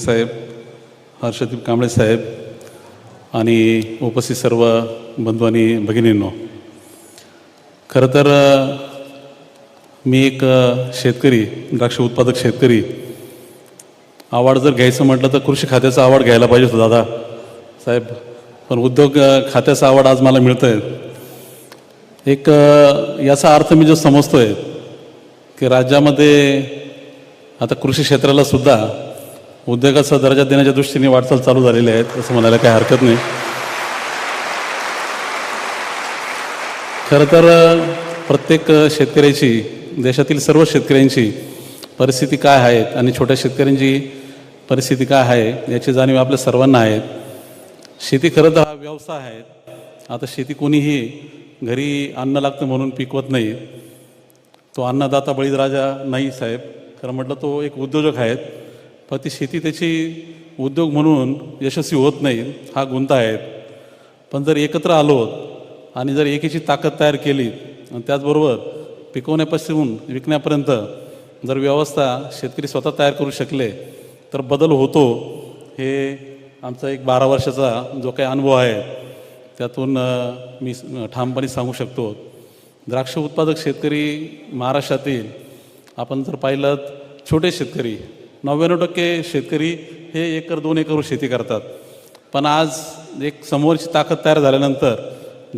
साहेब, हर्षदीप कांबळे साहेब आणि उपस्थित सर्व बंधू आणि भगिनींनो, खरं तर मी एक शेतकरी, द्राक्ष उत्पादक शेतकरी, अवॉर्ड जर घ्यायचं म्हटलं तर कृषी खात्याचा अवॉर्ड घ्यायला पाहिजे होता दादा साहेब, पण उद्योग खात्याचा अवॉर्ड आज मला मिळतं आहे. एक याचा अर्थ मी जो समजतो आहे की राज्यामध्ये आता कृषी क्षेत्राला सुद्धा उद्योगाचा दर्जा देण्याच्या दृष्टीने वाटचाल चालू झालेली आहे, असं म्हणायला काही हरकत नाही. खरं तर प्रत्येक शेतकऱ्याची, देशातील सर्व शेतकऱ्यांची परिस्थिती काय आहे आणि छोट्या शेतकऱ्यांची परिस्थिती काय आहे याची जाणीव आपल्या सर्वांना आहे. शेती खरं तर हा व्यवसाय आहे. आता शेती कोणीही घरी अन्न लागतं म्हणून पिकवत नाही. तो अन्नदाता बळीराजा नाही साहेब, खरं म्हटलं तो एक उद्योजक आहेत, पण ती शेती त्याची उद्योग म्हणून यशस्वी होत नाही, हा गुंता आहे. पण जर एकत्र आलो आणि जर एकीची ताकद तयार केली आणि त्याचबरोबर पिकवण्यापासून विकण्यापर्यंत जर व्यवस्था शेतकरी स्वतः तयार करू शकले तर बदल होतो. हे आमचा एक 12 वर्षाचा जो काही अनुभव आहे त्यातून मी ठामपणे सांगू शकतो. द्राक्ष उत्पादक शेतकरी महाराष्ट्रातील आपण जर पाहिलं, छोटे शेतकरी 99% शेतकरी हे 1-2 एकरवर शेती करतात. पण आज एक समोरची ताकद तयार झाल्यानंतर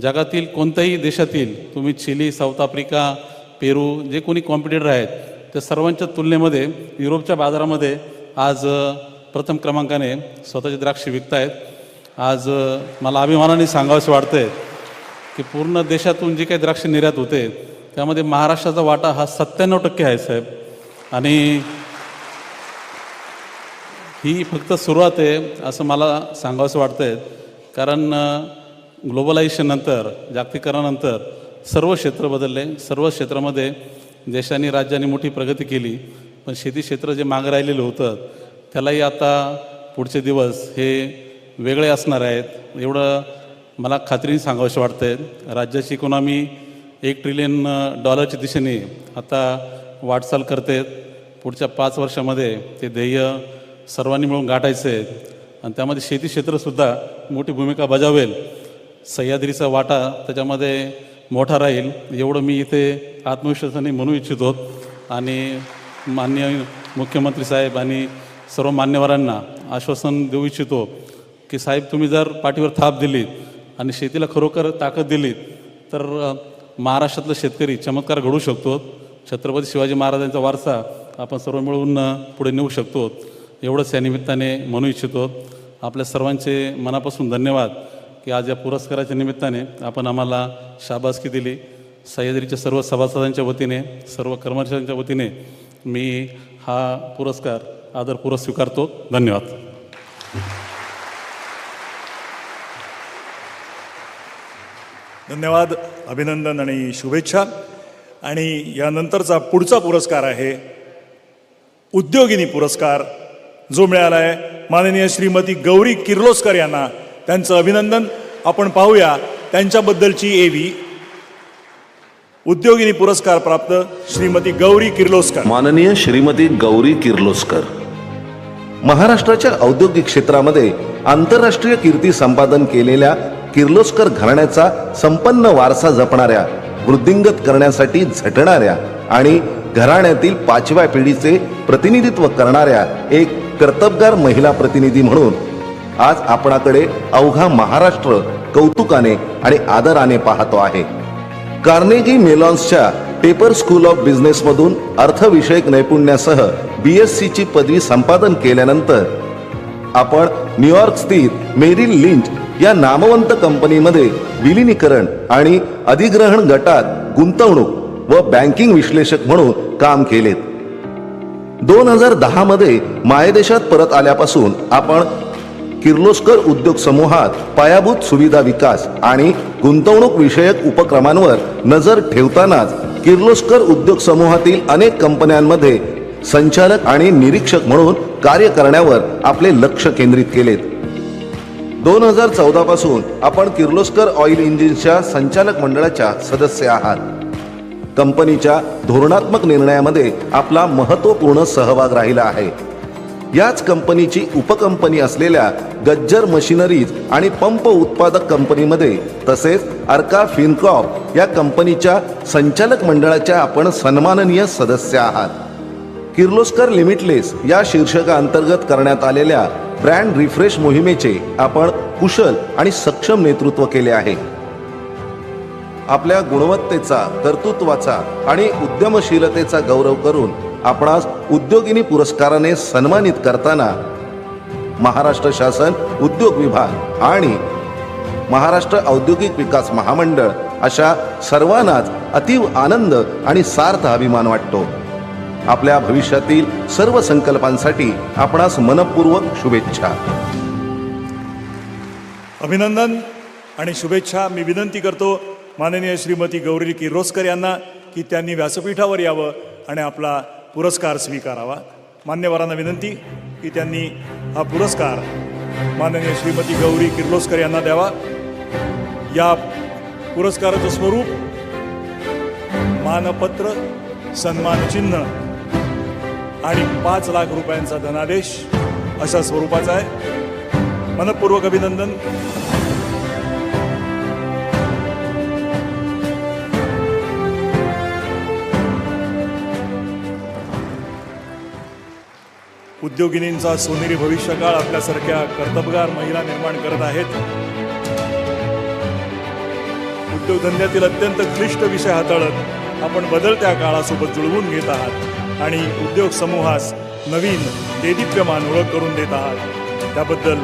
जगातील कोणत्याही देशातील तुम्ही चिली, साऊथ आफ्रिका, पेरू जे कोणी कॉम्पिटिटर आहेत त्या सर्वांच्या तुलनेमध्ये युरोपच्या बाजारामध्ये आज प्रथम क्रमांकाने स्वतःचे द्राक्ष विकत आहेत. आज मला अभिमानाने सांगावंसं वाटतं आहे की पूर्ण देशातून जी काही द्राक्ष निर्यात होते त्यामध्ये महाराष्ट्राचा वाटा हा 97% आहे साहेब. आणि ही फक्त सुरुवात आहे असं मला सांगावंसं वाटतं आहे, कारण ग्लोबलायझेशननंतर, जागतिकीकरणानंतर सर्व क्षेत्र बदलले. सर्व क्षेत्रामध्ये देशाने, राज्याने मोठी प्रगती केली, पण शेती क्षेत्र जे मागं राहिलेलं होतं त्यालाही आता पुढचे दिवस हे वेगळे असणार आहेत एवढं मला खात्रीने सांगावंसं वाटतं आहे. राज्याची इकॉनॉमी $1 ट्रिलियन दिशेने आता वाटचाल करते. पुढच्या 5 वर्षामध्ये ते ध्येय सर्वांनी मिळून गाठायचं आहे आणि त्यामध्ये शेती क्षेत्रसुद्धा मोठी भूमिका बजावेल. सह्याद्रीचा वाटा त्याच्यामध्ये मोठा राहील एवढं मी इथे आत्मविश्वासाने म्हणू इच्छितो. आणि माननीय मुख्यमंत्री साहेब आणि सर्व मान्यवरांना आश्वासन देऊ इच्छितो की साहेब, तुम्ही जर पाठीवर थाप दिली आणि शेतीला खरोखर ताकद दिली तर महाराष्ट्रातला शेतकरी चमत्कार घडू शकतो. छत्रपती शिवाजी महाराजांचा वारसा आपण सर्व मिळून पुढे नेऊ शकतो एवढंच या निमित्ताने म्हणू इच्छितो. आपल्या सर्वांचे मनापासून धन्यवाद की आज या पुरस्काराच्या निमित्ताने आपण आम्हाला शाबासकी दिली. सह्याद्रीच्या सर्व सभासदांच्या वतीने, सर्व कर्मचाऱ्यांच्या वतीने मी हा पुरस्कार आदरपूर्वक स्वीकारतो. धन्यवाद. धन्यवाद, अभिनंदन आणि शुभेच्छा. आणि यानंतरचा पुढचा पुरस्कार आहे उद्योगिनी पुरस्कार, जो मिळाला आहे माननीय श्रीमती गौरी किर्लोस्कर यांना. त्यांचं अभिनंदन आपण पाहूया. त्यांच्याबद्दलची एवी. उद्योगिनी पुरस्कार प्राप्त श्रीमती गौरी किर्लोस्कर. माननीय श्रीमती गौरी किर्लोस्कर, महाराष्ट्राच्या औद्योगिक क्षेत्रामध्ये आंतरराष्ट्रीय कीर्ती संपादन केलेल्या किर्लोस्कर घराण्याचा संपन्न वारसा जपणाऱ्या, वृद्धिंगत करण्यासाठी झटणाऱ्या आणि घराण्यातील 5व्या पिढीचे प्रतिनिधित्व करणाऱ्या एक कर्तबगार महिला प्रतिनिधी म्हणून आज आपणाकडे अवघा महाराष्ट्र कौतुकाने आणि आदराने पाहतो आहे. कार्नेगी मेलॉन्सच्या पेपर स्कूल ऑफ बिझनेसमधून अर्थविषयक नैपुण्यासह BSc ची पदवी संपादन केल्यानंतर आपण न्यूयॉर्क स्थित मेरिल लिंच या नामवंत कंपनीमध्ये विलिनीकरण आणि अधिग्रहण गटात गुंतवणूक व बँकिंग विश्लेषक म्हणून काम केलेत. 2010 मध्ये मायदेशात परत आल्यापासून आपण किर्लोस्कर उद्योग समूहात पायाभूत सुविधा विकास आणि गुंतवणूक विषयक उपक्रमांवर नजर ठेवतानाच किर्लोस्कर उद्योग समूहातील अनेक कंपन्यांमध्ये संचालक आणि निरीक्षक म्हणून कार्य करण्यावर आपले लक्ष केंद्रित केलेत. 2014 पासून आपण किर्लोस्कर ऑइल इंजिनच्या संचालक मंडळाच्या सदस्य आहात. कंपनीच्या धोरणात्मक निर्णयामध्ये आपला महत्त्वपूर्ण सहभाग राहिला आहे. याच कंपनीची उपकंपनी असलेल्या गज्जर मशिनरीज आणि पंप उत्पादक कंपनीमध्ये तसेच अर्का फिनकॉर्प या कंपनीच्या संचालक मंडळाच्या आपण सन्माननीय सदस्य आहात. किर्लोस्कर लिमिटलेस या शीर्षकाअंतर्गत करण्यात आलेल्या ब्रँड रिफ्रेश मोहिमेचे आपण कुशल आणि सक्षम नेतृत्व केले आहे. आपल्या गुणवत्तेचा, कर्तृत्वाचा आणि उद्यमशीलतेचा गौरव करून आपणास उद्योगिनी पुरस्काराने सन्मानित करताना महाराष्ट्र शासन उद्योग विभाग आणि महाराष्ट्र औद्योगिक विकास महामंडळ अशा सर्वांनाच अतीव आनंद आणि सार्थ अभिमान वाटतो. आपल्या भविष्यातील सर्व संकल्पांसाठी आपणास मनपूर्वक शुभेच्छा. अभिनंदन आणि शुभेच्छा. मी विनंती करतो माननीय श्रीमती गौरी किर्लोस्कर यांना की त्यांनी व्यासपीठावर यावं आणि आपला पुरस्कार स्वीकारावा. मान्यवरांना विनंती की त्यांनी हा पुरस्कार माननीय श्रीमती गौरी किर्लोस्कर यांना द्यावा. या पुरस्काराचं स्वरूप मानपत्र, सन्मानचिन्ह आणि 5 लाख रुपयांचा धनादेश अशा स्वरूपाचा आहे. मनपूर्वक अभिनंदन. उद्योगिनींचा सोनेरी भविष्यकाळ आपल्यासारख्या कर्तबगार महिला निर्माण करत आहेत. उद्योगधंद्यातील अत्यंत क्लिष्ट विषय हाताळत आपण बदलत्या काळासोबत जुळवून घेत आहात आणि उद्योग समूहास नवीन देदीप्यमान ओळख करून देत आहात. त्याबद्दल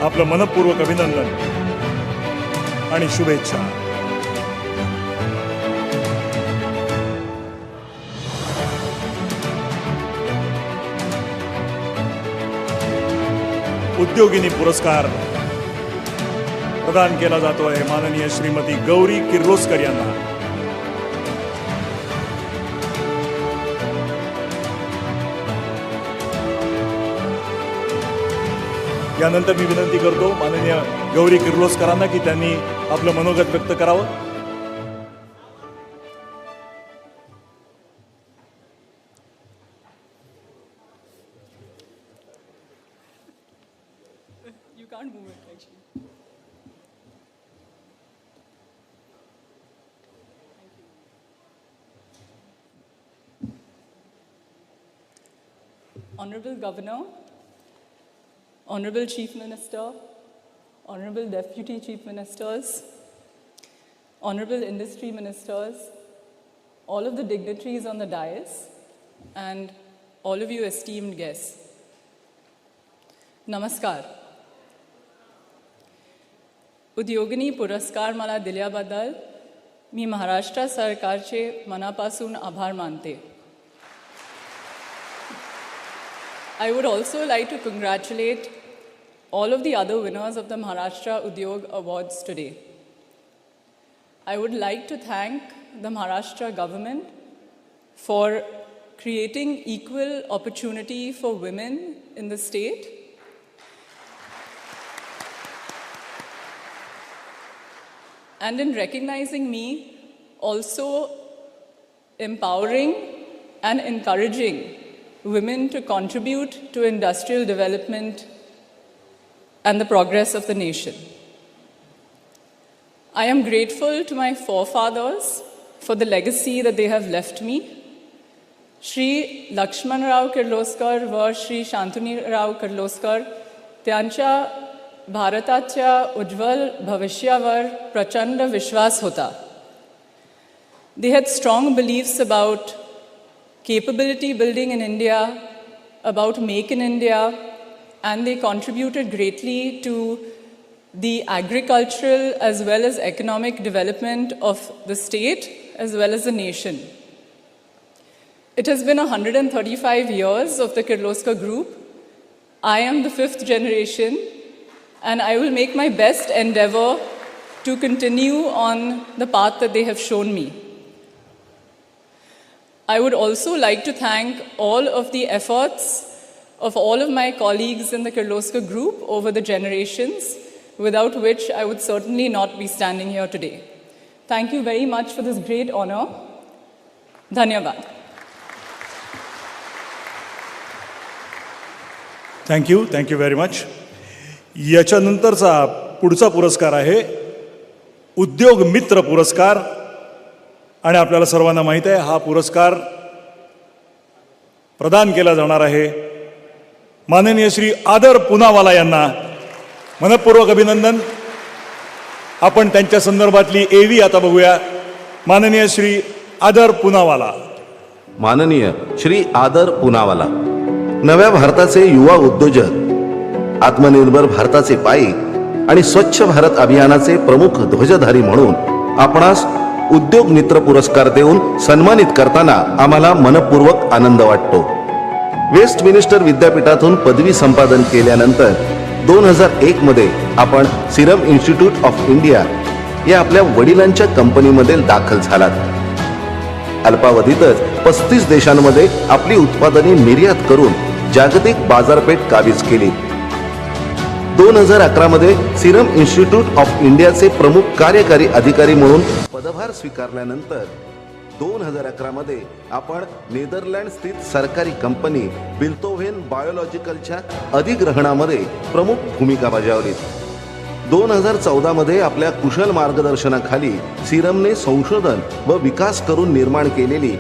आपलं मनपूर्वक अभिनंदन आणि शुभेच्छा. उद्योगिनी पुरस्कार प्रदान केला जातो आहे माननीय श्रीमती गौरी किर्लोस्कर यांना. यानंतर मी विनंती करतो माननीय गौरी किर्लोस्करांना की त्यांनी आपलं मनोगत व्यक्त करावं. You can't move it, actually. Honorable Governor, Honorable Chief Minister, Honorable Deputy Chief Ministers, Honorable Industry Ministers, all of the dignitaries on the dais, and all of you esteemed guests. Namaskar. उद्योगिनी पुरस्कार मला दिल्याबद्दल मी महाराष्ट्र सरकारचे मनापासून आभार मानते. I would also like to congratulate all of the other winners of the Maharashtra Udyog Awards today. I would like to thank the Maharashtra government for creating equal opportunity for women in the state. And in recognizing me, also empowering and encouraging women to contribute to industrial development and the progress of the nation. I am grateful to my forefathers for the legacy that they have left me. Shri Lakshman Rao Kirloskar व Shri Shantanu Rao Kirloskar त्यांच्या भारताच्या उज्ज्वल भविष्यावर प्रचंड विश्वास होता. They had strong beliefs about capability building in India, about Make in India, and they contributed greatly to the agricultural as well as economic development of the state as well as the nation. It has been 135 years of the Kirloskar Group. I am the 5th generation, and I will make my best endeavor to continue on the path that they have shown me. I would also like to thank all of the efforts of all of my colleagues in the Kirloskar Group over the generations, without which I would certainly not be standing here today. Thank you very much for this great honor. Dhanyavad. Thank you very much. याच्यानंतरचा पुढचा पुरस्कार आहे उद्योग मित्र पुरस्कार. आणि आपल्याला सर्वांना माहीत आहे हा पुरस्कार प्रदान केला जाणार आहे माननीय श्री आदर पुनावाला यांना. मनपूर्वक अभिनंदन. आपण त्यांच्या संदर्भातली एवी आता बघूया. माननीय श्री आदर पुनावाला. माननीय श्री आदर पुनावाला, नव्या भारताचे युवा उद्योजक, आत्मनिर्भर भारताचे पाईक आणि स्वच्छ भारत अभियानाचे प्रमुख ध्वजधारी म्हणून आपणास उद्योग मित्र पुरस्कार देऊन सन्मानित करताना आम्हाला मनपूर्वक आनंद वाटतो. वेस्टमिनिस्टर विद्यापीठातून पदवी संपादन केल्यानंतर 2001 मध्ये आपण सिरम इन्स्टिट्यूट ऑफ इंडिया या आपल्या वडिलांच्या कंपनीमध्ये दाखल झालात. अल्पावधीतच 35 देशांमध्ये आपली उत्पादने निर्यात करून जागतिक बाजारपेठ काबीज केली. 2011 मध्ये सिरम इन्स्टिट्यूट ऑफ इंडियाचे प्रमुख कार्यकारी अधिकारी म्हणून पदभार स्वीकारल्यानंतर 2011 मध्ये आपण नेदरलँड स्थित सरकारी कंपनी बिल्तोव्हेन बायोलॉजिकलच्या अधिग्रहणामध्ये प्रमुख भूमिका बजावली. 2014 मध्ये आपल्या कुशल मार्गदर्शनाखाली सिरमने संशोधन व विकास करून निर्माण केलेली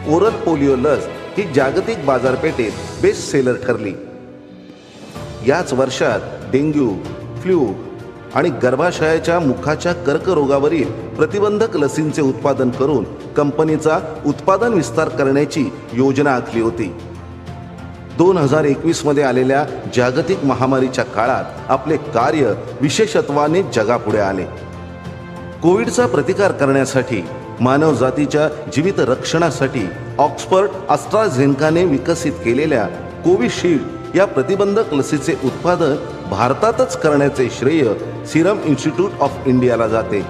ओरल पोलिओ लस ही जागतिक बाजारपेठेत बेस्ट सेलर ठरली. याच वर्षात डेंग्यू, फ्लू आणि गर्भाशयाच्या मुखाच्या कर्करोगावरील प्रतिबंधक लसींचे उत्पादन करून कंपनीचा उत्पादन विस्तार करण्याची योजना आखली होती. 2021 मध्ये आलेल्या जागतिक महामारीच्या काळात आपले कार्य विशेषत्वाने जगापुढे आले. कोविडचा प्रतिकार करण्यासाठी मानवजातीच्या जीवित रक्षणासाठी ऑक्सफर्ड ॲस्ट्राझेनेकाने विकसित केलेल्या कोविशिल्ड या प्रतिबंधक लसीचे उत्पादन भारतातच करण्याचे श्रेय सिरम इन्स्टिट्यूट ऑफ इंडियाला जाते.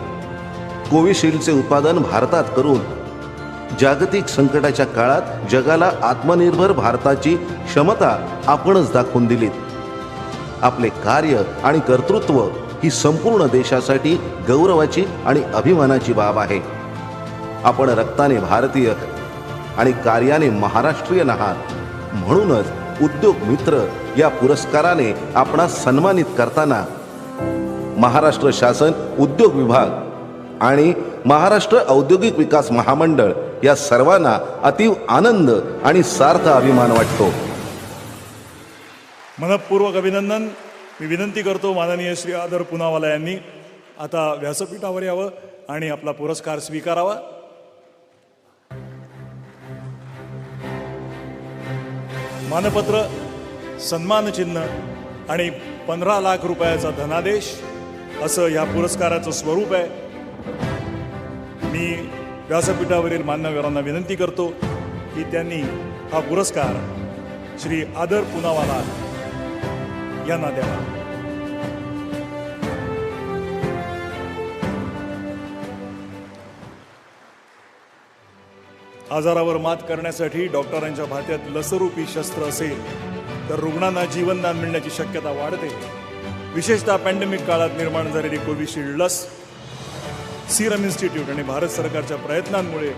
कोविशिल्डचे उत्पादन भारतात करून जागतिक संकटाच्या काळात जगाला आत्मनिर्भर भारताची क्षमता आपणच दाखवून दिलीत. आपले कार्य आणि कर्तृत्व ही संपूर्ण देशासाठी गौरवाची आणि अभिमानाची बाब आहे. आपण रक्ताने भारतीय आणि कार्याने महाराष्ट्रीयन आहात. म्हणूनच उद्योग मित्र या पुरस्काराने आपणास सन्मानित करताना महाराष्ट्र शासन उद्योग विभाग आणि महाराष्ट्र औद्योगिक विकास महामंडळ या सर्वांना अतीव आनंद आणि सार्थ अभिमान वाटतो. मनपूर्वक अभिनंदन. मी विनंती करतो माननीय श्री आदर पुनावाला यांनी आता व्यासपीठावर यावं आणि आपला पुरस्कार स्वीकारावा. मानपत्र, सन्मानचिन्ह आणि 15 लाख रुपयाचा धनादेश असं या पुरस्काराचं स्वरूप आहे. मी व्यासपीठावरील मान्यवरांना विनंती करतो की त्यांनी हा पुरस्कार श्री आदर पुनावाला यांना द्यावा. आजारावर मात करण्यासाठी डॉक्टरांच्या भात्यात लसरूपी शस्त्र असेल तर रुग्णांना जीवनदान मिळण्याची शक्यता वाढते. विशेषतः पॅन्डेमिक काळात निर्माण झालेली कोविशिल्ड लस सिरम इन्स्टिट्यूट आणि भारत सरकारच्या प्रयत्नांमुळे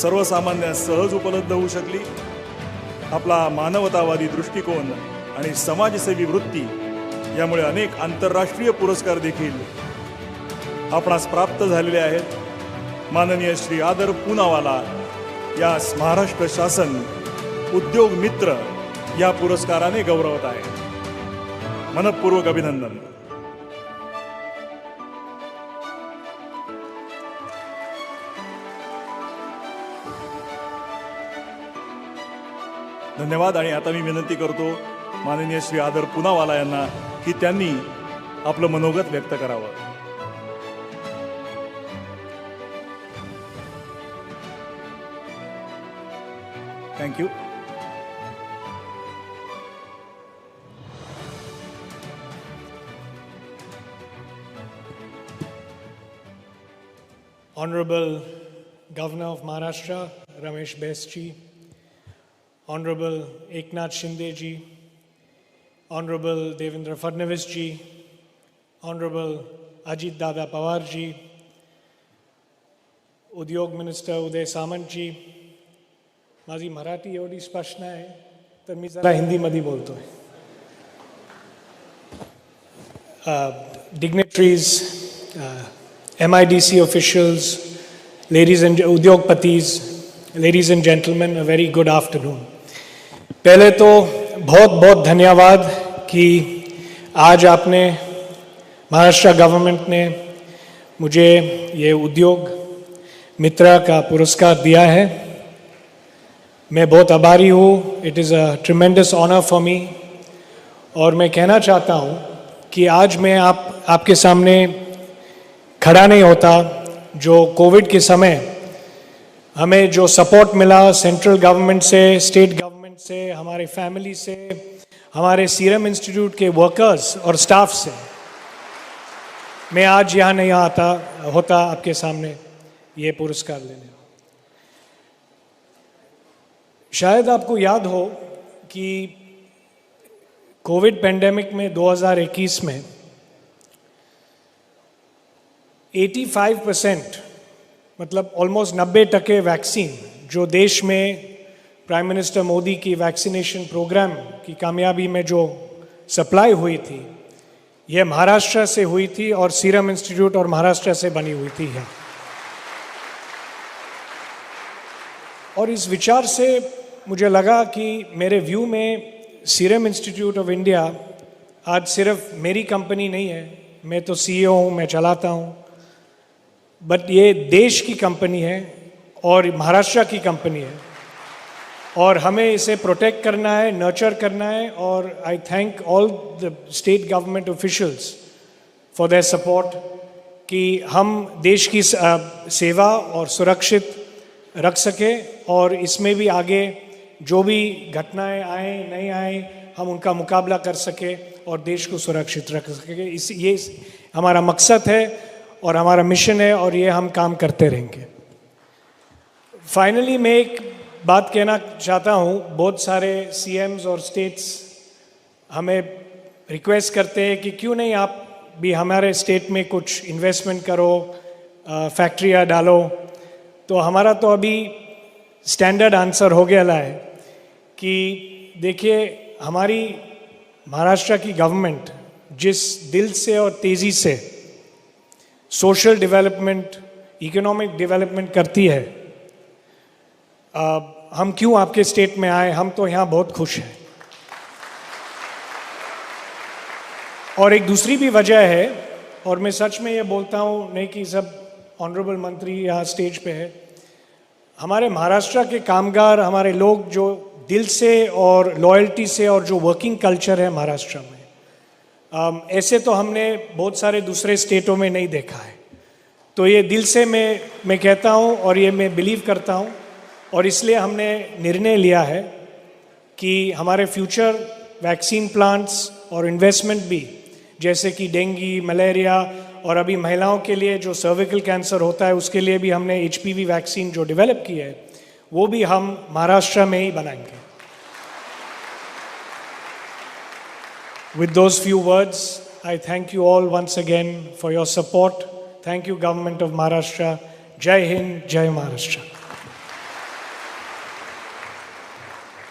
सर्वसामान्यास सहज उपलब्ध होऊ शकली. आपला मानवतावादी दृष्टिकोन आणि समाजसेवी वृत्ती यामुळे अनेक आंतरराष्ट्रीय पुरस्कार देखील आपणास प्राप्त झालेले आहेत. माननीय श्री आदर पुनावाला यास महाराष्ट्र शासन उद्योग मित्र या पुरस्काराने गौरवत आहे. मनपूर्वक अभिनंदन. धन्यवाद. आणि आता मी विनंती करतो माननीय श्री आदर पुनावाला यांना की त्यांनी आपलं मनोगत व्यक्त करावं. Thank you. Honorable Governor of Maharashtra, Ramesh Bes ji, Honorable Eknath Shinde ji, Honorable Devendra Fadnavis ji, Honorable Ajit Dada Pawar ji, Udyog Minister Uday Samant ji, माझी मराठी एवढी स्पष्ट आहे तर मी जरा हिंदीमध्ये बोलतोय. dignitaries, MIDC officials, ladies and उद्योगपतिज, ladies and gentlemen, a very good afternoon. पहले तो बहुत बहुत धन्यवाद कि आज आपने महाराष्ट्र गवर्नमेंट ने मुझे ये उद्योग मित्र का पुरस्कार दिया है. मैं बहुत आभारी हूँ. It is a tremendous honour for me. और मैं कहना चाहता हूँ कि आज मैं आपके सामने खड़ा नहीं होता जो कोविड के समय हमें जो सपोर्ट मिला सेंट्रल गवर्नमेंट से, स्टेट गवर्नमेंट से, हमारे फैमिली से, हमारे सीरम इंस्टीट्यूट के वर्कर्स और स्टाफ से, मैं आज यहाँ नहीं होता आपके सामने ये पुरस्कार लेने. शायद आपको याद हो कि कोविड पेंडेमिक में 2021 में 85% मतलब ऑलमोस्ट 90% वैक्सीन जो देश में प्राइम मिनिस्टर मोदी की वैक्सीनेशन प्रोग्राम की कामयाबी में जो सप्लाई हुई थी, यह महाराष्ट्र से हुई थी और सीरम इंस्टीट्यूट और महाराष्ट्र से बनी हुई थी. और इस विचार से मुझे लगा कि मेरे व्यू में सीरम इंस्टीट्यूट ऑफ इंडिया आज सिर्फ मेरी कंपनी नहीं है. मैं तो CEO हूँ, मैं चलाता हूँ, बट ये देश की कंपनी है और महाराष्ट्र की कंपनी है और हमें इसे प्रोटेक्ट करना है, नर्चर करना है. और आई thank all the state government officials for their support कि हम देश की सेवा और सुरक्षित रख सके और इसमें भी आगे जो भी घटनाएं आए नहीं आए हम उनका मुकाबला कर सके और देश को सुरक्षित रख सके. ये हमारा मकसद है और हमारा मिशन है और ये हम काम करते रहेंगे. फाइनली मैं एक बात कहना चाहता हूँ. बहुत सारे CMs और स्टेट्स हमें रिक्वेस्ट करते हैं कि क्यों नहीं आप भी हमारे स्टेट में कुछ इन्वेस्टमेंट करो, फैक्ट्रियाँ डालो. तो हमारा तो अभी स्टैंडर्ड आंसर हो गया है कि देखिए हमारी महाराष्ट्र की गवर्नमेंट जिस दिल से और तेज़ी से सोशल डेवलपमेंट, इकोनॉमिक डेवलपमेंट करती है, हम क्यों आपके स्टेट में आए. हम तो यहाँ बहुत खुश हैं. और एक दूसरी भी वजह है और मैं सच में ये बोलता हूँ, नहीं कि सब ऑनरेबल मंत्री यहाँ स्टेज पे है, हमारे महाराष्ट्र के कामगार, हमारे लोग जो दिल से और लॉयल्टी से और जो वर्किंग कल्चर है महाराष्ट्र में, ऐसे तो हमने बहुत सारे दूसरे स्टेटों में नहीं देखा है. तो ये दिल से मैं कहता हूँ और ये मैं बिलीव करता हूँ और इसलिए हमने निर्णय लिया है कि हमारे फ्यूचर वैक्सीन प्लांट्स और इन्वेस्टमेंट भी, जैसे कि डेंगू, मलेरिया और अभी महिलाओं के लिए जो सर्विकल कैंसर होता है उसके लिए भी हमने HPV वैक्सीन जो डेवलप की है वो भी हम महाराष्ट्र में ही बनाएंगे. With those few words, I thank you all once again for your support. Thank you, Government of Maharashtra. Jai Hind, Jai Maharashtra.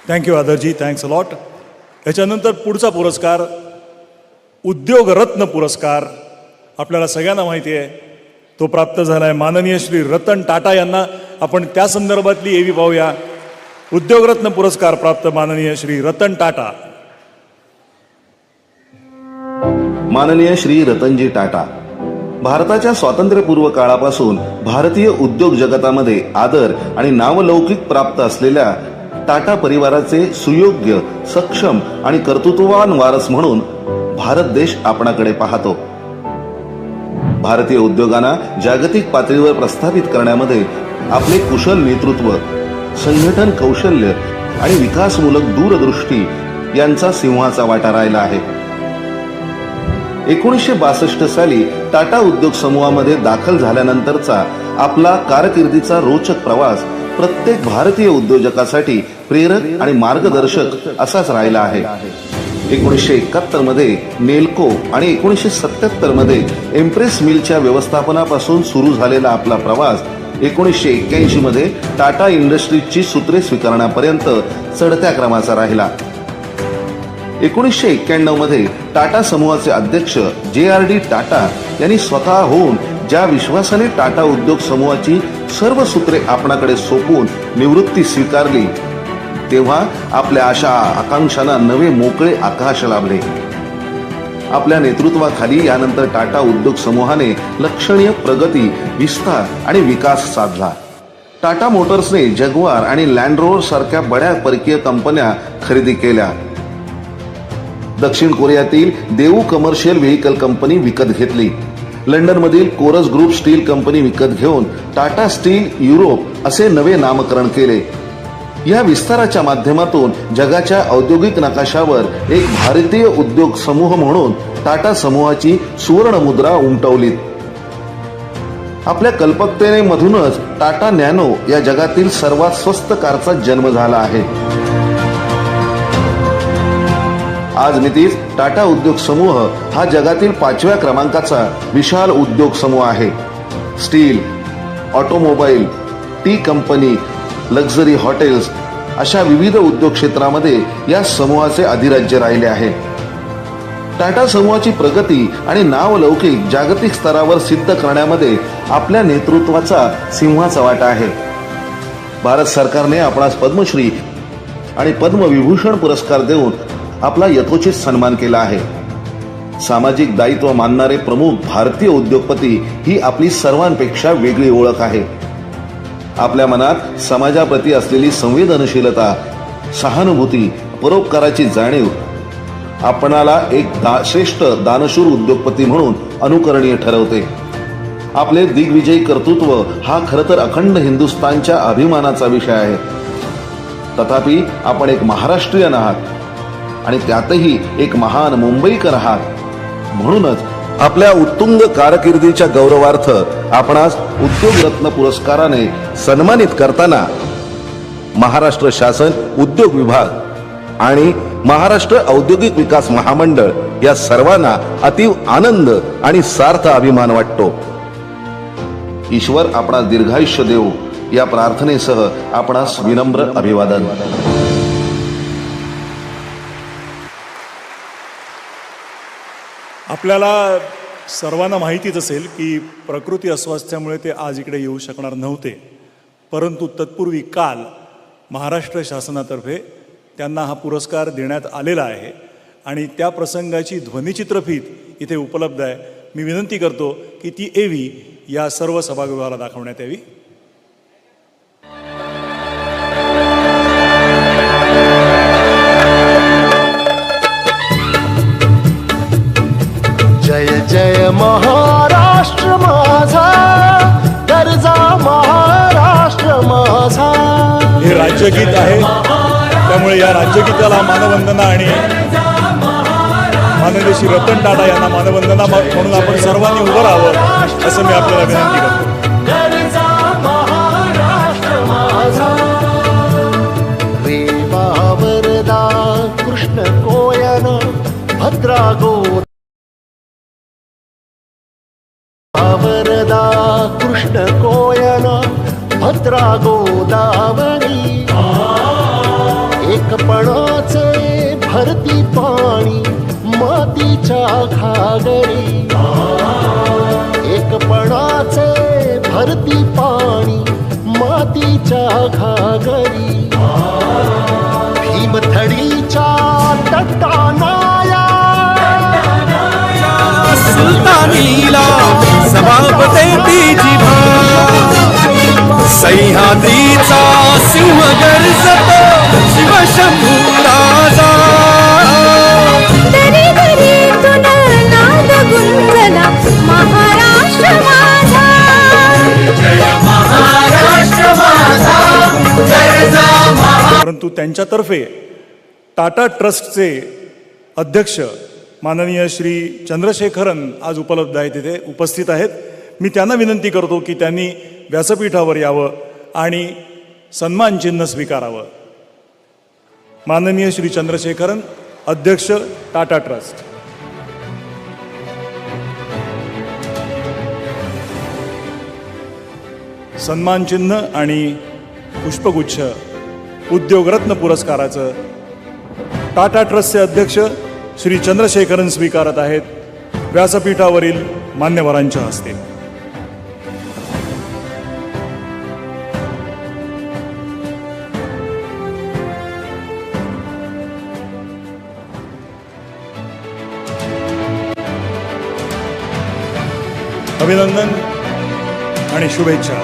Thank you Adarji, thanks a lot. याच्यानंतर पुढचा पुरस्कार उद्योग रत्न पुरस्कार आपल्याला सगळ्यांना माहिती आहे तो प्राप्त झाला आहे माननीय श्री रतन टाटा यांना. आपण त्या संदर्भातली एवी पाहूया. उद्योगरत्न पुरस्कार प्राप्त माननीय श्री रतन टाटा. माननीय श्री रतनजी टाटा भारताच्या स्वातंत्र्यपूर्व काळापासून भारतीय उद्योग जगतामध्ये आदर आणि नावलौकिक प्राप्त असलेल्या टाटा परिवाराचे सुयोग्य, सक्षम आणि कर्तृत्ववान वारस म्हणून भारत देश आपणाकडे पाहतो. भारतीय उद्योगांना जागतिक पातळीवर प्रस्थापित करण्यामध्ये आपले कुशल नेतृत्व, संघटन कौशल्य आणि विकासमूलक दूरदृष्टी यांचा सिंहाचा वाटा राहिला आहे. 1962 साली टाटा उद्योग समूहामध्ये दाखल झाल्यानंतरचा आपला कारकिर्दीचा रोचक प्रवास प्रत्येक भारतीय उद्योजकासाठी प्रेरक आणि मार्गदर्शक असाच राहिला आहे. 1971 मध्ये नेल्को आणि 1977 मध्ये एम्प्रेस मिलच्या व्यवस्थापनापासून सुरू झालेला आपला प्रवास 1981 मध्ये टाटा इंडस्ट्रीजची सूत्रे स्वीकारण्यापर्यंत चढत्या क्रमाचा राहिला. 1991 मध्ये टाटा समूहाचे अध्यक्ष JRD टाटा यांनी स्वतःहून ज्या विश्वासाने टाटा उद्योग समूहाची सर्व सूत्रे आपणाकडे सोपवून निवृत्ती स्वीकारली, तेव्हा आपल्या आशा आकांक्षांना नवे मोकळे आकाश लाभले. आपल्या नेतृत्वाखाली यानंतर टाटा उद्योग समूहाने लक्षणीय प्रगती, विस्तार आणि विकास साधला. टाटा मोटर्सने जगवार आणि लँड रोव्हर सारख्या बड्या परकीय कंपन्या खरेदी केल्या. दक्षिण कोरियातील देऊ कमर्शियल व्हेइकल कंपनी विकत घेतली. लंडनमधील कोरस ग्रुप स्टील कंपनी विकत घेऊन टाटा स्टील युरोप असे नवे नामकरण केले. या विस्ताराच्या माध्यमातून जगाच्या औद्योगिक नकाशावर एक भारतीय उद्योग समूह म्हणून टाटा समूहाची सुवर्ण मुद्रा उमटवली. आपल्या कल्पकतेने मधूनच टाटा नॅनो या जगातील सर्वात स्वस्त कारचा जन्म झाला आहे. आज मितीस टाटा उद्योग समूह हा जगातील 5व्या क्रमांकाचा विशाल उद्योग समूह आहे. Steel, automobile, T company, luxury hotels अशा विविध उद्योग क्षेत्रामध्ये या समूहाचे अधिराज्य राहिले आहे. टाटा समूहाची प्रगती आणि नावलौकिक जागतिक स्तरावर सिद्ध करण्यामध्ये आपल्या नेतृत्वाचा सिंहाचा वाटा आहे. भारत सरकारने आपणास पद्मश्री आणि पद्मविभूषण पुरस्कार देऊन आपला यथोचित सन्मान केला आहे. सामाजिक दायित्व मानणारे प्रमुख भारतीय उद्योगपती ही आपली सर्वांपेक्षा वेगळी ओळख आहे. आपल्या मनात समाजाप्रती असलेली संवेदनशीलता, सहानुभूती, परोपकाराची जाणीव आपणाला एक श्रेष्ठ दानशूर उद्योगपती म्हणून अनुकरणीय ठरवते. आपले दिग्विजयी कर्तृत्व हा खरं तर अखंड हिंदुस्थानच्या अभिमानाचा विषय आहे. तथापि आपण एक महाराष्ट्रीयन आहात आणि त्यातही एक महान मुंबईकर आहात. म्हणूनच आपल्या उत्तुंग कारकिर्दीच्या गौरवार्थ आपणास उद्योगरत्न पुरस्काराने सन्मानित करताना महाराष्ट्र शासन उद्योग विभाग आणि महाराष्ट्र औद्योगिक विकास महामंडळ या सर्वांना अतीव आनंद आणि सार्थ अभिमान वाटतो. ईश्वर आपणास दीर्घायुष्य देवो या प्रार्थनेसह आपणास विनम्र अभिवादन. आपल्याला सर्वांना माहितीच असेल की प्रकृती अस्वास्थ्यामुळे ते आज इकडे येऊ शकणार नव्हते, परंतु तत्पूर्वी काल महाराष्ट्र शासनातर्फे त्यांना हा पुरस्कार देण्यात आलेला आहे आणि त्या प्रसंगाची ध्वनिचित्रफीत इथे उपलब्ध आहे. मी विनंती करतो की ती एवी या सर्व सभागृहाला दाखवण्यात यावी. जय जय महाराष्ट्र माझा, गरजा महाराष्ट्र माझा. हे राज्यगीत आहे, त्यामुळे या राज्यगीताला मानवंदना आणि माननीय श्री रतन टाटा यांना मानवंदना म्हणून आपण सर्वांनी उभं राहावं असं मी आपल्याला विनंती करतो. गरजा महाराष्ट्र माझा. रेवा वरदा कृष्ण कोयन भद्रा गोदा. वरदा कृष्ण कोयन भद्रा गोदावरी. एकपणाचे भरती पाणी मातीच्या घागरी. एकपणाचे भरती पाणी मातीच्या घागरी. भीमथडीच्या तटानाया सुलतानीला सभापते जिभा. सह्याद्रीचा सिंह गर्जतो शिवशंभू राजा. दरी दरीतून नाद गुंजला महाराष्ट्र माझा. जय महाराष्ट्र माझा, गरजा महा. परंतु त्यांच्यातर्फे टाटा ट्रस्टचे अध्यक्ष माननीय श्री चंद्रशेखरन आज उपलब्ध आहेत, तिथे उपस्थित आहेत. मी त्यांना विनंती करतो की त्यांनी व्यासपीठावर यावं आणि सन्मान चिन्ह स्वीकारावं. माननीय श्री चंद्रशेखरन, अध्यक्ष टाटा ट्रस्ट. सन्मान चिन्ह आणि पुष्पगुच्छ उद्योगरत्न पुरस्काराचं टाटा ट्रस्टचे अध्यक्ष श्री चंद्रशेखरन स्वीकारत आहेत व्यासपीठावरील मान्यवरांच्या हस्ते. अभिनंदन आणि शुभेच्छा.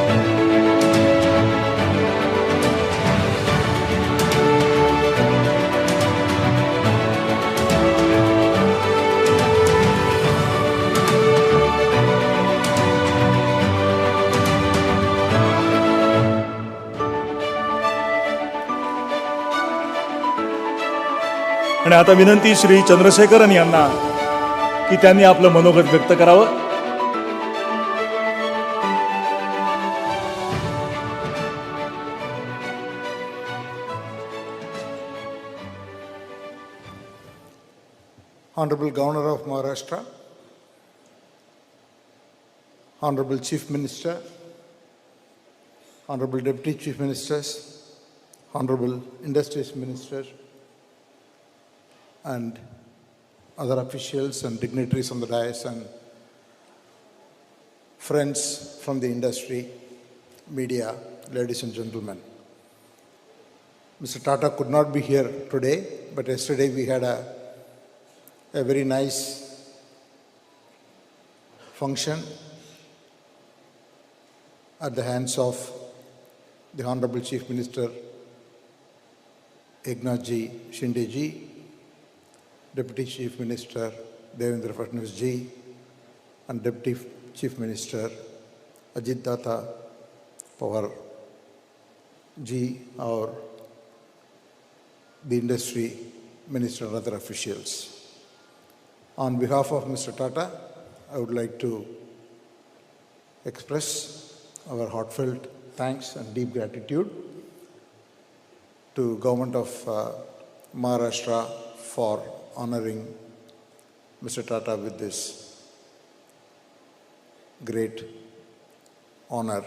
आणि आता विनंती श्री चंद्रशेखरन यांना की त्यांनी आपलं मनोगत व्यक्त करावं. Honorable Governor of Maharashtra, Honorable Chief Minister, Honorable Deputy Chief Ministers, Honorable Industries Minister, and other officials and dignitaries on the dais, and friends from the industry, media, ladies and gentlemen. Mr. Tata could not be here today, but yesterday we had a very nice function at the hands of the Honorable Chief Minister Eknath ji Shinde ji, Deputy Chief Minister Devendra Fadnavis ji, and Deputy Chief Minister Ajit Dada Pawar ji, or the Industry Minister and other officials. On behalf of Mr. Tata, I would like to express our heartfelt thanks and deep gratitude to Government of Maharashtra for honoring Mr. Tata with this great honor.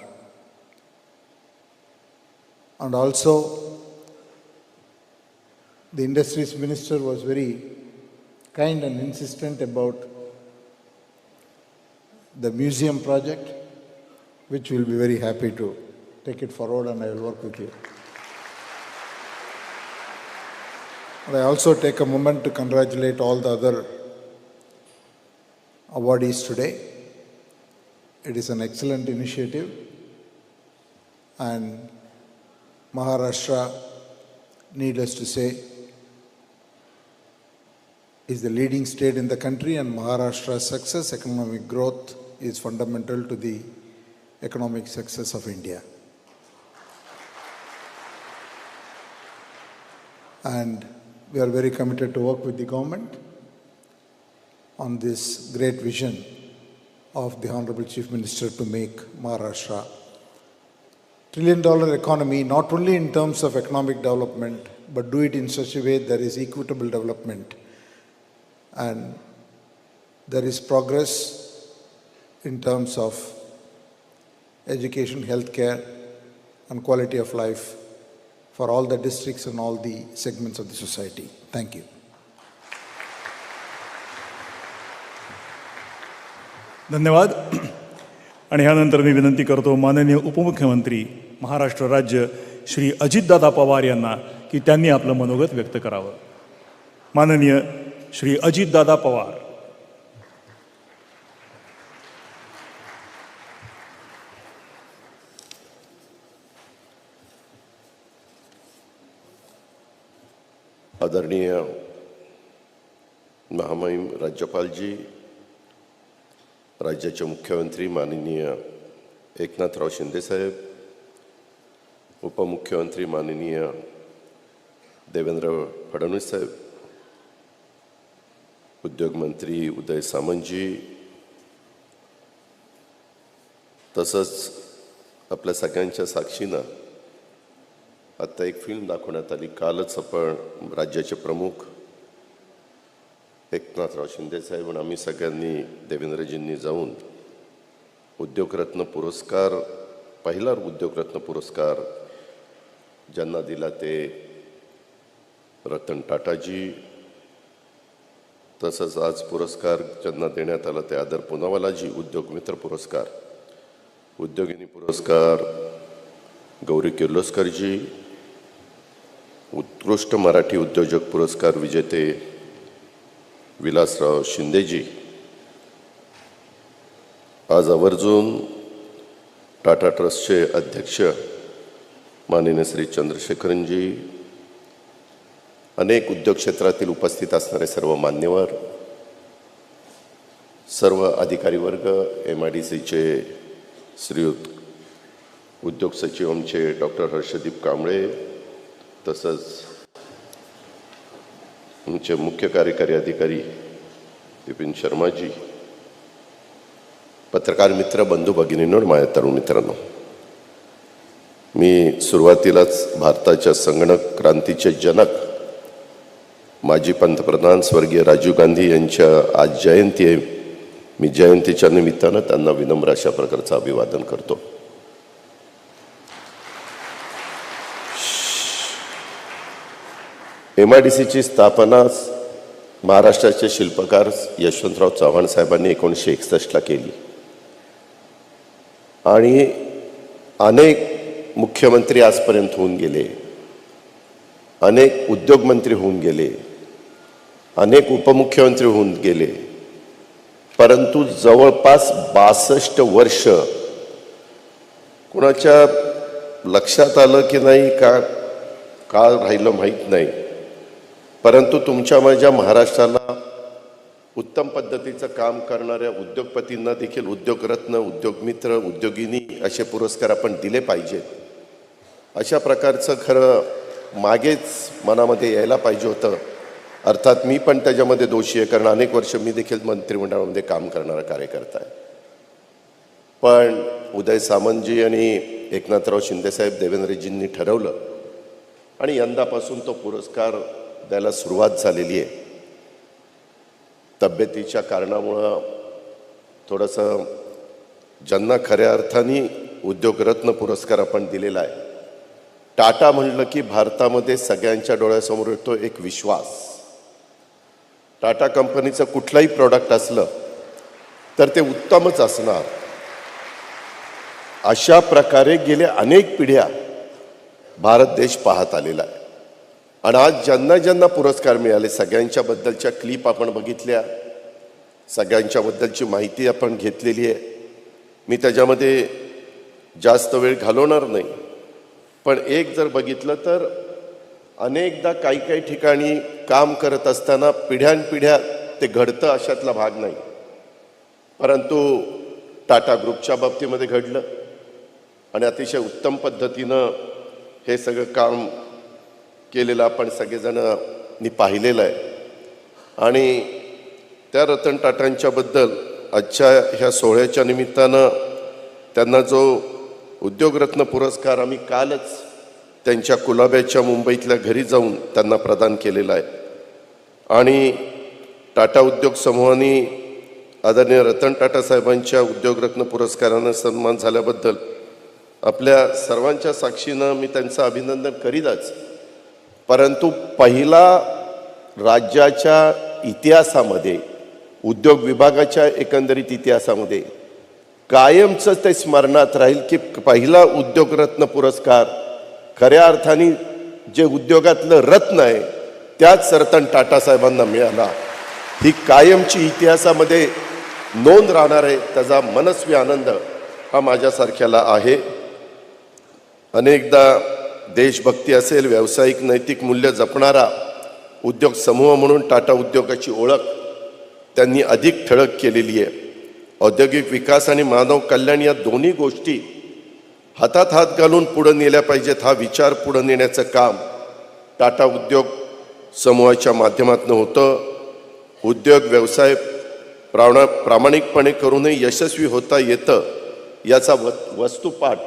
And also, the Industries Minister was very kind and insistent about the museum project, which we'll be very happy to take it forward, and I will work with you. And I also take a moment to congratulate all the other awardees today. It is an excellent initiative, and Maharashtra, needless to say, is the leading state in the country, and Maharashtra's success, economic growth, is fundamental to the economic success of India. And we are very committed to work with the government on this great vision of the Honorable Chief Minister to make Maharashtra trillion-dollar economy, not only in terms of economic development, but do it in such a way there is equitable development. And there is progress in terms of education, healthcare, and quality of life for all the districts and all the segments of the society. Thank you. धन्यवाद. आणि ह्यानंतर मी विनंती करतो माननीय उपमुख्यमंत्री महाराष्ट्र राज्य श्री अजितदादा पवार यांना की त्यांनी आपलं मनोगत व्यक्त करावं. माननीय श्री अजितदादा पवार. आदरणीय महामहिम राज्यपालजी, राज्याचे मुख्यमंत्री माननीय एकनाथराव शिंदे साहेब, उपमुख्यमंत्री माननीय देवेंद्र फडणवीस साहेब, उद्योग मंत्री उदय सामंतजी, तसंच आपल्या सगळ्यांच्या साक्षीनं आत्ता एक फिल्म दाखवण्यात आली. कालच आपण राज्याचे प्रमुख एकनाथराव शिंदे साहेब आणि आम्ही सगळ्यांनी देवेंद्रजींनी जाऊन उद्योगरत्न पुरस्कार, पहिला उद्योगरत्न पुरस्कार ज्यांना दिला ते रतन टाटाजी, तसंच आज पुरस्कार ज्यांना देण्यात आला ते आदर पुनावालाजी उद्योग मित्र पुरस्कार, उद्योगिनी पुरस्कार गौरी किर्लोस्करजी, उत्कृष्ट मराठी उद्योजक पुरस्कार विजेते विलासराव शिंदेजी, आज आवर्जून टाटा ट्रस्टचे अध्यक्ष माननीय श्री चंद्रशेखरनजी, अनेक उद्योग क्षेत्रातील उपस्थित असणारे सर्व मान्यवर, सर्व अधिकारी वर्ग, MIDCचे श्रीयुत उद्योग सचिव आमचे डॉक्टर हर्षदीप कांबळे, तसंच आमचे मुख्य कार्यकारी अधिकारी विपिन शर्माजी, पत्रकार मित्र, बंधू भगिनींनो, माझ्या तरुण मित्रांनो, मी सुरुवातीलाच भारताच्या संगणक क्रांतीचे जनक माजी पंतप्रधान स्वर्गीय राजीव गांधी यांच्या आज जयंती आहे. मी जयंतीच्या निमित्तानं त्यांना विनम्र अशा प्रकारचं अभिवादन करतो. MIDCची स्थापना महाराष्ट्राचे शिल्पकार यशवंतराव चव्हाण साहेबांनी 1961ला केली आणि अनेक मुख्यमंत्री आजपर्यंत होऊन गेले, अनेक उद्योगमंत्री होऊन गेले, अनेक उपमुख्यमंत्री होऊन गेले, परंतु जवळपास 62 वर्ष कुणाच्या लक्षात आलं की नाही का राहिलं माहीत नाही, परंतु तुमच्या माझ्या महाराष्ट्राला उत्तम पद्धतीचं काम करणाऱ्या उद्योगपतींना देखील उद्योगरत्न, उद्योगमित्र, उद्योगिनी असे पुरस्कार आपण दिले पाहिजेत. अशा प्रकारचं खरं मागेच मनामध्ये यायला पाहिजे होतं. अर्थात मी पण त्याच्यामध्ये दोषी आहे, कारण अनेक वर्ष मी देखील मंत्रिमंडळामध्ये काम करणारा कार्यकर्ता आहे. पण उदय सामंतजी आणि एकनाथराव शिंदेसाहेब देवेंद्रजींनी ठरवलं आणि यंदापासून तो पुरस्कार द्यायला सुरुवात झालेली आहे. तब्येतीच्या कारणामुळं थोडंसं ज्यांना खऱ्या अर्थाने उद्योगरत्न पुरस्कार आपण दिलेला आहे. टाटा म्हणलं की भारतामध्ये सगळ्यांच्या डोळ्यासमोर येतो एक विश्वास. टाटा कंपनीचं कुठलंही प्रॉडक्ट असलं तर ते उत्तमच असणार. अशा प्रकारे गेले अनेक पिढ्या भारत देश पाहत आलेला आहे. आणि आज ज्यांना ज्यांना पुरस्कार मिळाले सगळ्यांच्याबद्दलच्या क्लिप आपण बघितल्या, सगळ्यांच्याबद्दलची माहिती आपण घेतलेली आहे. मी त्याच्यामध्ये जास्त वेळ घालवणार नाही, पण एक जर बघितलं तर अनेकदा काही काही ठिकाणी काम करत असताना पिढ्यानपिढ्या ते घडतं अशातला भाग नाही, परंतु टाटा ग्रुपच्या बाबतीमध्ये घडलं आणि अतिशय उत्तम पद्धतीनं हे सगळं काम केलेलं आपण सगळेजणांनी पाहिलेलं आहे. आणि त्या रतन टाटांच्याबद्दल आजच्या ह्या सोहळ्याच्या निमित्तानं त्यांना जो उद्योगरत्न पुरस्कार आम्ही कालच त्यांच्या कुलाब्याच्या मुंबईतल्या घरी जाऊन त्यांना प्रदान केलेला आहे. आणि टाटा उद्योग समूहाने आदरणीय रतन टाटा साहेबांच्या उद्योगरत्न पुरस्कारानं सन्मान झाल्याबद्दल आपल्या सर्वांच्या साक्षीनं मी त्यांचं अभिनंदन करीतच, परंतु पहिला राज्याच्या इतिहासामध्ये, उद्योग विभागाच्या एकंदरीत इतिहासामध्ये कायमचं ते स्मरणात राहील की पहिला उद्योगरत्न पुरस्कार खऱ्या अर्थाने जे उद्योगातलं रत्न आहे त्याच रतन टाटा साहेबांना मिळाला. ही कायमची इतिहासामध्ये नोंद राहणार आहे. त्याचा मनस्वी आनंद हा माझ्यासारख्याला आहे. अनेकदा देशभक्ती असेल, व्यावसायिक नैतिक मूल्य जपणारा उद्योग समूह म्हणून टाटा उद्योगाची ओळख त्यांनी अधिक ठळक केलेली आहे. औद्योगिक विकास आणि मानव कल्याण या दोन्ही गोष्टी हातात हात घालून पुढे नेल्या पाहिजेत. हा विचार पुढे नेण्याचं काम टाटा उद्योग समूहाच्या माध्यमातून होतं. उद्योग व्यवसाय प्रामाणिकपणे करूनही यशस्वी होता येतं याचा वस्तुपाठ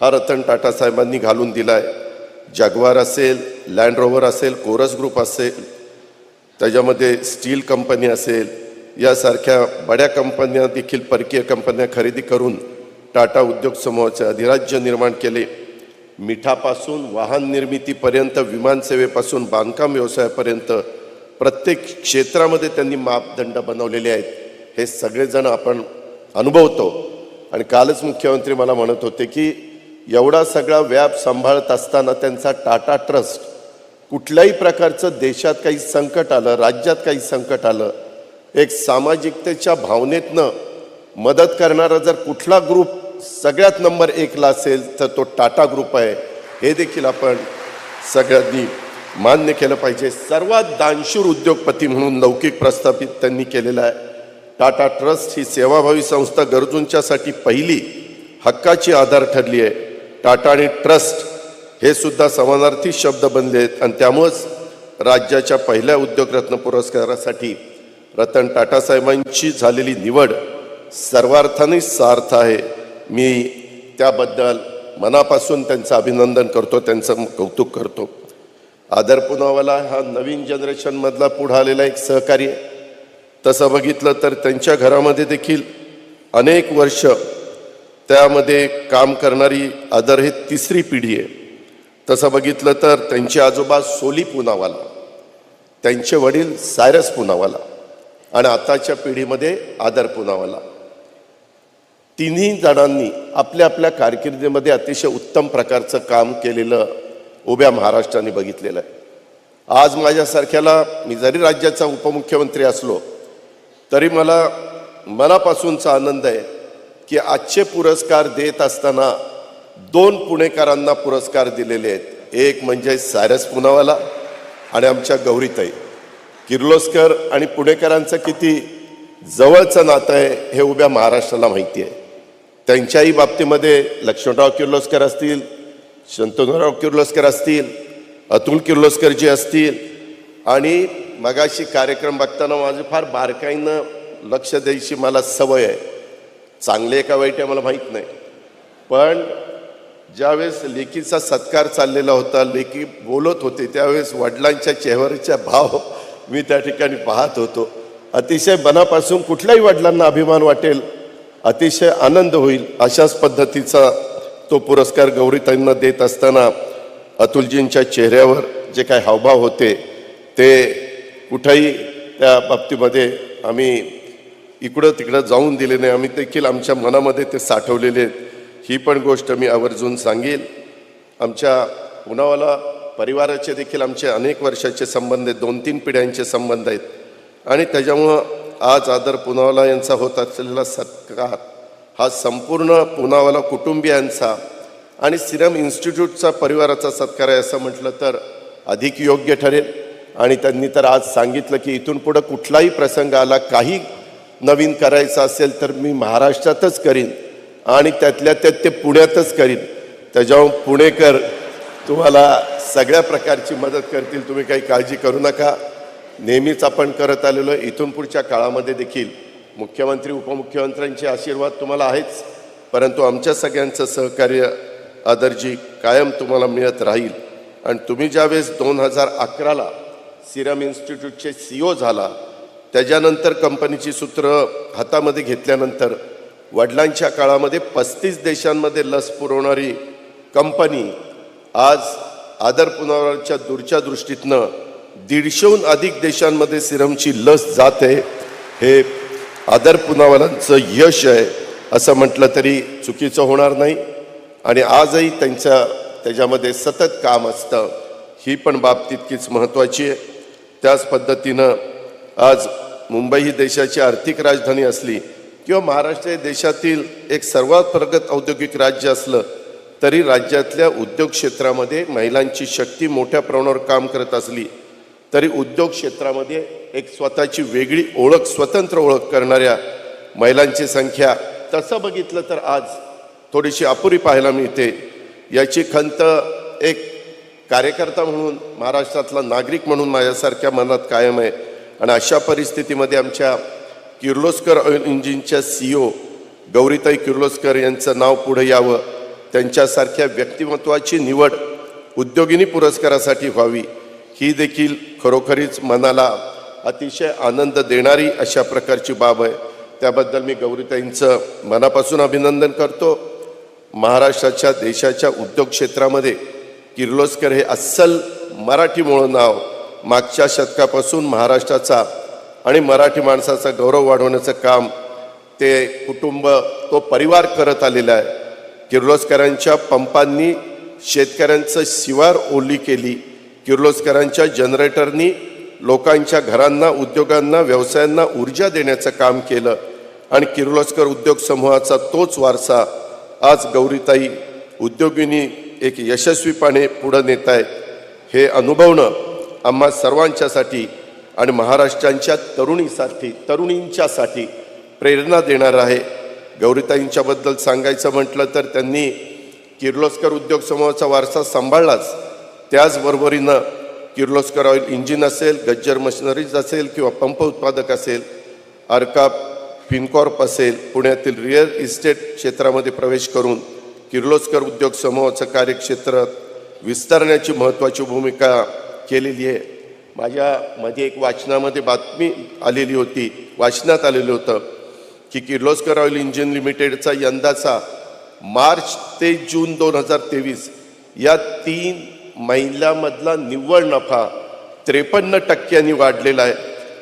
हा रतन टाटा साहेबांनी घालून दिला आहे. जगवार असेल, लँड रोव्हर असेल, कोरस ग्रुप असेल, त्याच्यामध्ये स्टील कंपनी असेल, यासारख्या बड्या कंपन्या देखील परकीय कंपन्या खरेदी करून टाटा उद्योग समूहाचे अधिराज्य निर्माण केले. मिठापासून वाहन निर्मितीपर्यंत, विमानसेवेपासून बांधकाम व्यवसायापर्यंत प्रत्येक क्षेत्रामध्ये त्यांनी मापदंड बनवलेले आहेत. हे सगळेजण आपण अनुभवतो. आणि कालच मुख्यमंत्री मला म्हणत होते की एवढा सगळा व्याप सांभाळत असताना त्यांचा टाटा ट्रस्ट कुठल्याही प्रकारचं देशात काही संकट आलं, राज्यात काही संकट आलं, एक सामाजिकतेच्या भावनेतनं मदत करणारा जर कुठला ग्रुप सगळ्यात नंबर 1ला असेल तर तो टाटा ग्रुप आहे. हे देखील आपण सगळ्यांनी मान्य केलं पाहिजे. सर्वात दानशूर उद्योगपती म्हणून लौकिक प्रस्थापित त्यांनी केलेला आहे. टाटा ट्रस्ट ही सेवाभावी संस्था गरजूंच्यासाठी पहिली हक्काची आधार ठरली आहे. टाटा आणि ट्रस्ट हे सुद्धा समानार्थी शब्द बनले आहेत आणि त्यामुळंच राज्याच्या पहिल्या उद्योगरत्न पुरस्कारासाठी रतन टाटा साहेबांची झालेली निवड सर्वार्थाने सार्थ आहे. मी त्याबद्दल मनापासून त्यांचं अभिनंदन करतो, त्यांचं कौतुक करतो. आदर पुनावाला हा नवीन जनरेशनमधला पुढे आलेला एक सहकारी आहे. तसं बघितलं तर त्यांच्या घरामध्ये देखील अनेक वर्ष त्यामध्ये काम करणारी आदर हे 3री पिढी आहे. तसं बघितलं तर त्यांचे आजोबा सोली पुनावाला, त्यांचे वडील सायरस पुनावाला आणि आताच्या पिढीमध्ये आदर पुनावाला. तिन्ही जणांनी आपल्या आपल्या कारकिर्दीमध्ये अतिशय उत्तम प्रकारचं काम केलेलं उभ्या महाराष्ट्राने बघितलेलं आहे. आज माझ्यासारख्याला, मी जरी राज्याचा उपमुख्यमंत्री असलो तरी मला मनापासूनचा आनंद आहे की आजचे पुरस्कार देत असताना 2 पुणेकरांना पुरस्कार दिलेले आहेत. एक म्हणजे सायरस पुनावाला आणि आमच्या गौरीताई किर्लोस्कर. आणि पुणेकरांचं किती जवळचं नातं आहे हे उभ्या महाराष्ट्राला माहिती आहे. त्यांच्याही बाबतीमध्ये लक्ष्मणराव किर्लोस्कर असतील, शंतनुराव किर्लोस्कर असतील, अतुल किर्लोस्कर जी असतील. आणि मगाशी कार्यक्रम बघताना माझं फार बारकाईनं लक्ष द्यायची मला सवय आहे. चांगले का वाईट आहे मला माहीत नाही, पण ज्यावेळेस लेकीचा सत्कार चाललेला होता, लेकी बोलत होते, त्यावेळेस वडिलांच्या चेहऱ्याचा भाव मी त्या ठिकाणी पाहत होतो. अतिशय मनापासून कुठल्याही वडिलांना अभिमान वाटेल, अतिशय आनंद होईल अशाच पद्धतीचा तो पुरस्कार गौरीताईंना देत असताना अतुलजींच्या चेहऱ्यावर जे काही हावभाव होते ते कुठेही त्या बाबतीमध्ये आम्ही इकडं तिकडं जाऊन दिले नाही. आम्ही देखील आमच्या मनामध्ये ते साठवलेले आहेत. ही पण गोष्ट मी आवर्जून सांगेल. आमच्या पुनावाला परिवाराचे देखील आमचे अनेक वर्षाचे संबंध आहेत, 2-3 पिढ्यांचे संबंध आहेत. आणि त्याच्यामुळं आज आदर पुनावाला यांचा होत असलेला सत्कार हा संपूर्ण पुनावाला कुटुंबियांचा आणि सिरम इन्स्टिट्यूटचा परिवाराचा सत्कार आहे असं म्हटलं तर अधिक योग्य ठरेल. आणि त्यांनी तर आज सांगितलं की इथून पुढं कुठलाही प्रसंग आला, काही नवीन करायचं असेल तर मी महाराष्ट्रातच करीन आणि त्यातल्या त्यात ते पुण्यातच करीन. त्याच्यावर पुणेकर तुम्हाला सगळ्या प्रकारची मदत करतील, तुम्ही काही काळजी करू नका. नेहमीच आपण करत आलेलो आहे. इथून पुढच्या काळामध्ये देखील मुख्यमंत्री उपमुख्यमंत्र्यांचे आशीर्वाद तुम्हाला आहेच, परंतु आमच्या सगळ्यांचं सहकार्य आदरजी कायम तुम्हाला मिळत राहील. आणि तुम्ही ज्यावेळेस 2011ला सिरम इन्स्टिट्यूटचे CEO झाला, त्याच्यानंतर कंपनीची सूत्र हातामध्ये घेतल्यानंतर वडिलांच्या काळामध्ये 35 देशांमध्ये लस पुरवणारी कंपनी आज आदर पुनावालाच्या दूरच्या दृष्टीतनं 150हून अधिक देशांमध्ये सिरमची लस जाते. हे आदर पुनावालांचं यश आहे असं म्हटलं तरी चुकीचं होणार नाही. आणि आजही त्याच्यामध्ये सतत काम असतं, ही पण बाब तितकीच महत्त्वाची आहे. त्याच पद्धतीनं आज मुंबई ही देशाची आर्थिक राजधानी असली किंवा महाराष्ट्र हे देशातील एक सर्वात प्रगत औद्योगिक राज्य असलं तरी राज्यातल्या उद्योग क्षेत्रामध्ये महिलांची शक्ती मोठ्या प्रमाणावर काम करत असली तरी उद्योग क्षेत्रामध्ये एक स्वतःची वेगळी ओळख, स्वतंत्र ओळख करणाऱ्या महिलांची संख्या तसं बघितलं तर आज थोडीशी अपुरी पाहायला मिळते. याची खंत एक कार्यकर्ता म्हणून, महाराष्ट्रातला नागरिक म्हणून माझ्यासारख्या मनात कायम आहे. आणि अशा परिस्थितीमध्ये आमच्या किर्लोस्कर ऑइल इंजिनच्या CEO गौरीताई किर्लोस्कर यांचं नाव पुढे यावं, त्यांच्यासारख्या व्यक्तिमत्वाची निवड उद्योगिनी पुरस्कारासाठी व्हावी, ही देखील खरोखरीच मनाला अतिशय आनंद देणारी अशा प्रकारची बाब आहे. त्याबद्दल मी गौरीताईंचं मनापासून अभिनंदन करतो. महाराष्ट्राच्या देशाच्या उद्योग क्षेत्रामध्ये किर्लोस्कर हे अस्सल मराठी मूळ नाव मागच्या शतकापासून महाराष्ट्राचा आणि मराठी माणसाचा गौरव वाढवण्याचं काम ते कुटुंब तो परिवार करत आलेला आहे. किर्लोस्करांच्या पंपांनी शेतकऱ्यांचं शिवार ओली केली. किर्लोस्करांच्या जनरेटरनी लोकांच्या घरांना, उद्योगांना, व्यवसायांना ऊर्जा देण्याचं काम केलं आणि किर्लोस्कर उद्योग समूहाचा तोच वारसा आज गौरीताई उद्योगिनी एक यशस्वीपणे पुढे नेत आहेत. हे अनुभवणं आम्हा सर्वांच्यासाठी आणि महाराष्ट्राच्या तरुणींच्यासाठी प्रेरणा देणार आहे. गौरीताईंच्याबद्दल सांगायचं म्हटलं तर त्यांनी किर्लोस्कर उद्योग समूहाचा वारसा सांभाळलाच, त्याचबरोबरीनं किर्लोस्कर ऑइल इंजिन असेल, गज्जर मशिनरीज असेल किंवा पंप उत्पादक असेल, अर्का फिनकॉर्प असेल, पुण्यातील रिअल इस्टेट क्षेत्रामध्ये प्रवेश करून किर्लोस्कर उद्योग समूहाचं कार्यक्षेत्र विस्तारण्याची महत्त्वाची भूमिका केलेली आहे. माझ्यामध्ये एक वाचनामध्ये बातमी आलेली होती, वाचनात आलेलं होतं की किर्लोस्कर ऑइल इंजिन लिमिटेडचा यंदाचा मार्च ते जून 2023 या 3 महिन्यामधला निव्वळ नफा 53% वाढलेला आहे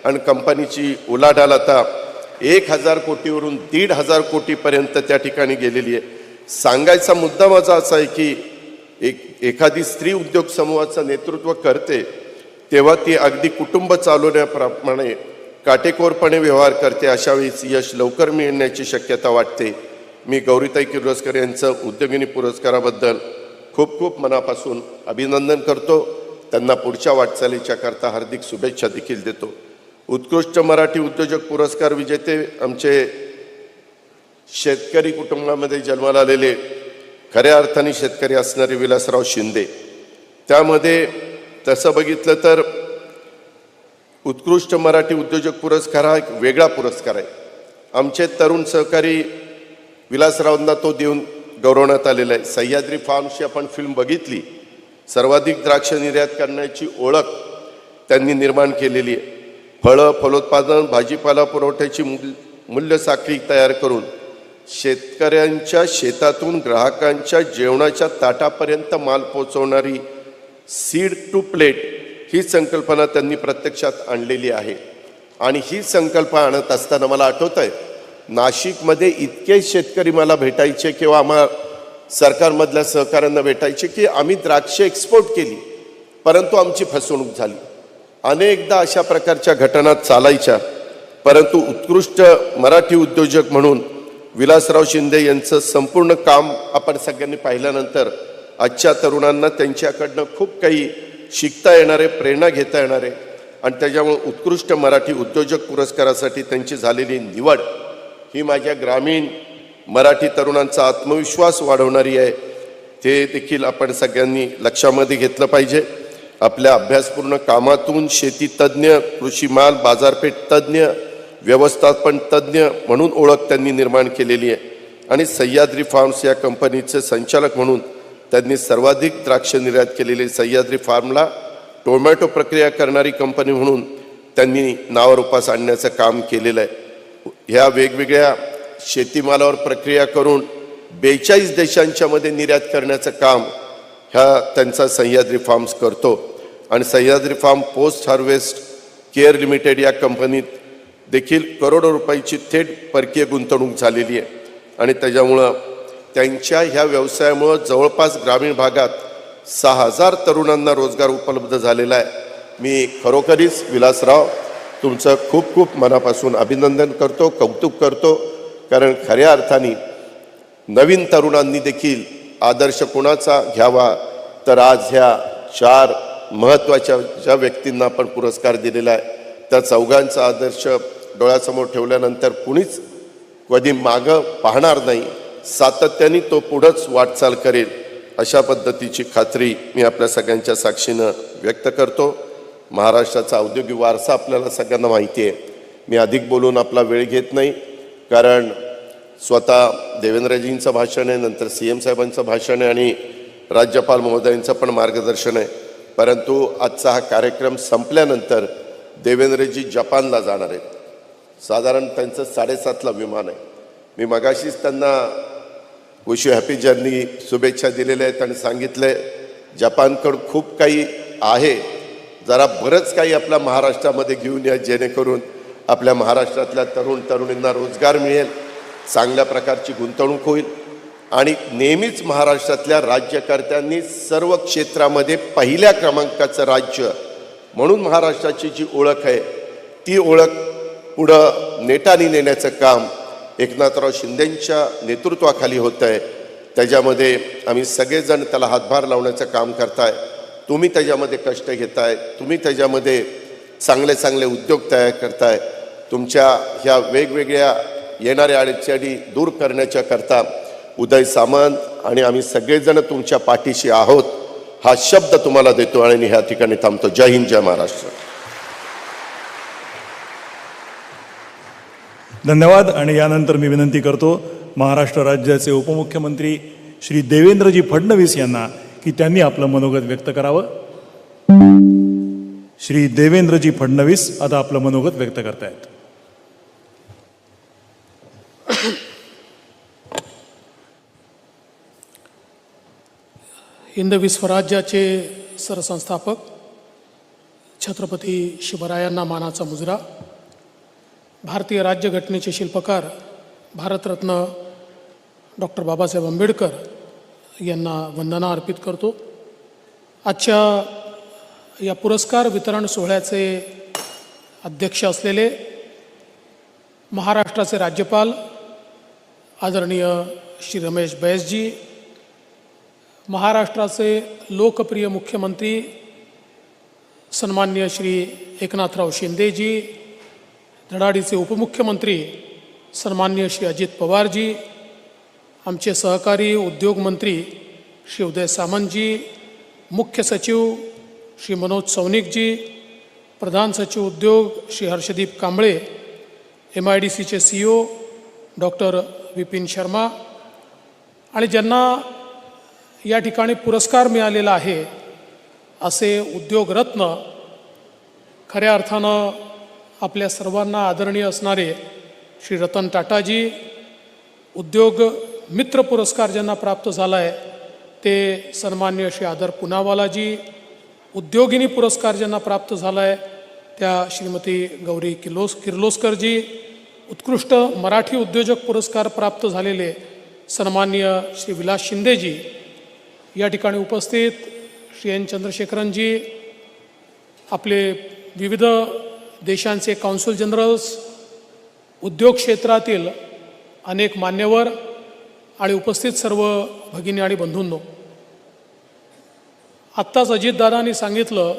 आणि कंपनीची उलाढाल आता 1000 कोटीवरून 1,500 कोटीपर्यंत त्या ठिकाणी गेलेली आहे. सांगायचा मुद्दा माझा असा आहे की एखादी स्त्री उद्योग समूहाचं नेतृत्व करते तेव्हा ती अगदी कुटुंब चालवण्याप्रमाणे काटेकोरपणे व्यवहार करते. अशा वेळेस यश लवकर मिळण्याची शक्यता वाटते. मी गौरीताई किर्लोस्कर यांचं उद्योगिनी पुरस्काराबद्दल खूप खूप मनापासून अभिनंदन करतो. त्यांना पुढच्या वाटचालीच्या करता हार्दिक शुभेच्छा देखील देतो. उत्कृष्ट मराठी उद्योजक पुरस्कार विजेते आमचे शेतकरी कुटुंबामध्ये जन्माला आलेले, खऱ्या अर्थाने शेतकरी असणारे विलासराव शिंदे. त्यामध्ये तसं बघितलं तर उत्कृष्ट मराठी उद्योजक पुरस्कार हा एक वेगळा पुरस्कार आहे. आमचे तरुण सहकारी विलासरावांना तो देऊन गौरवण्यात आलेला आहे. सह्याद्री फार्मची आपण फिल्म बघितली. सर्वाधिक द्राक्ष निर्यात करण्याची ओळख त्यांनी निर्माण केलेली आहे. फळं, फलोत्पादन, भाजीपाला पुरवठ्याची मूल्य साखळी तयार करून शेतकऱ्यांच्या शेतातून ग्राहकांच्या जेवणाच्या ताटापर्यंत माल पोहोचवणारी सीड टू प्लेट ही संकल्पना त्यांनी प्रत्यक्षात आणलेली आहे. आणि ही संकल्पना आणत असताना मला आठवत आहे, नाशिकमध्ये इतके शेतकरी मला भेटायचे किंवा आम्हा सरकारमधल्या सहकाऱ्यांना भेटायचे की आम्ही द्राक्ष एक्सपोर्ट केली परंतु आमची फसवणूक झाली. अनेकदा अशा प्रकारच्या घटना चालायच्या. परंतु उत्कृष्ट मराठी उद्योजक म्हणून विलासराव शिंदे यांचं संपूर्ण काम आपण सगळ्यांनी पाहिल्यानंतर आजच्या तरुणांना त्यांच्याकडनं खूप काही शिकता येणारे, प्रेरणा घेता येणारे आणि त्याच्यामुळे उत्कृष्ट मराठी उद्योजक पुरस्कारासाठी त्यांची झालेली निवड ही माझ्या ग्रामीण मराठी तरुणांचा आत्मविश्वास वाढवणारी आहे. ते देखील आपण सगळ्यांनी लक्षामध्ये घेतलं पाहिजे. आपल्या अभ्यासपूर्ण कामातून शेती तज्ज्ञ, कृषी माल बाजारपेठ तज्ज्ञ, व्यवस्थापन तज्ज्ञ म्हणून ओळख त्यांनी निर्माण केलेली आहे. आणि सह्याद्री फार्म्स या कंपनीचे संचालक म्हणून त्यांनी सर्वाधिक द्राक्ष निर्यात केलेली सह्याद्री फार्मला टोमॅटो प्रक्रिया करणारी कंपनी म्हणून त्यांनी नावारूपास आणण्याचं काम केलेलं आहे. ह्या वेगवेगळ्या शेतीमालावर प्रक्रिया करून 42 देशांच्या मध्ये निर्यात करण्याचं काम ह्या त्यांचा सह्याद्री फार्म्स करतो. आणि Sahyadri farm post harvest care limited या कंपनीत देखील करोडो रुपयाची थेट परकीय गुंतवणूक झालेली आहे. आणि त्याच्यामुळं त्यांच्या ह्या व्यवसायामुळं जवळपास ग्रामीण भागात 6000 तरुणांना रोजगार उपलब्ध झालेला आहे. मी खरोखरीच विलासराव तुमचं खूप खूप मनापासून अभिनंदन करतो, कौतुक करतो. कारण खऱ्या अर्थाने नवीन तरुणांनी देखील आदर्श कोणाचा घ्यावा तर आज ह्या 4 महत्त्वाच्या ज्या व्यक्तींना आपण पुरस्कार दिलेला आहे त्या चौघांचा आदर्श डोळ्यासमोर ठेवल्यानंतर कुणीच कधी मागं पाहणार नाही. सातत्याने तो पुढंच वाटचाल करेल अशा पद्धतीची खात्री मी आपल्या सगळ्यांच्या साक्षीनं व्यक्त करतो. महाराष्ट्राचा औद्योगिक वारसा आपल्याला सगळ्यांना माहिती आहे. मी अधिक बोलून आपला वेळ घेत नाही कारण स्वतः देवेंद्रजींचं भाषण आहे, नंतर CM साहेबांचं भाषण आहे आणि राज्यपाल महोदयांचं पण मार्गदर्शन आहे. परंतु आजचा हा कार्यक्रम संपल्यानंतर देवेंद्रजी जपानला जाणार आहेत. साधारण त्यांचं 7:30ला विमान आहे. मी मगाशीच त्यांना विश यू हॅपी जर्नी शुभेच्छा दिलेल्या आहेत आणि सांगितलं आहे जपानकडं खूप काही आहे, जरा बरंच काही आपल्या महाराष्ट्रामध्ये घेऊन या जेणेकरून आपल्या महाराष्ट्रातल्या तरुण तरुणींना रोजगार मिळेल, चांगल्या प्रकारची गुंतवणूक होईल आणि नेहमीच महाराष्ट्रातल्या राज्यकर्त्यांनी सर्व क्षेत्रामध्ये पहिल्या क्रमांकाचं राज्य म्हणून महाराष्ट्राची जी ओळख आहे ती ओळख पुढं नेटाने नेण्याचं काम एकनाथराव शिंदेंच्या नेतृत्वाखाली होतं आहे. त्याच्यामध्ये आम्ही सगळेजण त्याला हातभार लावण्याचं काम करताय. तुम्ही त्याच्यामध्ये कष्ट घेताय, तुम्ही त्याच्यामध्ये चांगले चांगले उद्योग तयार करताय. तुमच्या ह्या वेगवेगळ्या येणाऱ्या अडचणी दूर करण्याच्या करता उदय सामंत आणि आम्ही सगळेजण तुमच्या पाठीशी आहोत हा शब्द तुम्हाला देतो आणि ह्या ठिकाणी थांबतो. जय हिंद, जय महाराष्ट्र. धन्यवाद. आणि यानंतर मी विनंती करतो महाराष्ट्र राज्याचे उपमुख्यमंत्री श्री देवेंद्रजी फडणवीस यांना की त्यांनी आपलं मनोगत व्यक्त करावं. श्री देवेंद्रजी फडणवीस आता आपलं मनोगत व्यक्त करतायत. हिंदवी स्वराज्याचे सरसंस्थापक छत्रपती शिवरायांना मानाचा मुजरा, भारतीय राज्यघटनेचे शिल्पकार भारतरत्न डॉक्टर बाबासाहेब आंबेडकर यांना वंदना अर्पित करतो. आजच्या या पुरस्कार वितरण सोहळ्याचे अध्यक्ष असलेले महाराष्ट्राचे राज्यपाल आदरणीय श्री रमेश बैसजी, महाराष्ट्राचे लोकप्रिय मुख्यमंत्री सन्मान्य श्री एकनाथराव शिंदेजी, धडाडीचे उपमुख्यमंत्री सन्मान्य श्री अजित पवारजी, आमचे सहकारी उद्योगमंत्री श्री उदय सामंतजी, मुख्य सचिव श्री मनोज सौनिकजी, प्रधान सचिव उद्योग श्री हर्षदीप कांबळे, MIDCचे CEO डॉक्टर विपिन शर्मा आणि ज्यांना या ठिकाणी पुरस्कार मिळालेला आहे असे उद्योगरत्न, खऱ्या अर्थानं आपल्या सर्वांना आदरणीय असणारे श्री रतन टाटाजी, उद्योग मित्र पुरस्कार ज्यांना प्राप्त झाला आहे ते सन्मान्य श्री आदर पुनावालाजी, उद्योगिनी पुरस्कार ज्यांना प्राप्त झाला आहे त्या श्रीमती गौरी किर्लोस्करजी, उत्कृष्ट मराठी उद्योजक पुरस्कार प्राप्त झालेले सन्मान्य श्री विलास शिंदेजी, या ठिकाणी उपस्थित श्री एन चंद्रशेखरनजी, आपले विविध देशांचे कौन्सिल जनरल्स, उद्योग क्षेत्रातील अनेक मान्यवर आणि उपस्थित सर्व भगिनी आणि बंधूंनो, आत्ताच अजितदादांनी सांगितलं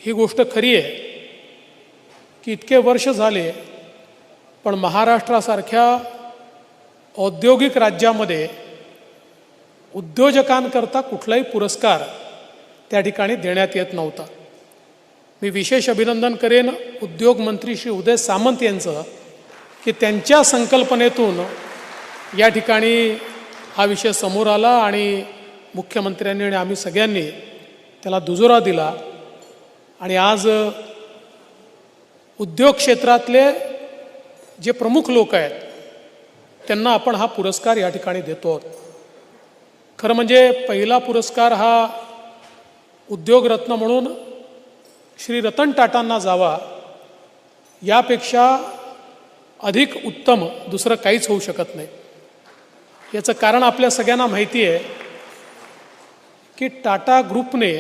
ही गोष्ट खरी आहे की इतके वर्ष झाले पण महाराष्ट्रासारख्या औद्योगिक राज्यामध्ये उद्योजकांकरता कुठलाही पुरस्कार त्या ठिकाणी देण्यात येत नव्हता. मी विशेष अभिनंदन करेन उद्योगमंत्री श्री उदय सामंत यांचं की त्यांच्या संकल्पनेतून या ठिकाणी हा विषय समोर आला आणि मुख्यमंत्र्यांनी आणि आम्ही सगळ्यांनी त्याला दुजोरा दिला आणि आज उद्योग क्षेत्रातले जे प्रमुख लोक आहेत त्यांना आपण हा पुरस्कार या ठिकाणी देतो आहोत. खरं म्हणजे पहिला पुरस्कार हा उद्योगरत्न म्हणून श्री रतन टाटांना जावा यापेक्षा अधिक उत्तम दुसरं काहीच होऊ शकत नाही. याचं कारण आपल्या सगळ्यांना माहिती आहे की टाटा ग्रुपने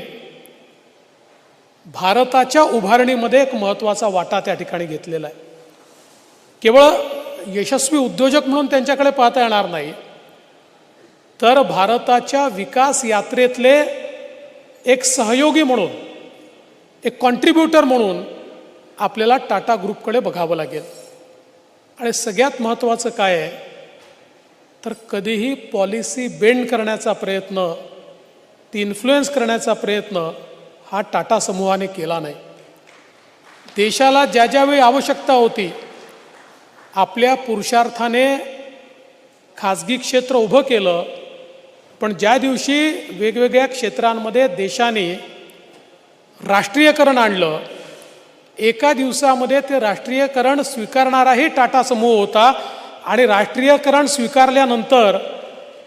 भारताच्या उभारणीमध्ये एक महत्त्वाचा वाटा त्या ठिकाणी घेतलेला आहे. केवळ यशस्वी उद्योजक म्हणून त्यांच्याकडे पाहता येणार नाही, तर भारताच्या विकास यात्रेतले एक सहयोगी म्हणून, एक कॉन्ट्रीब्युटर म्हणून आपल्याला टाटा ग्रुपकडे बघावं लागेल. आणि सगळ्यात महत्त्वाचं काय आहे तर कधीही पॉलिसी बेंड करण्याचा प्रयत्न, ती इन्फ्लुएन्स करण्याचा प्रयत्न हा टाटा समूहाने केला नाही. देशाला ज्या ज्यावेळी आवश्यकता होती आपल्या पुरुषार्थाने खाजगी क्षेत्र उभं केलं, पण ज्या दिवशी वेगवेगळ्या क्षेत्रांमध्ये देशाने राष्ट्रीयकरण आणलं, एका दिवसामध्ये ते राष्ट्रीयकरण स्वीकारणाराही टाटा समूह होता आणि राष्ट्रीयकरण स्वीकारल्यानंतर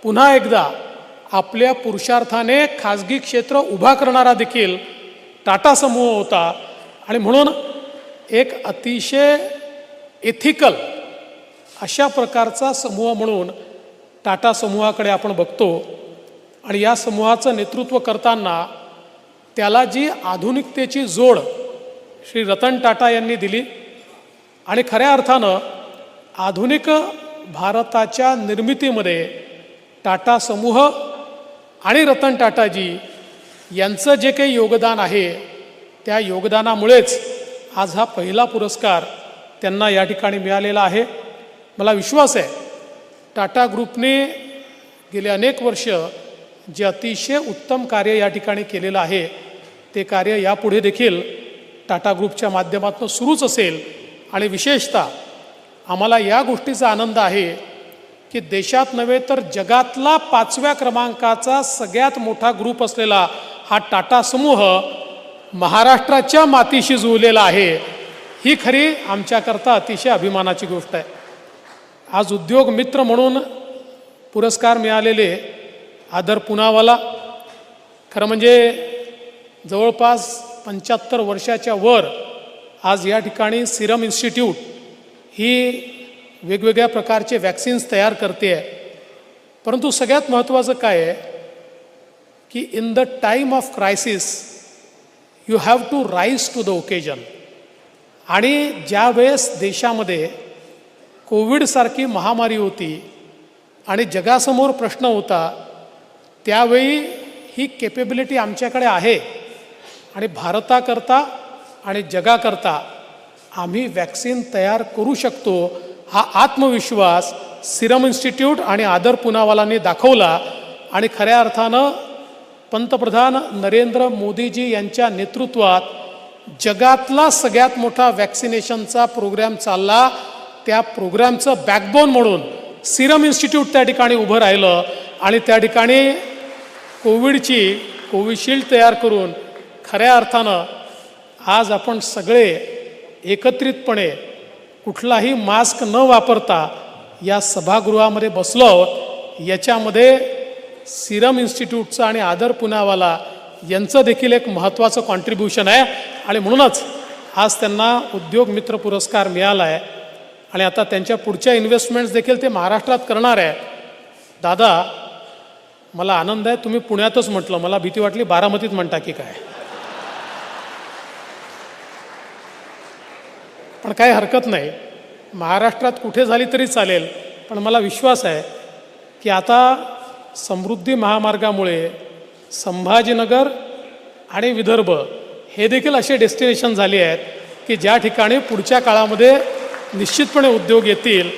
पुन्हा एकदा आपल्या पुरुषार्थाने खाजगी क्षेत्र उभा करणारा देखील टाटा समूह होता. आणि म्हणून एक अतिशय एथिकल अशा प्रकारचा समूह म्हणून टाटा समूहाकडे आपण बघतो. आणि या समूहाचं नेतृत्व करताना त्याला जी आधुनिकतेची जोड श्री रतन टाटा यांनी दिली आणि खऱ्या अर्थानं आधुनिक भारताच्या निर्मितीमध्ये टाटा समूह आणि रतन टाटाजी यांचं जे काही योगदान आहे त्या योगदानामुळेच आज हा पहिला पुरस्कार त्यांना या ठिकाणी मिळालेला आहे. मला विश्वास आहे टाटा ग्रुपने गेले अनेक वर्ष जे अतिशय उत्तम कार्य या ठिकाणी केलेलं आहे ते कार्य यापुढे देखील टाटा ग्रुपच्या माध्यमातून सुरूच असेल. आणि विशेषतः आम्हाला या गोष्टीचा आनंद आहे की देशात नव्हे तर जगातला 5व्या क्रमांकाचा सगळ्यात मोठा ग्रुप असलेला हा टाटा समूह महाराष्ट्राच्या मातीशी जुळलेला आहे. ही खरी आमच्याकरता अतिशय अभिमानाची गोष्ट आहे. आज उद्योग मित्र म्हणून पुरस्कार मिळालेले आदर पुनावाला खरं म्हणजे जवळपास 75 वर्षाच्या वर आज या ठिकाणी सिरम इन्स्टिट्यूट ही वेगवेगळ्या प्रकारचे वॅक्सिन्स तयार करते आहे. परंतु सगळ्यात महत्त्वाचं काय आहे की in the time of crisis you have to rise to the occasion. आणि ज्या वेळेस देशामध्ये कोविडसारखी महामारी होती आणि जगासमोर प्रश्न होता त्यावेळी ही केपेबिलिटी आमच्याकडे आहे आणि भारताकरता आणि जगाकरता आम्ही वॅक्सिन तयार करू शकतो हा आत्मविश्वास सिरम इन्स्टिट्यूट आणि आदर पुनावालांनी दाखवला. आणि खऱ्या अर्थानं पंतप्रधान नरेंद्र मोदीजी यांच्या नेतृत्वात जगातला सगळ्यात मोठा वॅक्सिनेशनचा प्रोग्रॅम चालला. त्या प्रोग्रॅमचं बॅकबोन म्हणून सिरम इन्स्टिट्यूट त्या ठिकाणी उभं राहिलं आणि त्या ठिकाणी कोविशिल्ड तयार करून खऱ्या अर्थानं आज आपण सगळे एकत्रितपणे कुठलाही मास्क न वापरता या सभागृहामध्ये बसलो आहोत. याच्यामध्ये सिरम इन्स्टिट्यूटचं आणि आदर पुनावाला यांचं देखील एक महत्त्वाचं कॉन्ट्रीब्युशन आहे. आणि म्हणूनच आज त्यांना उद्योग मित्र पुरस्कार मिळाला आहे. आणि आता त्यांच्या पुढच्या इन्व्हेस्टमेंट्स देखील ते महाराष्ट्रात करणार आहे. दादा मला आनंद आहे तुम्ही पुण्यातच म्हटलं, मला भीती वाटली बारामतीत म्हणता की काय. पण काही हरकत नाही, महाराष्ट्रात कुठे झाली तरी चालेल. पण मला विश्वास आहे की आता समृद्धी महामार्गामुळे संभाजीनगर आणि विदर्भ हे देखील असे डेस्टिनेशन झाले आहेत की ज्या ठिकाणी पुढच्या काळामध्ये निश्चितपणे उद्योग येतील.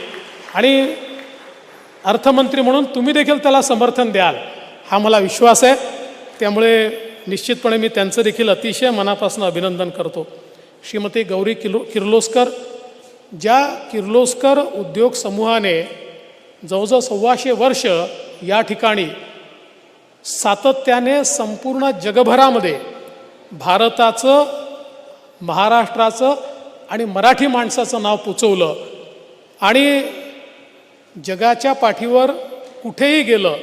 आणि अर्थमंत्री म्हणून तुम्ही देखील त्याला समर्थन द्याल हा मला विश्वास आहे. त्यामुळे निश्चितपणे मी त्यांचं देखील अतिशय मनापासून अभिनंदन करतो. श्रीमती गौरी किर्लोस्कर, ज्या किर्लोस्कर उद्योग समूहाने जवळजवळ 125 वर्ष या ठिकाणी सातत्याने संपूर्ण जगभरामध्ये भारताचं, महाराष्ट्राचं आणि मराठी माणसाचं नाव पोचवलं. आणि जगाच्या पाठीवर कुठेही गेलं,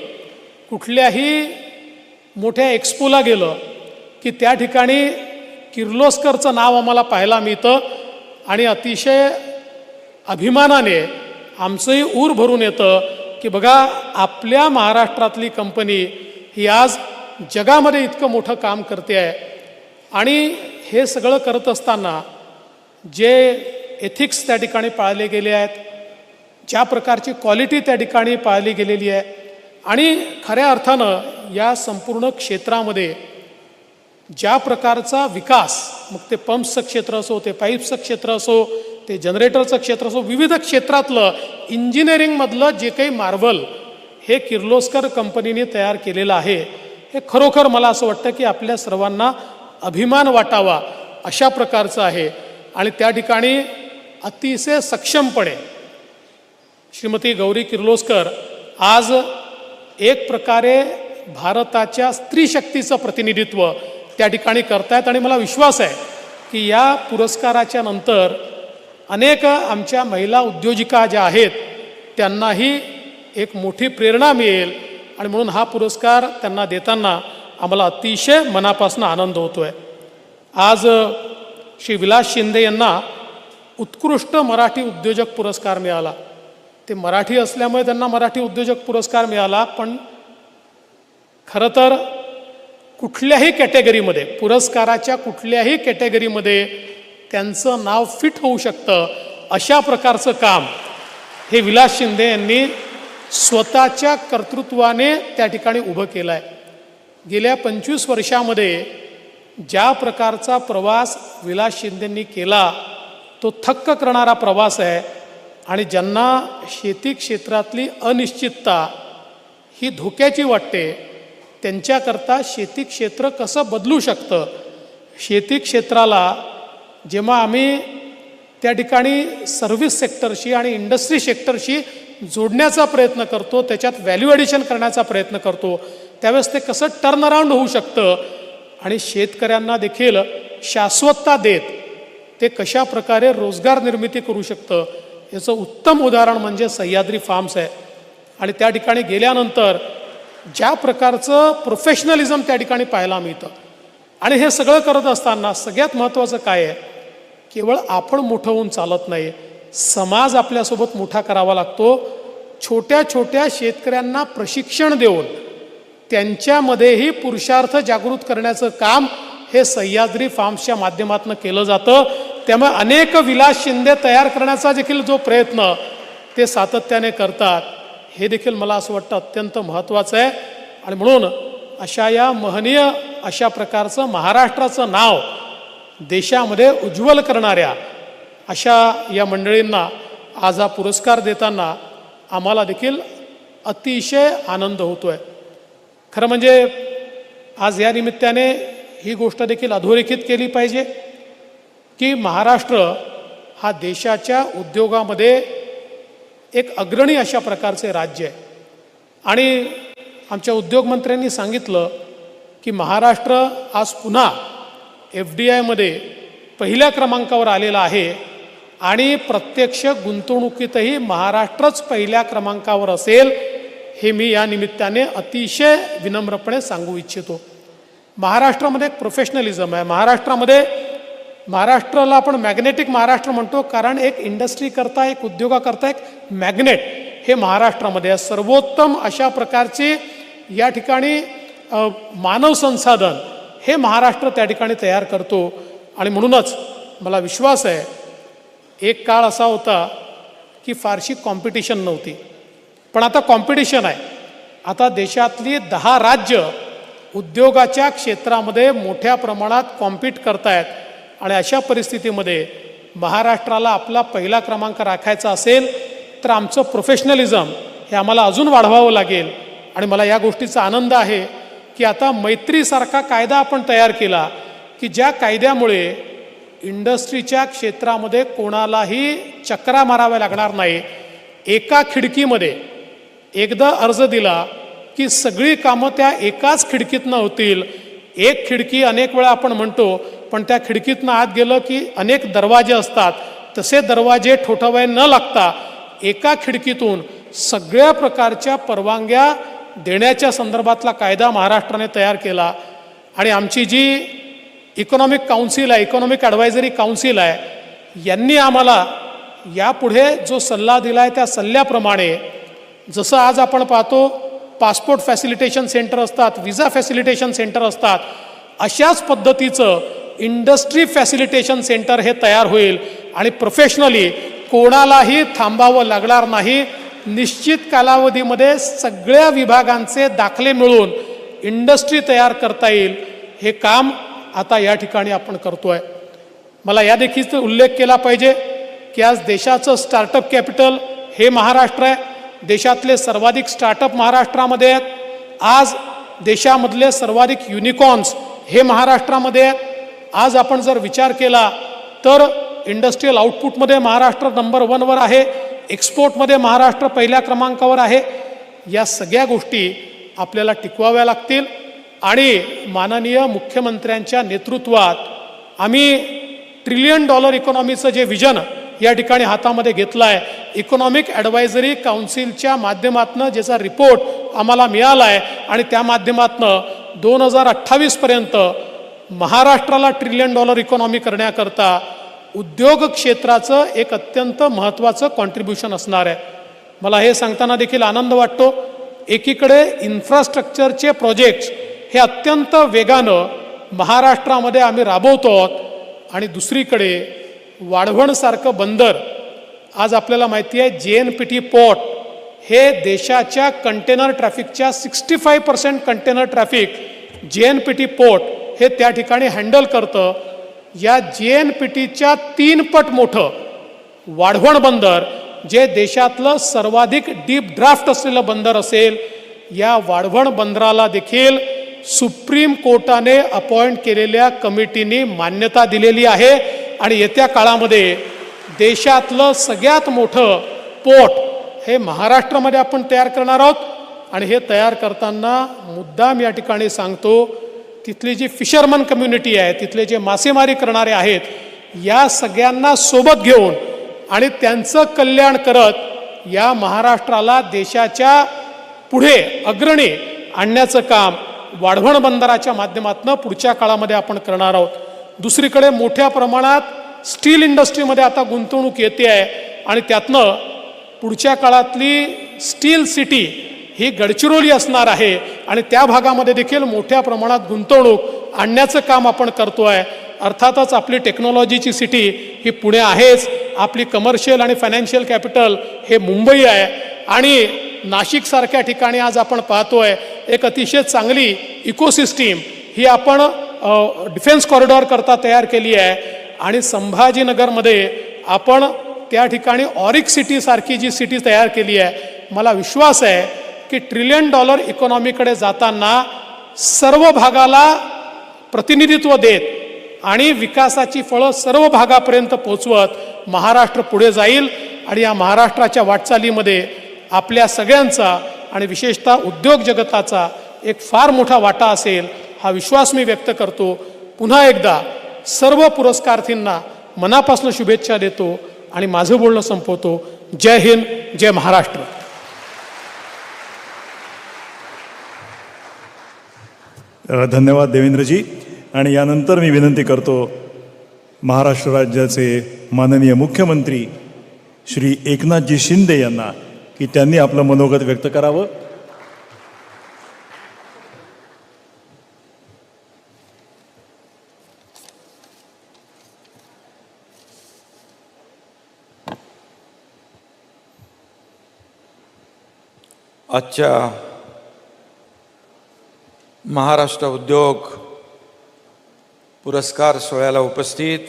कुठल्याही मोठ्या एक्सपोला गेलं की त्या ठिकाणी किर्लोस्करचं नाव आम्हाला पाहायला मिळतं. आणि अतिशय अभिमानाने आमचंही ऊर भरून येतं की बघा आपल्या महाराष्ट्रातली कंपनी ही आज जगामध्ये इतकं मोठं काम करते आहे. आणि हे सगळं करत असताना जे एथिक्स त्या ठिकाणी पाळले गेले आहेत, ज्या प्रकारची क्वालिटी त्या ठिकाणी पाळली गेलेली आहे आणि खऱ्या अर्थानं या संपूर्ण क्षेत्रामध्ये ज्या प्रकारचा विकास, मग ते पंप्सचं क्षेत्र असो, ते पाईप्सचं क्षेत्र असो, ते जनरेटरचं क्षेत्र असो, विविध क्षेत्रातलं इंजिनिअरिंगमधलं जे काही मार्वल हे किर्लोस्कर कंपनीने तयार केलेलं आहे हे खरोखर मला असं वाटतं की आपल्या सर्वांना अभिमान वाटावा अशा प्रकारचं आहे. आणि त्या ठिकाणी अतिशय सक्षमपणे श्रीमती गौरी किर्लोस्कर आज एक प्रकारे भारताच्या स्त्री शक्तीचं प्रतिनिधित्व त्या ठिकाणी करतायत. आणि मला विश्वास आहे की या पुरस्काराच्या नंतर अनेक आमच्या महिला उद्योजिका ज्या आहेत त्यांनाही एक मोठी प्रेरणा मिळेल आणि म्हणून हा पुरस्कार त्यांना देताना आम्हाला अतिशय मनापासून आनंद होतो आहे. आज श्री विलास शिंदे यांना उत्कृष्ट मराठी उद्योजक पुरस्कार मिळाला. ते मराठी असल्यामुळे त्यांना मराठी उद्योजक पुरस्कार मिळाला, पण खरं तर कुठल्याही कॅटेगरीमध्ये, पुरस्काराच्या कुठल्याही कॅटेगरीमध्ये त्यांचं नाव फिट होऊ शकतं अशा प्रकारचं काम हे विलास शिंदे यांनी स्वतःच्या कर्तृत्वाने त्या ठिकाणी उभं केलं आहे. गेल्या 25 वर्षामध्ये ज्या प्रकारचा प्रवास विलास शिंदेंनी केला तो थक्क करणारा प्रवास आहे. आणि ज्यांना शेती क्षेत्रातली अनिश्चितता ही धोक्याची वाटते त्यांच्याकरता शेती क्षेत्र कसं बदलू शकतं, शेती क्षेत्राला जेव्हा आम्ही त्या ठिकाणी सर्व्हिस सेक्टरशी आणि इंडस्ट्री सेक्टरशी जोडण्याचा प्रयत्न करतो, त्याच्यात व्हॅल्यू ॲडिशन करण्याचा प्रयत्न करतो, त्यावेळेस ते कसं टर्न अराउंड होऊ शकतं आणि शेतकऱ्यांना देखील शाश्वतता देत ते कशा प्रकारे रोजगार निर्मिती करू शकतं याचं उत्तम उदाहरण म्हणजे सह्याद्री फार्म्स आहे. आणि त्या ठिकाणी गेल्यानंतर ज्या प्रकारचं प्रोफेशनलिझम त्या ठिकाणी पाहायला मिळतं. आणि हे सगळं करत असताना सगळ्यात महत्त्वाचं काय आहे, केवळ आपण मोठं होऊन चालत नाही, समाज आपल्यासोबत मोठा करावा लागतो. छोट्या छोट्या शेतकऱ्यांना प्रशिक्षण देऊन त्यांच्यामध्येही पुरुषार्थ जागृत करण्याचं काम हे सह्याद्री फार्म्सच्या माध्यमातून केलं जातं. त्यामुळे अनेक विलास शिंदे तयार करण्याचा देखील जो प्रयत्न ते सातत्याने करतात हे देखील मला असं वाटतं अत्यंत महत्त्वाचं आहे. आणि म्हणून अशा या महनीय अशा प्रकारचं महाराष्ट्राचं नाव देशामध्ये उज्ज्वल करणाऱ्या अशा या मंडळींना आज हा पुरस्कार देताना आम्हाला देखील अतिशय आनंद होतो आहे. खरं म्हणजे आज या निमित्ताने ही गोष्ट देखील अधोरेखित केली पाहिजे की महाराष्ट्र हा देशाच्या उद्योगामध्ये एक अग्रणी अशा प्रकारचे राज्य आहे. आणि आमच्या उद्योगमंत्र्यांनी सांगितलं की महाराष्ट्र आज पुन्हा FDIमध्ये पहिल्या क्रमांकावर आलेला आहे आणि प्रत्यक्ष गुंतवणुकीतही महाराष्ट्रच पहिल्या क्रमांकावर असेल हे मी या निमित्ताने अतिशय विनम्रपणे सांगू इच्छितो. महाराष्ट्रामध्ये एक प्रोफेशनलिझम आहे. महाराष्ट्राला आपण मॅग्नेटिक महाराष्ट्र म्हणतो कारण एक इंडस्ट्री करता, एक उद्योगाकरता एक मॅग्नेट हे महाराष्ट्रामध्ये आहे. सर्वोत्तम अशा प्रकारचे या ठिकाणी मानव संसाधन हे महाराष्ट्र त्या ठिकाणी तयार करतो. आणि म्हणूनच मला विश्वास आहे, एक काळ असा होता की फारशी कॉम्पिटिशन नव्हती, पण आता कॉम्पिटिशन आहे. आता देशातली 10 राज्य उद्योगाच्या क्षेत्रामध्ये मोठ्या प्रमाणात कॉम्पीट करतायत. आणि अशा परिस्थितीमध्ये महाराष्ट्राला आपला पहिला क्रमांक राखायचा असेल तर आमचं प्रोफेशनलिझम हे आम्हाला अजून वाढवावं लागेल. आणि मला या गोष्टीचा आनंद आहे की आता मैत्रीसारखा कायदा आपण तयार केला की ज्या कायद्यामुळे इंडस्ट्रीच्या क्षेत्रामध्ये कोणालाही चक्रा माराव्या लागणार नाही. एका खिडकीमध्ये एकदा अर्ज दिला की सगळी कामं त्या एकाच खिडकीतनं होतील. एक खिडकी अनेक वेळा आपण म्हणतो, पण त्या खिडकीतनं आत गेलं की अनेक दरवाजे असतात, तसे दरवाजे ठोठावाय न लागता एका खिडकीतून सगळ्या प्रकारच्या परवानग्या देण्याच्या संदर्भातला कायदा महाराष्ट्राने तयार केला. आणि आमची जी इकॉनॉमिक काउन्सिल आहे, इकॉनॉमिक ॲडवायझरी काउन्सिल आहे, यांनी आम्हाला यापुढे जो सल्ला दिला आहे त्या सल्ल्याप्रमाणे जसं आज आपण पाहतो पासपोर्ट फॅसिलिटेशन सेंटर असतात, विजा फॅसिलिटेशन सेंटर असतात, अशाच पद्धतीचं इंडस्ट्री फॅसिलिटेशन सेंटर हे तयार होईल. आणि प्रोफेशनली कोणालाही थांबावं लागणार नाही. निश्चित कालावधीमध्ये सगळ्या विभागांचे दाखले मिळून इंडस्ट्री तयार करता येईल. हे काम आता या ठिकाणी आपण करतोय. मला या देखील उल्लेख केला पाहिजे की आज देशाचं स्टार्टअप कॅपिटल हे महाराष्ट्र आहे. देशातले सर्वाधिक स्टार्टअप महाराष्ट्रामध्ये आहेत. आज देशामधले सर्वाधिक युनिकॉर्न्स हे महाराष्ट्रामध्ये आहेत. आज आपण जर विचार केला तर इंडस्ट्रियल आउटपुटमध्ये महाराष्ट्र नंबर 1वर आहे, एक्सपोर्टमध्ये महाराष्ट्र पहिल्या क्रमांकावर आहे. या सगळ्या गोष्टी आपल्याला टिकवाव्या लागतील. आणि माननीय मुख्यमंत्र्यांच्या नेतृत्वात आम्ही $1 ट्रिलियन इकॉनॉमीचं जे विजन या ठिकाणी हातामध्ये घेतलं आहे, इकॉनॉमिक ॲडवायझरी काउन्सिलच्या माध्यमातून ज्याचा रिपोर्ट आम्हाला मिळाला आहे आणि त्या माध्यमातून 2028पर्यंत महाराष्ट्राला $1 ट्रिलियन इकॉनॉमी करण्याकरता उद्योग क्षेत्राचं एक अत्यंत महत्त्वाचं कॉन्ट्रीब्युशन असणार आहे. मला हे सांगताना देखील आनंद वाटतो, एकीकडे इन्फ्रास्ट्रक्चरचे प्रोजेक्ट्स हे अत्यंत वेगानं महाराष्ट्रामध्ये आम्ही राबवतो आहोत आणि दुसरीकडे वाढवणसारखं बंदर, आज आपल्याला माहिती आहे JNPT पोर्ट हे देशाच्या कंटेनर ट्रॅफिकच्या 65% कंटेनर ट्रॅफिक JNPT पोर्ट हे त्या ठिकाणी हँडल करतं. या JNPTच्या 3 पट मोठं वाढवण बंदर, जे देशातलं सर्वाधिक डीप ड्राफ्ट असलेलं बंदर असेल, या वाढवण बंदराला देखील सुप्रीम कोर्टाने अपॉइंट केलेल्या कमिटीने मान्यता दिलेली आहे आणि येत्या काळामध्ये देशातलं सगळ्यात मोठं पोर्ट हे महाराष्ट्रामध्ये आपण तयार करणार आहोत. आणि हे तयार करताना मुद्दाम या ठिकाणी सांगतो, तिथली जी फिशरमन कम्युनिटी आहे, तिथले जे मासेमारी करणारे आहेत, या सगळ्यांना सोबत घेऊन आणि त्यांचं कल्याण करत या महाराष्ट्राला देशाच्या पुढे अग्रणी आणण्याचं काम वाढवण बंदराच्या माध्यमातून पुढच्या काळामध्ये आपण करणार आहोत. दुसरीकडे मोठ्या प्रमाणात स्टील इंडस्ट्रीमध्ये आता गुंतवणूक येते आहे आणि त्यातनं पुढच्या काळातली स्टील सिटी ही गडचिरोली असणार आहे आणि त्या भागामध्ये देखील मोठ्या प्रमाणात गुंतवणूक आणण्याचं काम आपण करतो आहे. अर्थातच आपली टेक्नॉलॉजीची सिटी ही पुणे आहेच, आपली कमर्शियल आणि फायनान्शियल कॅपिटल हे मुंबई आहे आणि नाशिकसारख्या ठिकाणी आज आपण पाहतोय एक अतिशय चांगली इकोसिस्टीम ही आपण डिफेन्स कॉरिडॉर करता तयार केली आहे आणि संभाजीनगरमध्ये आपण त्या ठिकाणी ऑरिक सिटी सारखी जी सिटी तयार केली आहे. मला विश्वास आहे की $1 ट्रिलियन इकॉनॉमीकडे जाताना सर्व भागाला प्रतिनिधित्व देत आणि विकासाची फळं सर्व भागापर्यंत पोहोचवत महाराष्ट्र पुढे जाईल आणि या महाराष्ट्राच्या वाटचालीमध्ये आपल्या सगळ्यांचा आणि विशेषतः उद्योग जगताचा एक फार मोठा वाटा असेल हा विश्वास मी व्यक्त करतो. पुन्हा एकदा सर्व पुरस्कारार्थींना मनापासून शुभेच्छा देतो आणि माझं बोलणं संपवतो. जय हिंद, जय महाराष्ट्र. धन्यवाद देवेंद्रजी. आणि यानंतर मी विनंती करतो महाराष्ट्र राज्याचे माननीय मुख्यमंत्री श्री एकनाथजी शिंदे यांना की त्यांनी आपलं मनोगत व्यक्त करावं. आजच्या महाराष्ट्र उद्योग पुरस्कार सोहळ्याला उपस्थित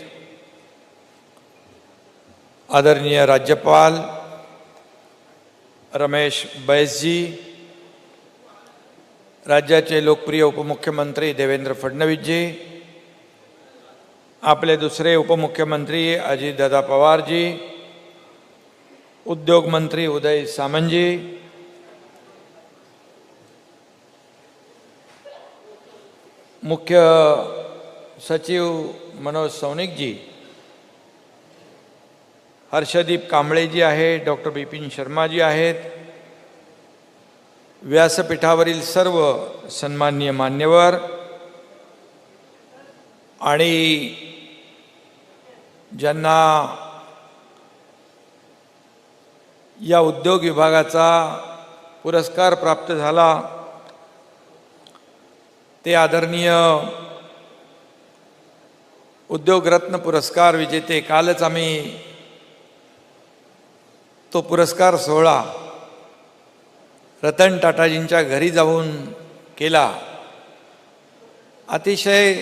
आदरणीय राज्यपाल रमेश बैसजी, राज्याचे लोकप्रिय उपमुख्यमंत्री देवेंद्र फडणवीसजी, आपले दुसरे उपमुख्यमंत्री अजितदादा पवारजी, उद्योग मंत्री उदय सामंतजी, मुख्य सचिव मनोज सौनिकजी, हर्षदीप कांबळेजी आहे, डॉक्टर बिपिन शर्माजी आहेत, व्यासपीठावरील सर्व सन्माननीय मान्यवर आणि ज्यांना या उद्योग विभागाचा पुरस्कार प्राप्त झाला ते आदरणीय उद्योगरत्न पुरस्कार विजेते, कालच आम्ही तो पुरस्कार सोहळा रतन टाटाजींच्या घरी जाऊन केला. अतिशय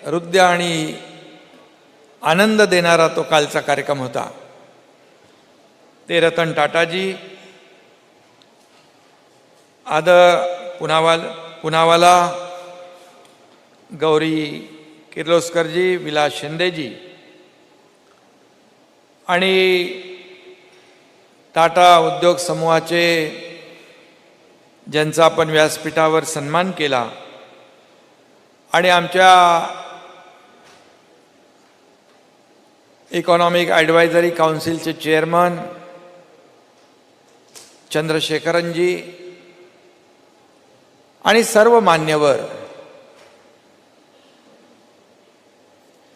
हृदय आणि आनंद देणारा तो कालचा कार्यक्रम होता. ते रतन टाटाजी, पुनावाला गौरी किर्लोस्करजी, विलास शिंदेजी आणि टाटा उद्योग समूहाचे ज्यांचा आपण व्यासपीठावर सन्मान केला आणि आमच्या इकॉनॉमिक ॲडवायझरी काउन्सिलचे चेअरमन चंद्रशेखरनजी आणि सर्व मान्यवर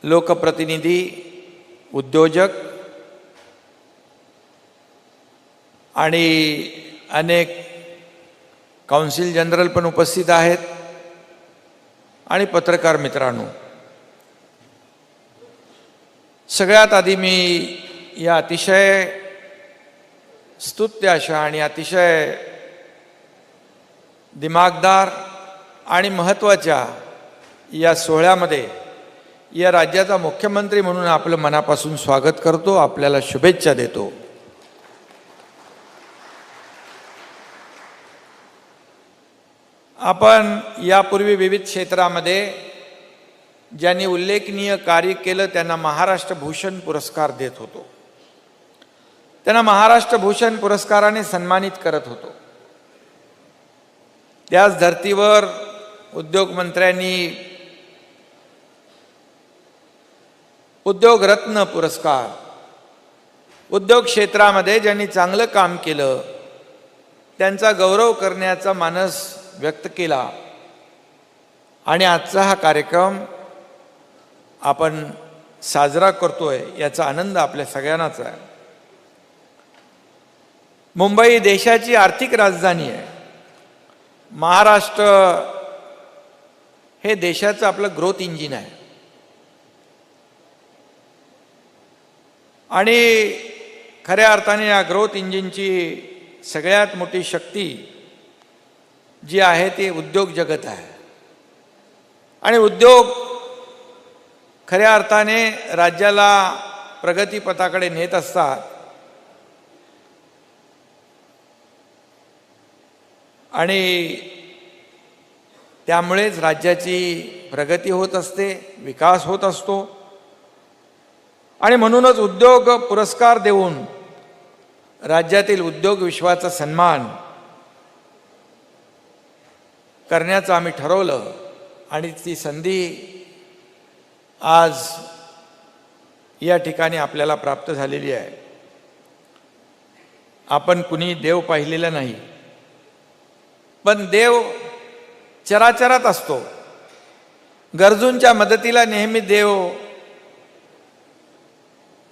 लोकप्रतिनिधी, उद्योजक आणि अनेक काउन्सिल जनरल पण उपस्थित आहेत आणि पत्रकार मित्रांनो, सगळ्यात आधी मी या अतिशय स्तुत्य अशा आणि अतिशय दिमागदार आणि महत्त्वाच्या या सोहळ्यामध्ये या राज्याचा मुख्यमंत्री म्हणून आपलं मनापासून स्वागत करतो, आपल्याला शुभेच्छा देतो. आपण यापूर्वी विविध क्षेत्रामध्ये ज्यांनी उल्लेखनीय कार्य केलं त्यांना महाराष्ट्र भूषण पुरस्कार देत होतो, त्यांना महाराष्ट्र भूषण पुरस्काराने सन्मानित करत होतो. त्याच धर्तीवर उद्योगमंत्र्यांनी उद्योग रत्न पुरस्कार, उद्योग क्षेत्रामध्ये ज्यांनी चांगलं काम केलं त्यांचा गौरव करण्याचा मानस व्यक्त केला. आणि आजचा हा कार्यक्रम आपण साजरा करतोय याचा आनंद आपल्या सगळ्यांनाच आहे. मुंबई देशाची आर्थिक राजधानी आहे. महाराष्ट्र हे देशाचं आपलं ग्रोथ इंजिन आहे. आणि खऱ्या अर्थाने या ग्रोथ इंजिनची सगळ्यात मोठी शक्ती जी आहे ती उद्योग जगत आहे. आणि उद्योग खऱ्या अर्थाने राज्याला प्रगतीपथाकडे नेत असतात. आणि त्यामुळेच राज्याची प्रगती होत असते, विकास होत असतो. आणि म्हणूनच उद्योग पुरस्कार देऊन राज्यातील उद्योग विश्वाचा सन्मान करण्याचं आम्ही ठरवलं. आणि ती संधी आज या ठिकाणी आपल्याला प्राप्त झालेली आहे. आपण कुणी देव पाहिलेला नाही, पण देव चराचरात असतो. गरजूंच्या मदतीला नेहमी देव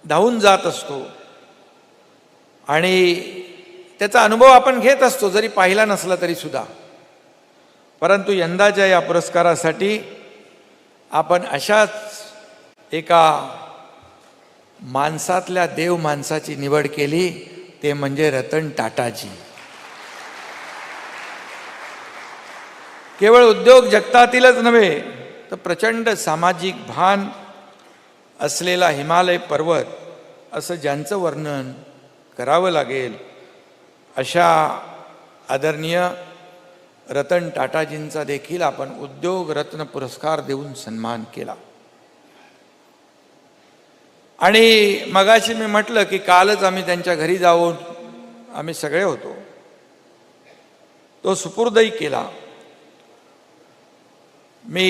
धावून जात असतो आणि त्याचा अनुभव आपण घेत असतो, जरी पाहिला नसला तरी सुद्धा. परंतु यंदाच्या या पुरस्कारासाठी आपण अशाच एका माणसातल्या देव माणसाची निवड केली, ते म्हणजे रतन टाटाजी. केवळ उद्योग जगतातीलच नव्हे तर प्रचंड सामाजिक भान असलेला हिमालय पर्वत असं ज्यांचं वर्णन करावं लागेल अशा आदरणीय रतन टाटाजींचा देखील आपण उद्योग रत्न पुरस्कार देऊन सन्मान केला. आणि मगाशी मी म्हटलं की कालच आम्ही त्यांच्या घरी जाऊन आम्ही सगळे होतो, तो सुपूर्दही केला. मी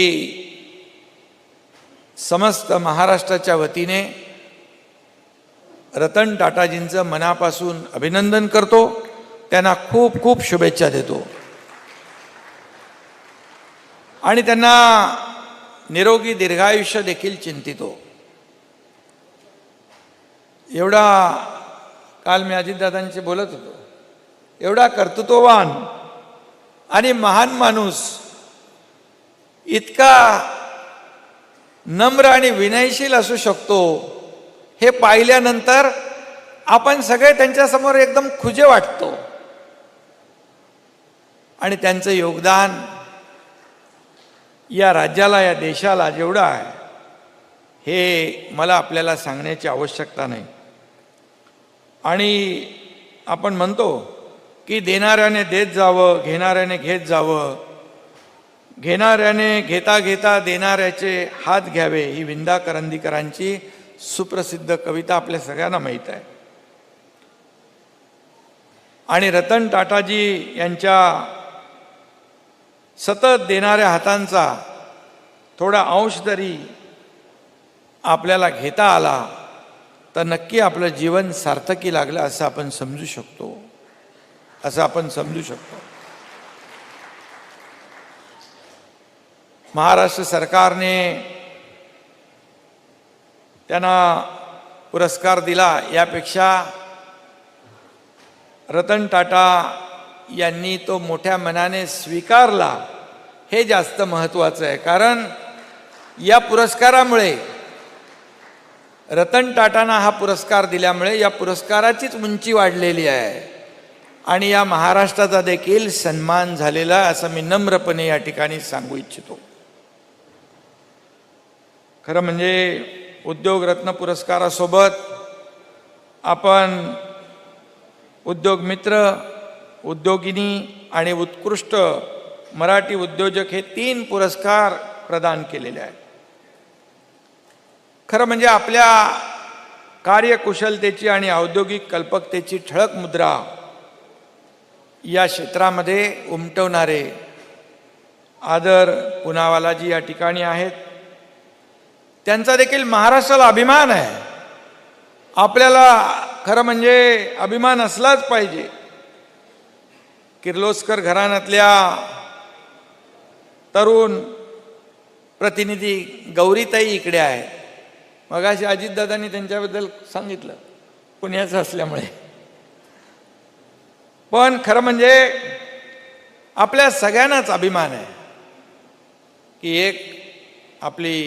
समस्त महाराष्ट्राच्या वतीने रतन टाटाजींचं मनापासून अभिनंदन करतो, त्यांना खूप खूप शुभेच्छा देतो आणि त्यांना निरोगी दीर्घायुष्य देखील चिंतितो. एवढा काल मी अजितदादांशी बोलत होतो, एवढा कर्तृत्ववान आणि महान माणूस, इतका नम्र आणि विनयशील असू शकतो, हे पाहिल्यानंतर आपण सगळे त्यांच्यासमोर एकदम खुजे वाटतो. आणि त्यांचं योगदान या राज्याला, या देशाला जेवढं आहे हे मला आपल्याला सांगण्याची आवश्यकता नाही. आणि आपण म्हणतो की देणाऱ्याने देत जावं, घेणाऱ्याने घेत जावं, घेणाऱ्याने घेता घेता देणाऱ्याचे हात घ्यावे, ही विंदा करंदीकरांची सुप्रसिद्ध कविता आपल्या सगळ्यांना माहीत आहे. आणि रतन टाटाजी यांच्या सतत देणाऱ्या हातांचा थोडा अंश जरी आपल्याला घेता आला तर नक्की आपलं जीवन सार्थकी लागलं असं आपण समजू शकतो, महाराष्ट्र सरकारने त्यांना पुरस्कार दिला यापेक्षा रतन टाटा यांनी तो मोठ्या मनाने स्वीकारला हे जास्त महत्त्वाचं आहे. कारण या पुरस्कारामुळे, रतन टाटांना हा पुरस्कार दिल्यामुळे या पुरस्काराचीच उंची वाढलेली आहे आणि या महाराष्ट्राचा देखील सन्मान झालेला असं मी नम्रपणे या ठिकाणी सांगू इच्छितो. खरं म्हणजे उद्योग रत्न पुरस्कारासोबत आपण उद्योग मित्र, उद्योगिनी आणि उत्कृष्ट मराठी उद्योजक हे 3 पुरस्कार प्रदान केलेले आहेत. खरं म्हणजे आपल्या कार्यकुशलतेची आणि औद्योगिक कल्पकतेची ठळक मुद्रा या क्षेत्रामध्ये उमटवणारे आदर पुनावालाजी या ठिकाणी आहेत. त्यांचा देखील महाराष्ट्राला अभिमान आहे. आपल्याला खरं म्हणजे अभिमान असलाच पाहिजे. किर्लोस्कर घराण्यातल्या तरुण प्रतिनिधी गौरीताई इकडे आहे. मगाशी अजितदादांनी त्यांच्याबद्दल सांगितलं पुण्याचं असल्यामुळे. पण खरं म्हणजे आपल्या सगळ्यांनाच अभिमान आहे की एक आपली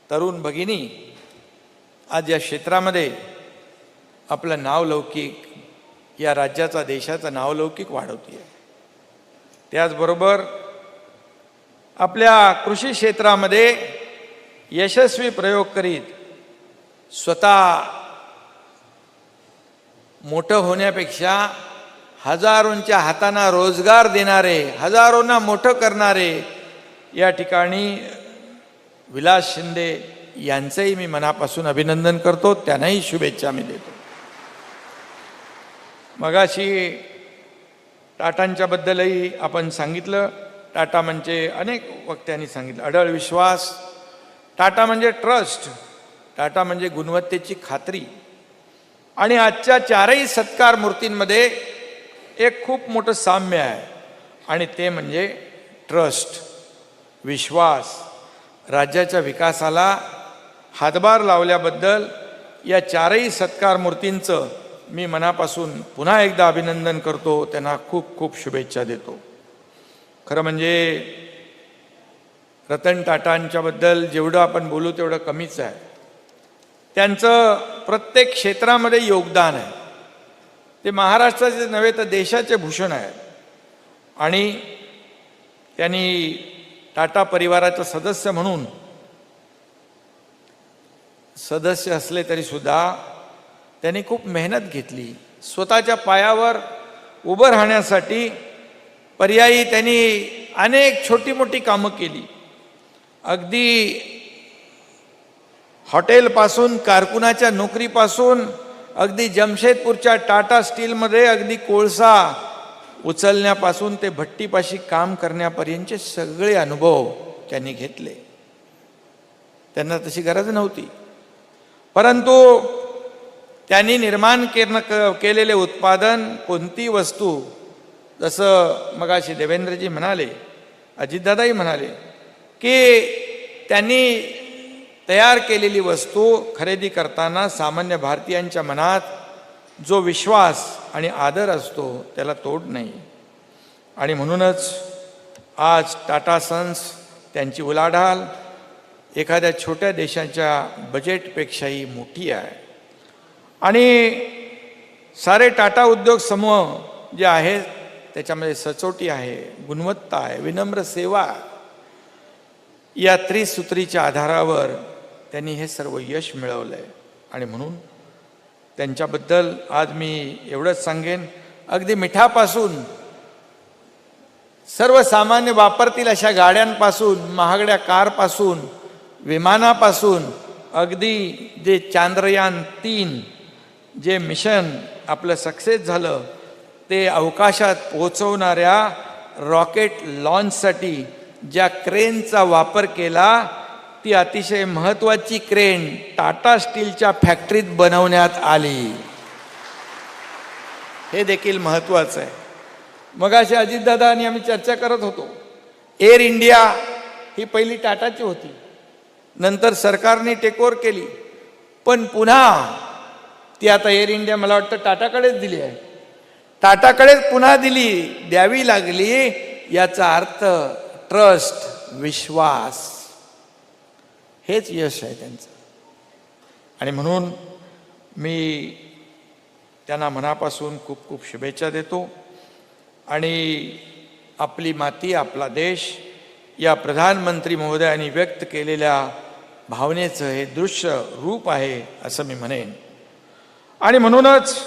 तरुण भगिनी आज या क्षेत्रामध्ये आपलं नावलौकिक, या राज्याचा, देशाचा नावलौकिक वाढवते आहे. त्याचबरोबर आपल्या कृषी क्षेत्रामध्ये यशस्वी प्रयोग करीत स्वतः मोठं होण्यापेक्षा हजारोंच्या हातांना रोजगार देणारे, हजारोंना मोठं करणारे या ठिकाणी विलास शिंदे यांचंही मी मनापासून अभिनंदन करतो. त्यांनाही शुभेच्छा मी देतो. मगाशी टाटांच्या बद्दलही आपण सांगितलं. टाटा म्हणजे अनेक वक्त्यांनी सांगितलं अढळ विश्वास, टाटा म्हणजे ट्रस्ट, टाटा म्हणजे गुणवत्तेची खात्री. आणि आजच्या 4ही सत्कार मूर्तींमध्ये एक खूप मोठं साम्य आहे आणि ते म्हणजे ट्रस्ट, विश्वास. राज्याच्या विकासाला हातभार लावल्याबद्दल या 4ही सत्कार मूर्तींचं मी मनापासून पुन्हा एकदा अभिनंदन करतो. त्यांना खूप खूप शुभेच्छा देतो. खरं म्हणजे रतन टाटांच्याबद्दल जेवढं आपण बोलू तेवढं कमीच आहे. त्यांचं प्रत्येक क्षेत्रामध्ये योगदान आहे. ते महाराष्ट्राचे नव्हे तर देशाचे भूषण आहेत. आणि त्यांनी टाटा परिवाराचा सदस्य म्हणून सदस्य असले तरी सुद्धा त्यांनी खूप मेहनत घेतली. स्वतःच्या पायावर उभं राहण्यासाठी पर्यायी त्यांनी अनेक छोटी मोठी कामं केली. अगदी हॉटेलपासून, कारकुनाच्या नोकरीपासून, अगदी जमशेदपूरच्या टाटा स्टीलमध्ये अगदी कोळसा उचलण्यापासून ते भट्टीपाशी काम करण्यापर्यंतचे सगळे अनुभव त्यांनी घेतले. त्यांना तशी गरज नव्हती, परंतु त्यांनी निर्माण केलेले उत्पादन, कोणती वस्तू, जसं मगाशी देवेंद्रजी म्हणाले, अजितदादाही म्हणाले की त्यांनी तयार केलेली वस्तू खरेदी करताना सामान्य भारतीयांच्या मनात जो विश्वास आणि आदर असतो त्याला तोड नाही. आणि म्हणूनच आज टाटा सन्स, त्यांची उलाढाल एखाद्या छोट्या देशाच्या बजेटपेक्षाही मोठी आहे. आणि सारे टाटा उद्योग समूह जे आहेत त्याच्यामध्ये सचोटी आहे, गुणवत्ता आहे, विनम्र सेवा, या त्रिसूत्रीच्या आधारावर त्यांनी हे सर्व यश मिळवलं आहे. आणि म्हणून त्यांच्याबद्दल आज मी एवढंच सांगेन, अगदी मिठापासून, सर्वसामान्य वापरतील अशा गाड्यांपासून, महागड्या कारपासून, विमानापासून, अगदी जे चांद्रयान 3 जे मिशन आपलं सक्सेस झालं ते अवकाशात पोहोचवणाऱ्या रॉकेट लॉन्चसाठी ज्या क्रेनचा वापर केला ती अतिशय महत्त्वाची क्रेन टाटा स्टीलच्या फॅक्टरीत बनवण्यात आली. हे देखील महत्त्वाचं आहे. मगाशी अजितदादा आणि आम्ही चर्चा करत होतो, एअर इंडिया ही पहिली टाटाची होती, नंतर सरकारने टेकओव्हर केली, पण पुन्हा ती आता एअर इंडिया मला वाटतं टाटाकडेच दिली आहे. टाटाकडेच पुन्हा द्यावी लागली. याचा अर्थ ट्रस्ट, विश्वास, हेच यश आहे त्यांचं. आणि म्हणून मी त्यांना मनापासून खूप खूप शुभेच्छा देतो. आणि आपली माती, आपला देश या प्रधानमंत्री महोदयांनी व्यक्त केलेल्या भावनेचं हे दृश्य रूप आहे असं मी म्हणेन. आणि म्हणूनच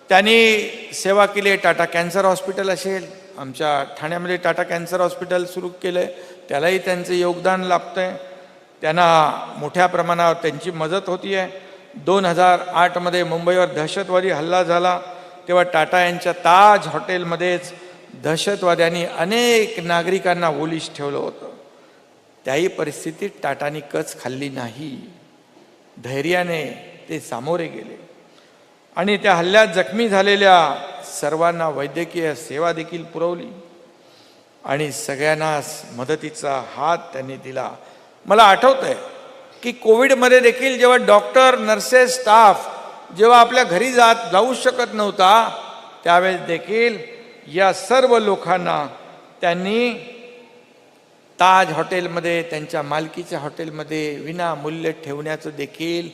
त्यांनी सेवा केली आहे. टाटा कॅन्सर हॉस्पिटल असेल, आमच्या ठाण्यामध्ये टाटा कॅन्सर हॉस्पिटल सुरू केलं आहे, त्यालाही त्यांचं योगदान लाभतं आहे. त्यांना मोठ्या प्रमाणावर त्यांची मदत होती आहे. 2008मध्ये मुंबईवर दहशतवादी हल्ला झाला तेव्हा टाटा यांच्या ताज हॉटेलमध्येच दहशतवाद्यांनी अनेक नागरिकांना ओलीस ठेवलं होतं. त्याही परिस्थितीत टाटांनी कच खाल्ली नाही, धैर्याने ते सामोरे गेले आणि त्या हल्ल्यात जखमी झालेल्या सर्वांना वैद्यकीय सेवा देखील पुरवली आणि सगळ्यांनाच मदतीचा हात त्यांनी दिला. मला आठवतंय की कोविडमध्ये देखील जेव्हा डॉक्टर, नर्सेस, स्टाफ जेव्हा आपल्या घरी जाऊ शकत नव्हता, त्यावेळेस देखील या सर्व लोकांना त्यांनी ताज हॉटेलमध्ये, त्यांच्या मालकीच्या हॉटेलमध्ये विनामूल्य ठेवण्याचं देखील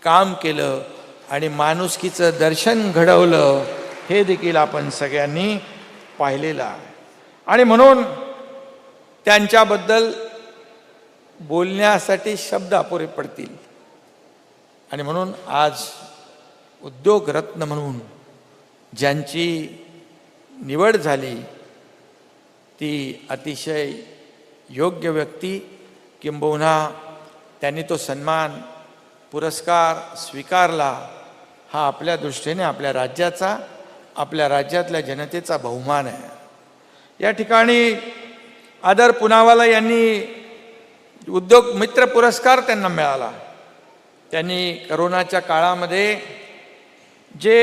काम केलं आणि माणुसकीचं दर्शन घडवलं. हे देखील आपण सगळ्यांनी पाहिलेलं आहे. आणि म्हणून त्यांच्याबद्दल बोलण्यासाठी शब्द अपुरे पडतील. आणि म्हणून आज उद्योग रत्न म्हणून ज्यांची निवड झाली ती अतिशय योग्य व्यक्ती, किंबहुना त्यांनी तो सन्मान, पुरस्कार स्वीकारला, हा आपल्या दृष्टीने आपल्या राज्याचा, आपल्या राज्यातल्या जनतेचा बहुमान आहे. या ठिकाणी आदर पुनावाला यांनी उद्योग मित्र पुरस्कार त्यांना मिळाला. त्यांनी करोनाच्या काळामध्ये जे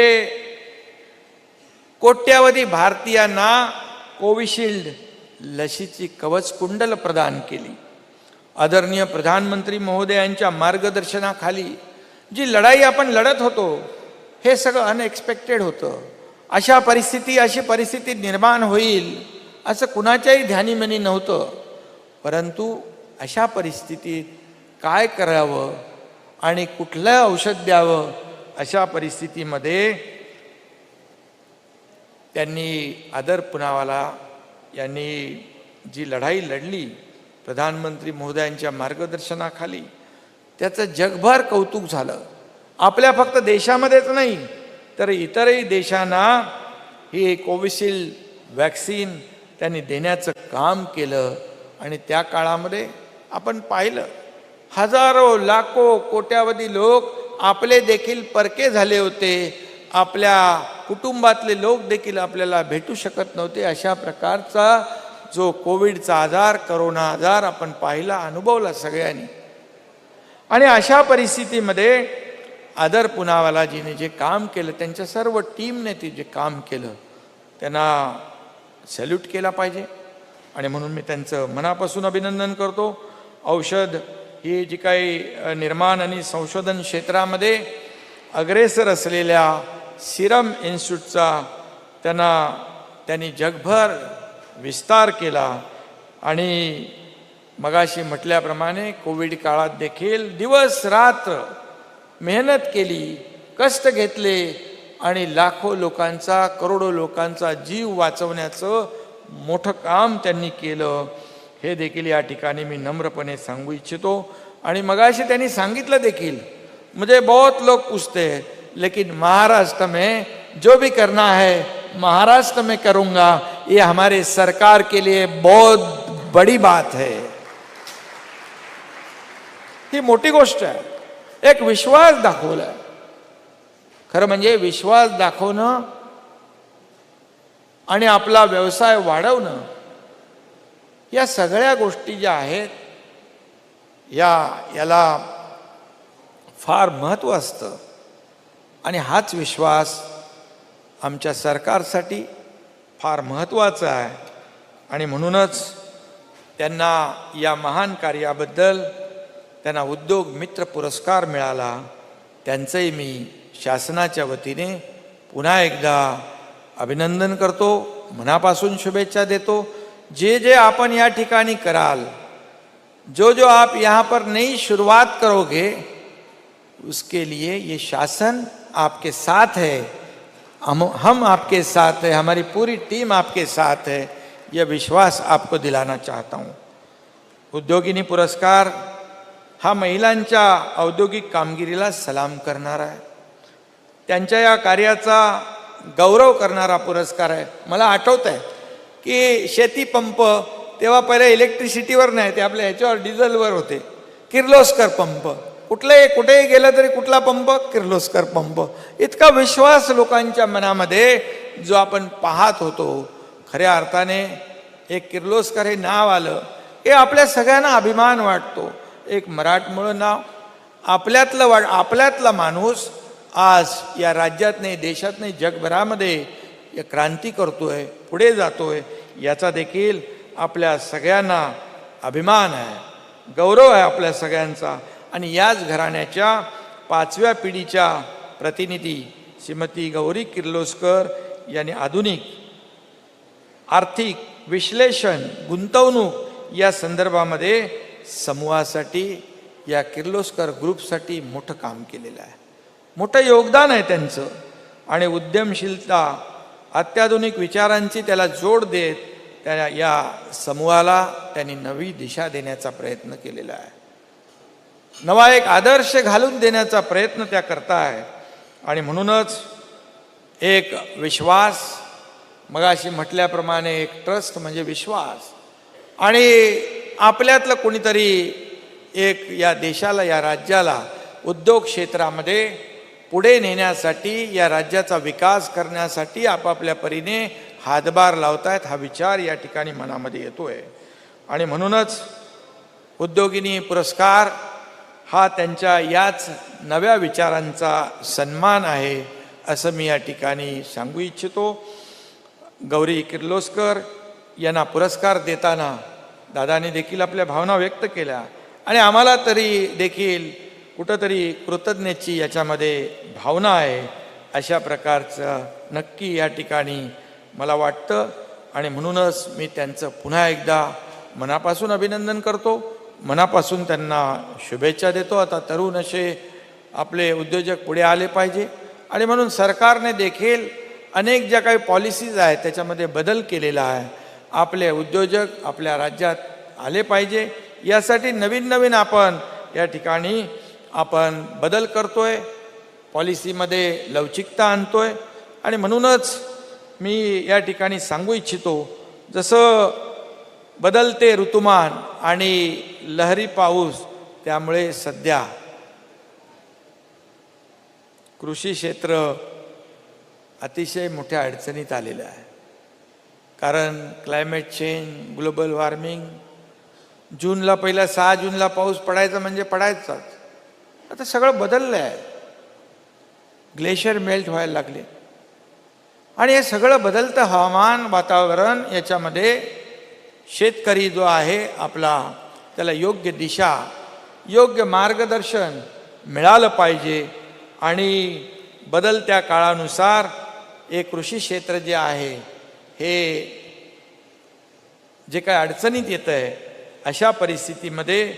कोट्यावधी भारतीयांना कोविशिल्ड लसीची कवच कुंडल प्रदान केली. आदरणीय प्रधानमंत्री महोदयांच्या मार्गदर्शनाखाली जी लढाई आपण लढत होतो, हे सगळं अनएक्सपेक्टेड होतं. अशी परिस्थिती निर्माण होईल असं कुणाच्याही ध्यानीमनी नव्हतं. परंतु अशा परिस्थितीत काय करावं आणि कुठलं औषध द्यावं, अशा परिस्थितीमध्ये त्यांनी आदर पुनावाला यांनी जी लढाई लढली प्रधानमंत्री महोदयांच्या मार्गदर्शनाखाली, त्याचं जगभर कौतुक झालं. आपल्या फक्त देशामध्येच नाही तर इतरही देशांना ही कोविशिल्ड वॅक्सिन त्यांनी देण्याचं काम केलं. आणि त्या काळामध्ये आपण पाहिलं, हजारो, लाखो, कोट्यावधी लोक आपले देखील परके झाले होते. आपल्या कुटुंबातले लोक देखील आपल्याला भेटू शकत नव्हते. अशा प्रकारचा जो कोविडचा आजार, करोना आजार आपण पाहिला, अनुभवला सगळ्यांनी. आणि अशा परिस्थितीमध्ये आदर पुनावालाजीने जे काम केलं, त्यांच्या सर्व टीमने ते जे काम केलं, त्यांना सॅल्यूट केला पाहिजे. आणि म्हणून मी त्यांचं मनापासून अभिनंदन करतो. औषध ही जी काही निर्माण आणि संशोधन क्षेत्रामध्ये अग्रेसर असलेल्या सिरम इन्स्टिट्यूटचा त्यांनी जगभर विस्तार केला. आणि मगाशी म्हटल्याप्रमाणे कोविड काळात देखील दिवस रात्र मेहनत केली, कष्ट घेतले आणि लाखो लोकांचा, करोडो लोकांचा जीव वाचवण्याचं मोठं काम त्यांनी केलं. हे देखील या ठिकाणी मी नम्रपणे सांगू इच्छितो. आणि मगाशी त्यांनी सांगितलं देखील, मुझे बहुत लोग पूछते हैं लेकिन महाराष्ट्र में जो भी करना है महाराष्ट्र में करूँगा, ये हमारे सरकार के लिए बहुत बड़ी बात है. ही मोठी गोष्ट आहे. एक विश्वास दाखवला. खरं म्हणजे विश्वास दाखवणं आणि आपला व्यवसाय वाढवणं, या सगळ्या गोष्टी ज्या आहेत याला फार महत्त्व असतं. आणि हाच विश्वास आमच्या सरकारसाठी फार महत्त्वाचा आहे. आणि म्हणूनच त्यांना या महान कार्याबद्दल त्यांना उद्योग मित्र पुरस्कार मिळाला. त्यांचंही मी शासनाच्या वतीने पुन्हा एकदा अभिनंदन करतो, मनापासून शुभेच्छा देतो. जे जे आपण या ठिकाणी कराल, जो जो आप यहाँ पर नई शुरुआत करोगे, उसके लिए ये शासन आपके साथ है, हम आपके साथ है, हमारी पूरी टीम आपके साथ है, यह विश्वास आपको दिलाना चाहता हूँ. उद्योगिनी पुरस्कार हा महिलांच्या औद्योगिक कामगिरीला सलाम करणारा आहे, त्यांच्या या कार्याचा गौरव करणारा पुरस्कार आहे. मला आठवतं आहे की शेती पंप तेव्हा पहिले इलेक्ट्रिसिटीवर नाही, ते आपल्या ह्याच्यावर डिझेलवर होते. किर्लोस्कर पंप, कुठेही गेलं तरी कुठला पंप, किर्लोस्कर पंप. इतका विश्वास लोकांच्या मनामध्ये जो आपण पाहत होतो, खऱ्या अर्थाने एक किर्लोस्कर हे नाव आलं, हे आपल्या सगळ्यांना अभिमान वाटतो. एक मराठमोळं नाव, आपल्यातला माणूस आज या राज्यात नाही, देशात नाही, जगभरामध्ये क्रांती करतोय, पुढे जातोय, याचा देखील आपल्या सगळ्यांना अभिमान आहे, गौरव आहे आपल्या सगळ्यांचा. आणि याच घराण्याच्या 5व्या पिढीच्या प्रतिनिधी श्रीमती गौरी किर्लोस्कर यांनी आधुनिक आर्थिक विश्लेषण, गुंतवणूक या संदर्भामध्ये समूहासाठी, या किर्लोस्कर ग्रुपसाठी मोठं काम केलेलं आहे, मोठं योगदान आहे त्यांचं. आणि उद्यमशीलता, अत्याधुनिक विचारांची त्याला जोड देत त्या या समूहाला त्यांनी नवी दिशा देण्याचा प्रयत्न केलेला आहे, नवा एक आदर्श घालून देण्याचा प्रयत्न त्या करताय. आणि म्हणूनच एक विश्वास, मगाशी म्हटल्याप्रमाणे एक ट्रस्ट म्हणजे विश्वास, आणि आपल्यातलं कोणीतरी एक या देशाला, या राज्याला उद्योग क्षेत्रामध्ये पुढे नेण्यासाठी, या राज्याचा विकास करण्यासाठी आपापल्या परीने हातभार लावतायत, हा विचार या ठिकाणी मनामध्ये येतोय. आणि म्हणूनच उद्योगिनी पुरस्कार हा त्यांच्या याच नव्या विचारांचा सन्मान आहे, असं मी या ठिकाणी सांगू इच्छितो. गौरी किर्लोस्कर यांना पुरस्कार देताना दादाने देखील आपल्या भावना व्यक्त केल्या, आणि आम्हाला तरी देखील कुठंतरी कृतज्ञतेची याच्यामध्ये भावना आहे, अशा प्रकारचं नक्की या ठिकाणी मला वाटतं. आणि म्हणूनच मी त्यांचं पुन्हा एकदा मनापासून अभिनंदन करतो, मनापासून त्यांना शुभेच्छा देतो. आता तरुण असे आपले उद्योजक पुढे आले पाहिजे, आणि म्हणून सरकारने देखील अनेक ज्या काही पॉलिसीज आहेत त्याच्यामध्ये बदल केलेला आहे. आपले उद्योजक आपल्या राज्यात आले पाहिजे, यासाठी नवीन नवीन आपण या ठिकाणी बदल करतोय, पॉलिसीमध्ये लवचिकता आणतोय. आणि म्हणूनच मी या ठिकाणी सांगू इच्छितो, जसं बदलते ऋतुमान आणि लहरी पाऊस, त्यामुळे सध्या कृषी क्षेत्र अतिशय मोठ्या अडचणीत आलेलं आहे. कारण क्लायमेट चेंज, ग्लोबल वॉर्मिंग, जूनला पहिला 6 जूनला पाऊस पडायचा म्हणजे पडायचाच, आता सगळं बदललं आहे. ग्लेशियर मेल्ट व्हायला लागले, आणि हे सगळं बदलतं हवामान, वातावरण, याच्यामध्ये शेतकरी जो आहे आपला, त्याला योग्य दिशा, योग्य मार्गदर्शन मिळालं पाहिजे. आणि बदलत्या काळानुसार एक कृषी क्षेत्र जे आहे हे जे काय अडचणीत येतं आहे, अशा परिस्थितीमध्ये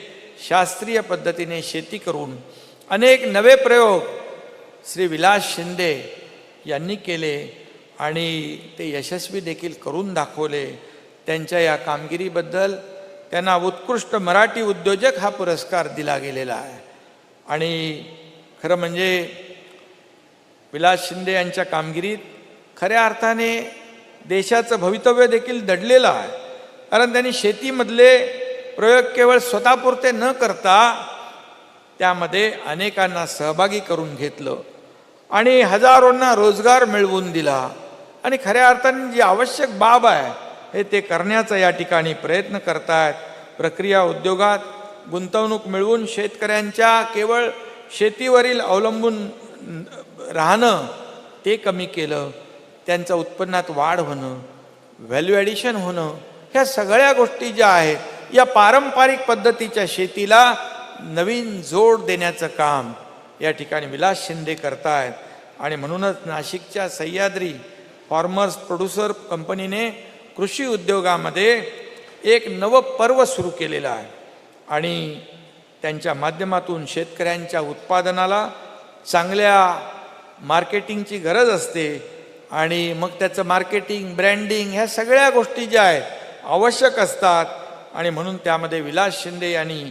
शास्त्रीय पद्धतीने शेती करून अनेक नवे प्रयोग श्री विलास शिंदे यांनी केले, आणि ते यशस्वी देखील करून दाखवले. त्यांच्या या कामगिरीबद्दल त्यांना उत्कृष्ट मराठी उद्योजक हा पुरस्कार दिला गेलेला आहे. आणि खरं म्हणजे विलास शिंदे यांच्या कामगिरीत खऱ्या अर्थाने देशाचं भवितव्य देखील दडलेलं आहे. कारण त्यांनी शेतीमधले प्रयोग केवळ स्वतःपुरते न करता त्यामध्ये अनेकांना सहभागी करून घेतलं, आणि हजारोंना रोजगार मिळवून दिला. आणि खऱ्या अर्थाने जी आवश्यक बाब आहे हे ते करण्याचा या ठिकाणी प्रयत्न करतायत. प्रक्रिया उद्योगात गुंतवणूक मिळवून शेतकऱ्यांच्या केवळ शेतीवरील अवलंबून राहणं ते कमी केलं, त्यांच्या उत्पन्नात वाढ होणं, व्हॅल्यू ॲडिशन होणं, ह्या सगळ्या गोष्टी ज्या आहेत या पारंपरिक पद्धतीच्या शेतीला नवीन जोड देण्याचं काम या ठिकाणी विलास शिंदे करतायत. आणि म्हणूनच नाशिकच्या सह्याद्री फार्मर्स प्रोड्युसर कंपनीने कृषी उद्योगामध्ये एक नवं पर्व सुरू केलेलं आहे आणि त्यांच्या माध्यमातून शेतकऱ्यांच्या उत्पादनाला चांगल्या मार्केटिंगची गरज असते आणि मग त्याचं मार्केटिंग, ब्रँडिंग ह्या सगळ्या गोष्टी ज्या आहेत आवश्यक असतात. आणि म्हणून त्यामध्ये विलास शिंदे यांनी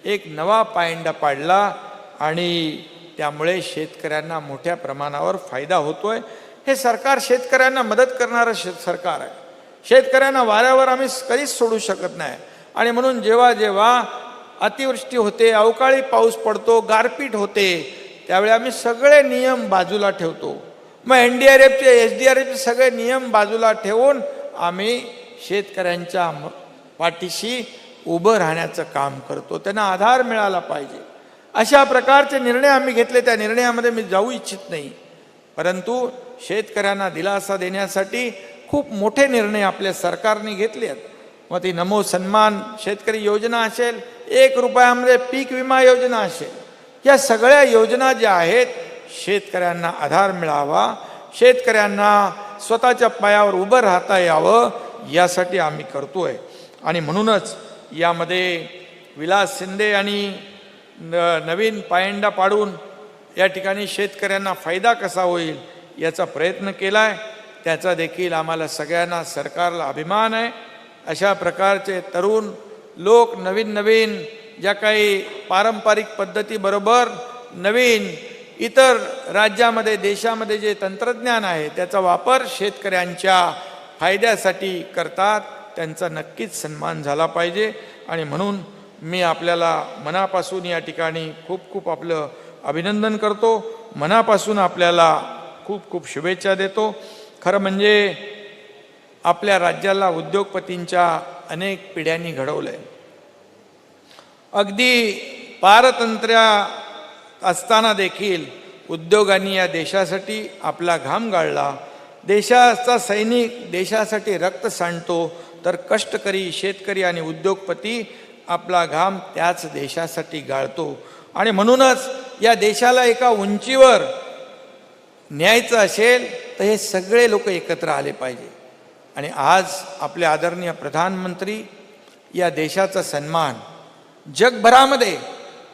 एक नवा पायंडा पाडला आणि त्यामुळे शेतकऱ्यांना मोठ्या प्रमाणावर फायदा होतोय. हे सरकार शेतकऱ्यांना मदत करणारं सरकार आहे. शेतकऱ्यांना वाऱ्यावर आम्ही कधीच सोडू शकत नाही. आणि म्हणून जेव्हा जेव्हा अतिवृष्टी होते, अवकाळी पाऊस पडतो, गारपीट होते, त्यावेळी आम्ही सगळे नियम बाजूला ठेवतो. मग NDRFचे SDRFचे सगळे नियम बाजूला ठेवून आम्ही शेतकऱ्यांच्या पाठीशी उभं राहण्याचं काम करतो. त्यांना आधार मिळाला पाहिजे अशा प्रकारचे निर्णय आम्ही घेतले. त्या निर्णयामध्ये मी जाऊ इच्छित नाही, परंतु शेतकऱ्यांना दिलासा देण्यासाठी खूप मोठे निर्णय आपल्या सरकारने घेतले आहेत. मग ती नमो सन्मान शेतकरी योजना असेल, 1 रुपयामध्ये पीक विमा योजना असेल, या सगळ्या योजना ज्या आहेत शेतकऱ्यांना आधार मिळावा, शेतकऱ्यांना स्वतःच्या पायावर उभं राहता यावं यासाठी आम्ही करतोय. आणि म्हणूनच यामध्ये विलास शिंदे आणि नवीन पायंडा पाडून या ठिकाणी शेतकऱ्यांना फायदा कसा होईल याचा प्रयत्न केला आहे. त्याचा देखील आम्हाला सगळ्यांना सरकारला अभिमान आहे. अशा प्रकारचे तरुण लोक नवीन नवीन ज्या काही पारंपरिक पद्धतीबरोबर नवीन इतर राज्यामध्ये देशामध्ये जे तंत्रज्ञान आहे त्याचा वापर शेतकऱ्यांच्या फायद्यासाठी करतात, त्यांचा नक्कीच सन्मान झाला पाहिजे. आणि म्हणून मी आपल्याला मनापासून या ठिकाणी खूप खूप आपलं अभिनंदन करतो, मनापासून आपल्याला खूप खूप शुभेच्छा देतो. खरं म्हणजे आपल्या राज्याला उद्योगपतींच्या अनेक पिढ्यांनी घडवलं आहे. अगदी पारतंत्र्य असताना देखील उद्योगांनी या देशासाठी आपला घाम गाळला. देशाचा सैनिक देशासाठी रक्त सांडतो, तर कष्टकरी शेतकरी आणि उद्योगपती आपला घाम त्याच देशासाठी गाळतो. आणि म्हणूनच या देशाला एका उंचीवर न्यायचं असेल तर हे सगळे लोक एकत्र आले पाहिजे. आणि आज आपले आदरणीय प्रधानमंत्री या देशाचा सन्मान जगभरामध्ये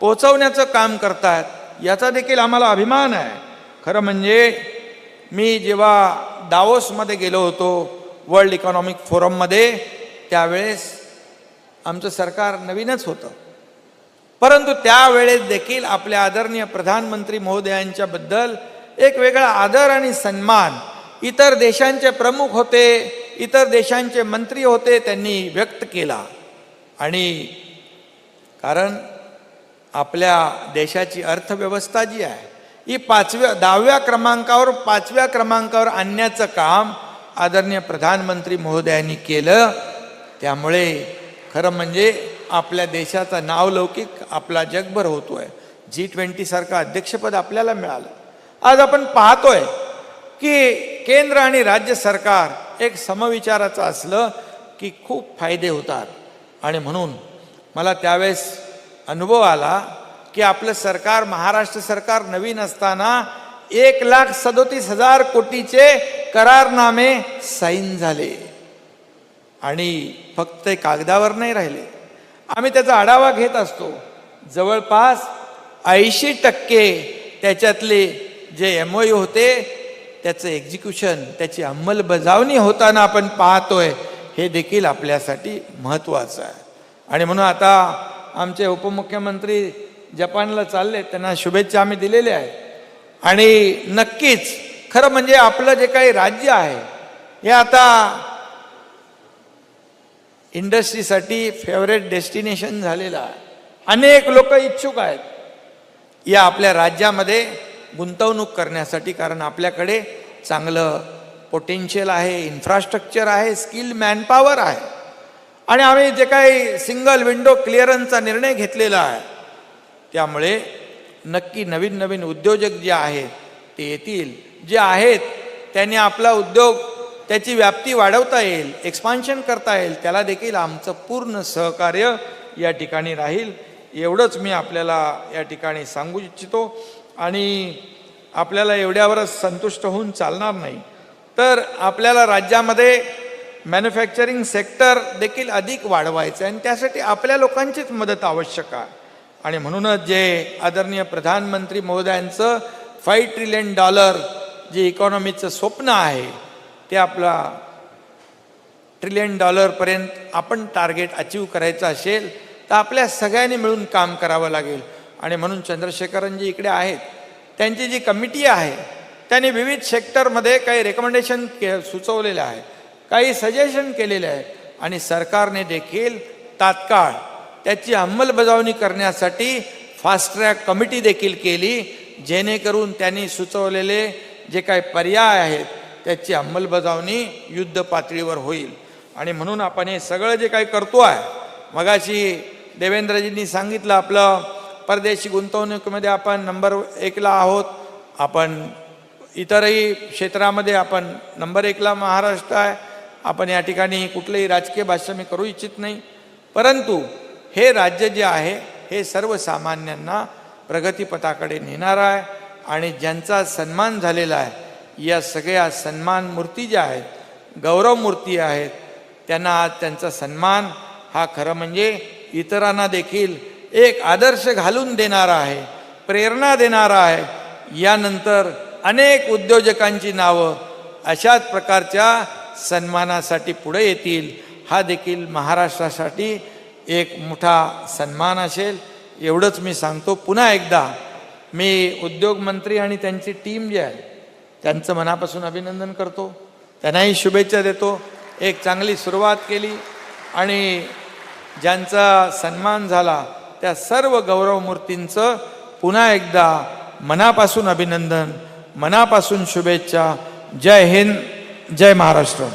पोचवण्याचं काम करतात, याचा देखील आम्हाला अभिमान आहे. खरं म्हणजे मी जेव्हा दावोसमध्ये गेलो होतो वर्ल्ड इकॉनॉमिक फोरममध्ये, त्यावेळेस आमचं सरकार नवीनच होतं, परंतु त्यावेळेस देखील आपल्या आदरणीय प्रधानमंत्री महोदयांच्याबद्दल एक वेगळा आदर आणि सन्मान इतर देशांचे प्रमुख होते, इतर देशांचे मंत्री होते, त्यांनी व्यक्त केला. आणि कारण आपल्या देशाची अर्थव्यवस्था जी आहे ही 10व्या क्रमांकावर 5व्या क्रमांकावर आणण्याचं काम आदरणीय प्रधानमंत्री महोदयांनी केलं. त्यामुळे खरं म्हणजे आपल्या देशाचा नावलौकिक आपला जगभर होतोय. G20 सारखं अध्यक्षपद आपल्याला मिळालं. आज आपण पाहतोय की केंद्र आणि राज्य सरकार एक समविचाराचं असलं की खूप फायदे होतात. आणि म्हणून मला त्यावेळेस अनुभव आला की आपलं सरकार, महाराष्ट्र सरकार नवीन असताना 1,37,000 कोटीचे करारनामे साईन झाले आणि फक्त कागदावर नाही राहिले. आम्ही त्याचा आढावा घेत असतो. जवळपास 80% त्याच्यातले जे MOU होते त्याचं एक्झिक्युशन, त्याची अंमलबजावणी होताना आपण पाहतोय, हे देखील आपल्यासाठी महत्त्वाचं आहे. आणि म्हणून आता आमचे उपमुख्यमंत्री जपानला चालले, त्यांना शुभेच्छा आम्ही दिलेल्या आहेत. आणि नक्कीच खरं म्हणजे आपलं जे काही राज्य आहे हे आता इंडस्ट्रीसाठी फेवरेट डेस्टिनेशन झालेलं आहे. अनेक लोक इच्छुक आहेत या आपल्या राज्यामध्ये गुंतवणूक करण्यासाठी, कारण आपल्याकडे चांगलं पोटेन्शियल आहे, इन्फ्रास्ट्रक्चर आहे, स्किल मॅनपॉवर आहे. आणि आम्ही जे काही सिंगल विंडो क्लिअरन्सचा निर्णय घेतलेला आहे त्यामुळे नक्की नवीन नवीन उद्योजक जे आहेत ते येतील. जे आहेत त्यांनी आपला उद्योग त्याची व्याप्ती वाढवता येईल, एक्सपान्शन करता येईल, त्याला देखील आमचं पूर्ण सहकार्य या ठिकाणी राहील. एवढंच मी आपल्याला या ठिकाणी सांगू इच्छितो. आणि आपल्याला एवढ्यावरच संतुष्ट होऊन चालणार नाही, तर आपल्याला राज्यामध्ये मॅन्युफॅक्चरिंग सेक्टर देखील अधिक वाढवायचं आहे आणि त्यासाठी आपल्या लोकांचीच मदत आवश्यक आहे. आणि म्हणूनच जे आदरणीय प्रधानमंत्री महोदयांचं $5 ट्रिलियन जे इकॉनॉमीचं स्वप्न आहे ते आपला $1 ट्रिलियन पर्यंत आपण टार्गेट अचीव करायचं असेल तर आपल्या सगळ्यांनी मिळून काम करावं लागेल. आणि म्हणून चंद्रशेखरनजी इकडे आहेत, त्यांची जी कमिटी आहे त्यांनी विविध सेक्टरमध्ये काही रेकमेंडेशन सुचवलेले आहेत, काही सजेशन केलेले आहेत आणि सरकारने देखील तात्काळ त्याची अंमलबजावणी करण्यासाठी फास्ट ट्रॅक कमिटी देखील केली, जेणेकरून त्यांनी सुचवलेले जे काही पर्याय आहेत त्याची अंमलबजावणी युद्ध पातळीवर होईल. आणि म्हणून आपण हे सगळं जे काही करतो आहे, मगाशी देवेंद्रजींनी सांगितलं आपलं परदेशी गुंतवणुकीमध्ये आपण नंबर 1ला आहोत, आपण इतरही क्षेत्रामध्ये आपण नंबर 1ला महाराष्ट्र आहे. आपण या ठिकाणी कुठलंही राजकीय भाष्य मी करू इच्छित नाही, परंतु हे राज्य जे आहे हे सर्वसामान्यांना प्रगतीपथाकडे नेणार आहे. आणि ज्यांचा सन्मान झालेला आहे, या सगळ्या सन्मान मूर्ती ज्या आहेत, गौरव मूर्ती आहेत, त्यांना आज त्यांचा सन्मान हा खरं म्हणजे इतरांना देखील एक आदर्श घालून देणारा आहे, प्रेरणा देणारा आहे. यानंतर अनेक उद्योजकांची नावं अशाच प्रकारच्या सन्मानासाठी पुढे येतील. हा देखील महाराष्ट्रासाठी एक मोठा सन्मान असेल. एवढंच मी सांगतो. पुन्हा एकदा मी उद्योगमंत्री आणि त्यांची टीम जी आहे त्यांचं मनापासून अभिनंदन करतो, त्यांनाही शुभेच्छा देतो. एक चांगली सुरुवात केली आणि ज्यांचा सन्मान झाला त्या सर्व गौरवमूर्तींचं पुन्हा एकदा मनापासून अभिनंदन, मनापासून शुभेच्छा. जय हिंद, जय महाराष्ट्र.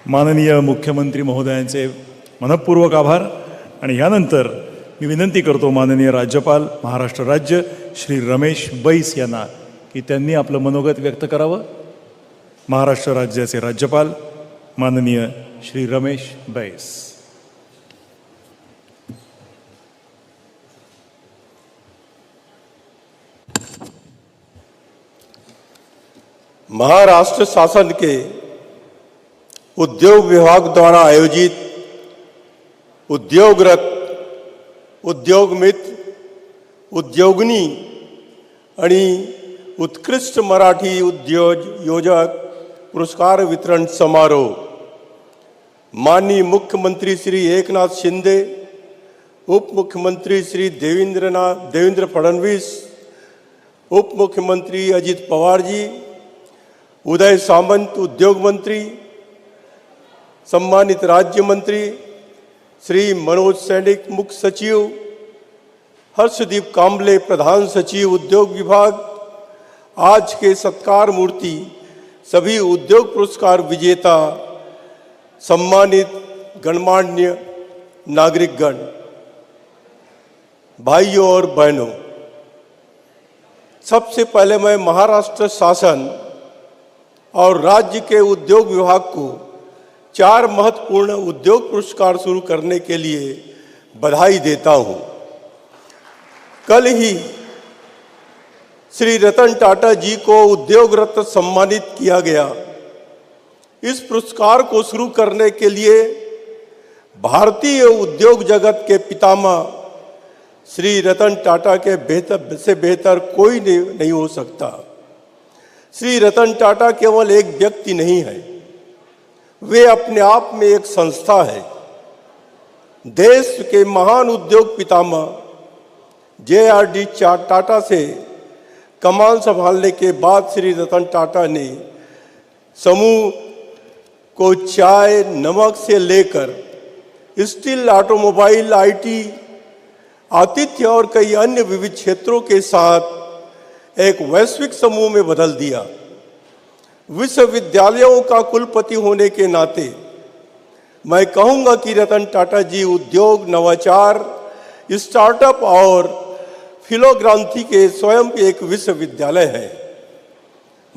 माननीय मुख्यमंत्री महोदयांचे मनपूर्वक आभार. आणि यानंतर मी विनंती करतो माननीय राज्यपाल महाराष्ट्र राज्य श्री रमेश बैस यांना की त्यांनी आपलं मनोगत व्यक्त करावं. महाराष्ट्र राज्याचे राज्यपाल माननीय श्री रमेश बैस. महाराष्ट्र शासन के उद्योग विभाग द्वारा आयोजित उद्योग रथ, उद्योग मित्र, उद्योगिनी आणि उत्कृष्ट मराठी उद्योजक पुरस्कार वितरण समारोह माननीय मुख्यमंत्री श्री एकनाथ शिंदे, उप मुख्यमंत्री श्री देवेंद्र फडणवीस, उप मुख्यमंत्री अजित पवार जी, उदय सामंत उद्योग मंत्री, सम्मानित राज्य मंत्री श्री मनोज सैनिक मुख्य सचिव, हर्षदीप कांबले प्रधान सचिव उद्योग विभाग, आज के सत्कार मूर्ति सभी उद्योग पुरस्कार विजेता, सम्मानित गणमान्य नागरिकगण, भाइयों और बहनों, सबसे पहले मैं महाराष्ट्र शासन और राज्य के उद्योग विभाग को 4 महत्वपूर्ण उद्योग पुरस्कार शुरू करने के लिए बधाई देता हूं। कल ही श्री रतन टाटा जी को उद्योग रत्न सम्मानित किया गया। इस पुरस्कार को शुरू करने के लिए भारतीय उद्योग जगत के पितामह श्री रतन टाटा के बेहतर कोई नहीं हो सकता। श्री रतन टाटा केवल एक व्यक्ति नहीं है, वे अपने आप में एक संस्था है। देश के महान उद्योग पितामह JRD टाटा से कमान संभालने के बाद श्री रतन टाटा ने समूह को चाय, नमक से लेकर स्टील, ऑटोमोबाइल, IT, आतिथ्य और कई अन्य विविध क्षेत्रों के साथ एक वैश्विक समूह में बदल दिया। विश्वविद्यालयों का कुलपति होने के नाते मैं कहूँगा कि रतन टाटा जी उद्योग, नवाचार, स्टार्टअप और फिलोक्रांति के स्वयं एक विश्वविद्यालय है।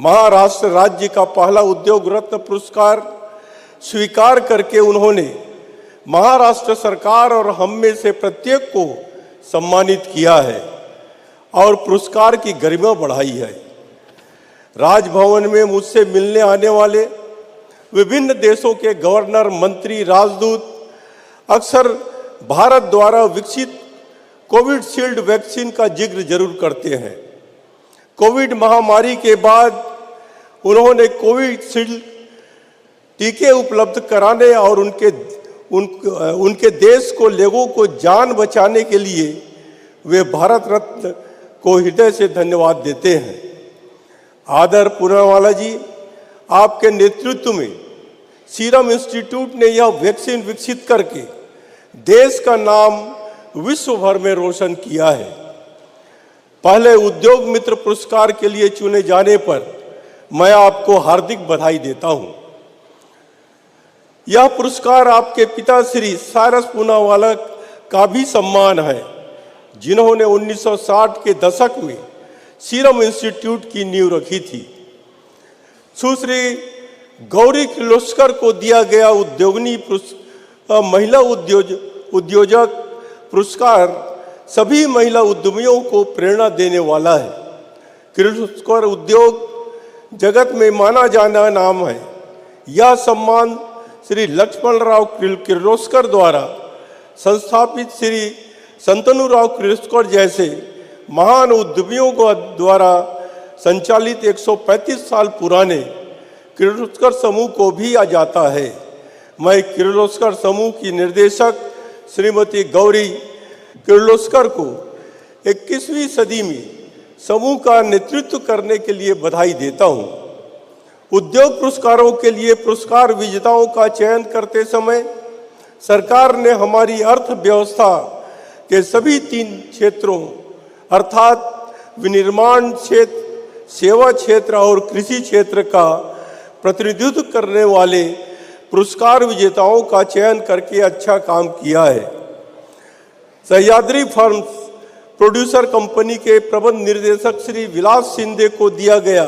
महाराष्ट्र राज्य का पहला उद्योग रत्न पुरस्कार स्वीकार करके उन्होंने महाराष्ट्र सरकार और हम में से प्रत्येक को सम्मानित किया है और पुरस्कार की गरिमा बढ़ाई है। राजभवन में मुझसे मिलने आने वाले विभिन्न देशों के गवर्नर, मंत्री, राजदूत अक्सर भारत द्वारा विकसित कोविशील्ड वैक्सीन का जिक्र जरूर करते हैं। कोविड महामारी के बाद उन्होंने कोविशील्ड टीके उपलब्ध कराने और उनके देश को लोगों को जान बचाने के लिए वे भारत रत्न को हृदय से धन्यवाद देते हैं। आदर पूनावाला जी, आपके नेतृत्व में सीरम इंस्टीट्यूट ने यह वैक्सीन विकसित करके देश का नाम विश्व भर में रोशन किया है। पहले उद्योग मित्र पुरस्कार के लिए चुने जाने पर मैं आपको हार्दिक बधाई देता हूं। यह पुरस्कार आपके पिता श्री सारस पूनावाला का भी सम्मान है, जिन्होंने 1960 के दशक में सीरम इंस्टीट्यूट की नींव रखी थी। सुश्री गौरी किर्लोस्कर को दिया गया उद्योगिनी महिला उद्योजक पुरस्कार सभी महिला उद्यमियों को प्रेरणा देने वाला है। किर्लोस्कर उद्योग जगत में माना जाना नाम है। यह सम्मान श्री लक्ष्मणराव किर्लोस्कर द्वारा संस्थापित श्री संतनुराव किर्लोस्कर जैसे महान उद्यमियों को द्वारा संचालित 135 साल पुराने किर्लोस्कर समूह को भी आ जाता है। मैं किर्लोस्कर समूह की निर्देशक श्रीमती गौरी किर्लोस्कर को 21वीं सदी में समूह का नेतृत्व करने के लिए बधाई देता हूं। उद्योग पुरस्कारों के लिए पुरस्कार विजेताओं का चयन करते समय सरकार ने हमारी अर्थव्यवस्था के सभी 3 क्षेत्रों अर्थात विनिर्माण क्षेत्र, सेवा क्षेत्र और कृषि क्षेत्र का प्रतिनिधित्व करने वाले पुरस्कार विजेताओं का चयन करके अच्छा काम किया है। सह्याद्री फर्म्स प्रोड्यूसर कंपनी के प्रबंध निर्देशक श्री विलास शिंदे को दिया गया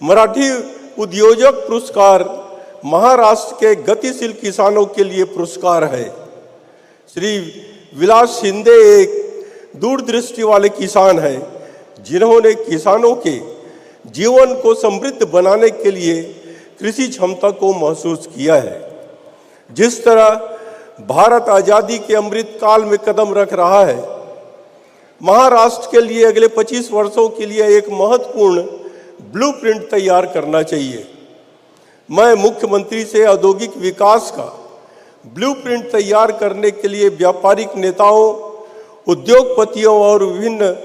मराठी उद्योजक पुरस्कार महाराष्ट्र के गतिशील किसानों के लिए पुरस्कार है। श्री विलास शिंदे एक दूरदृष्टि वाले किसान हैं, जिन्होंने किसानों के जीवन को समृद्ध बनाने के लिए कृषि क्षमता को महसूस किया है। जिस तरह भारत आज़ादी के अमृत काल में कदम रख रहा है, महाराष्ट्र के लिए अगले 25 वर्षों के लिए एक महत्वपूर्ण ब्लूप्रिंट तैयार करना चाहिए। मैं मुख्यमंत्री से औद्योगिक विकास का ब्लूप्रिंट तैयार करने के लिए व्यापारिक नेताओं, उद्योगपतियों और विभिन्न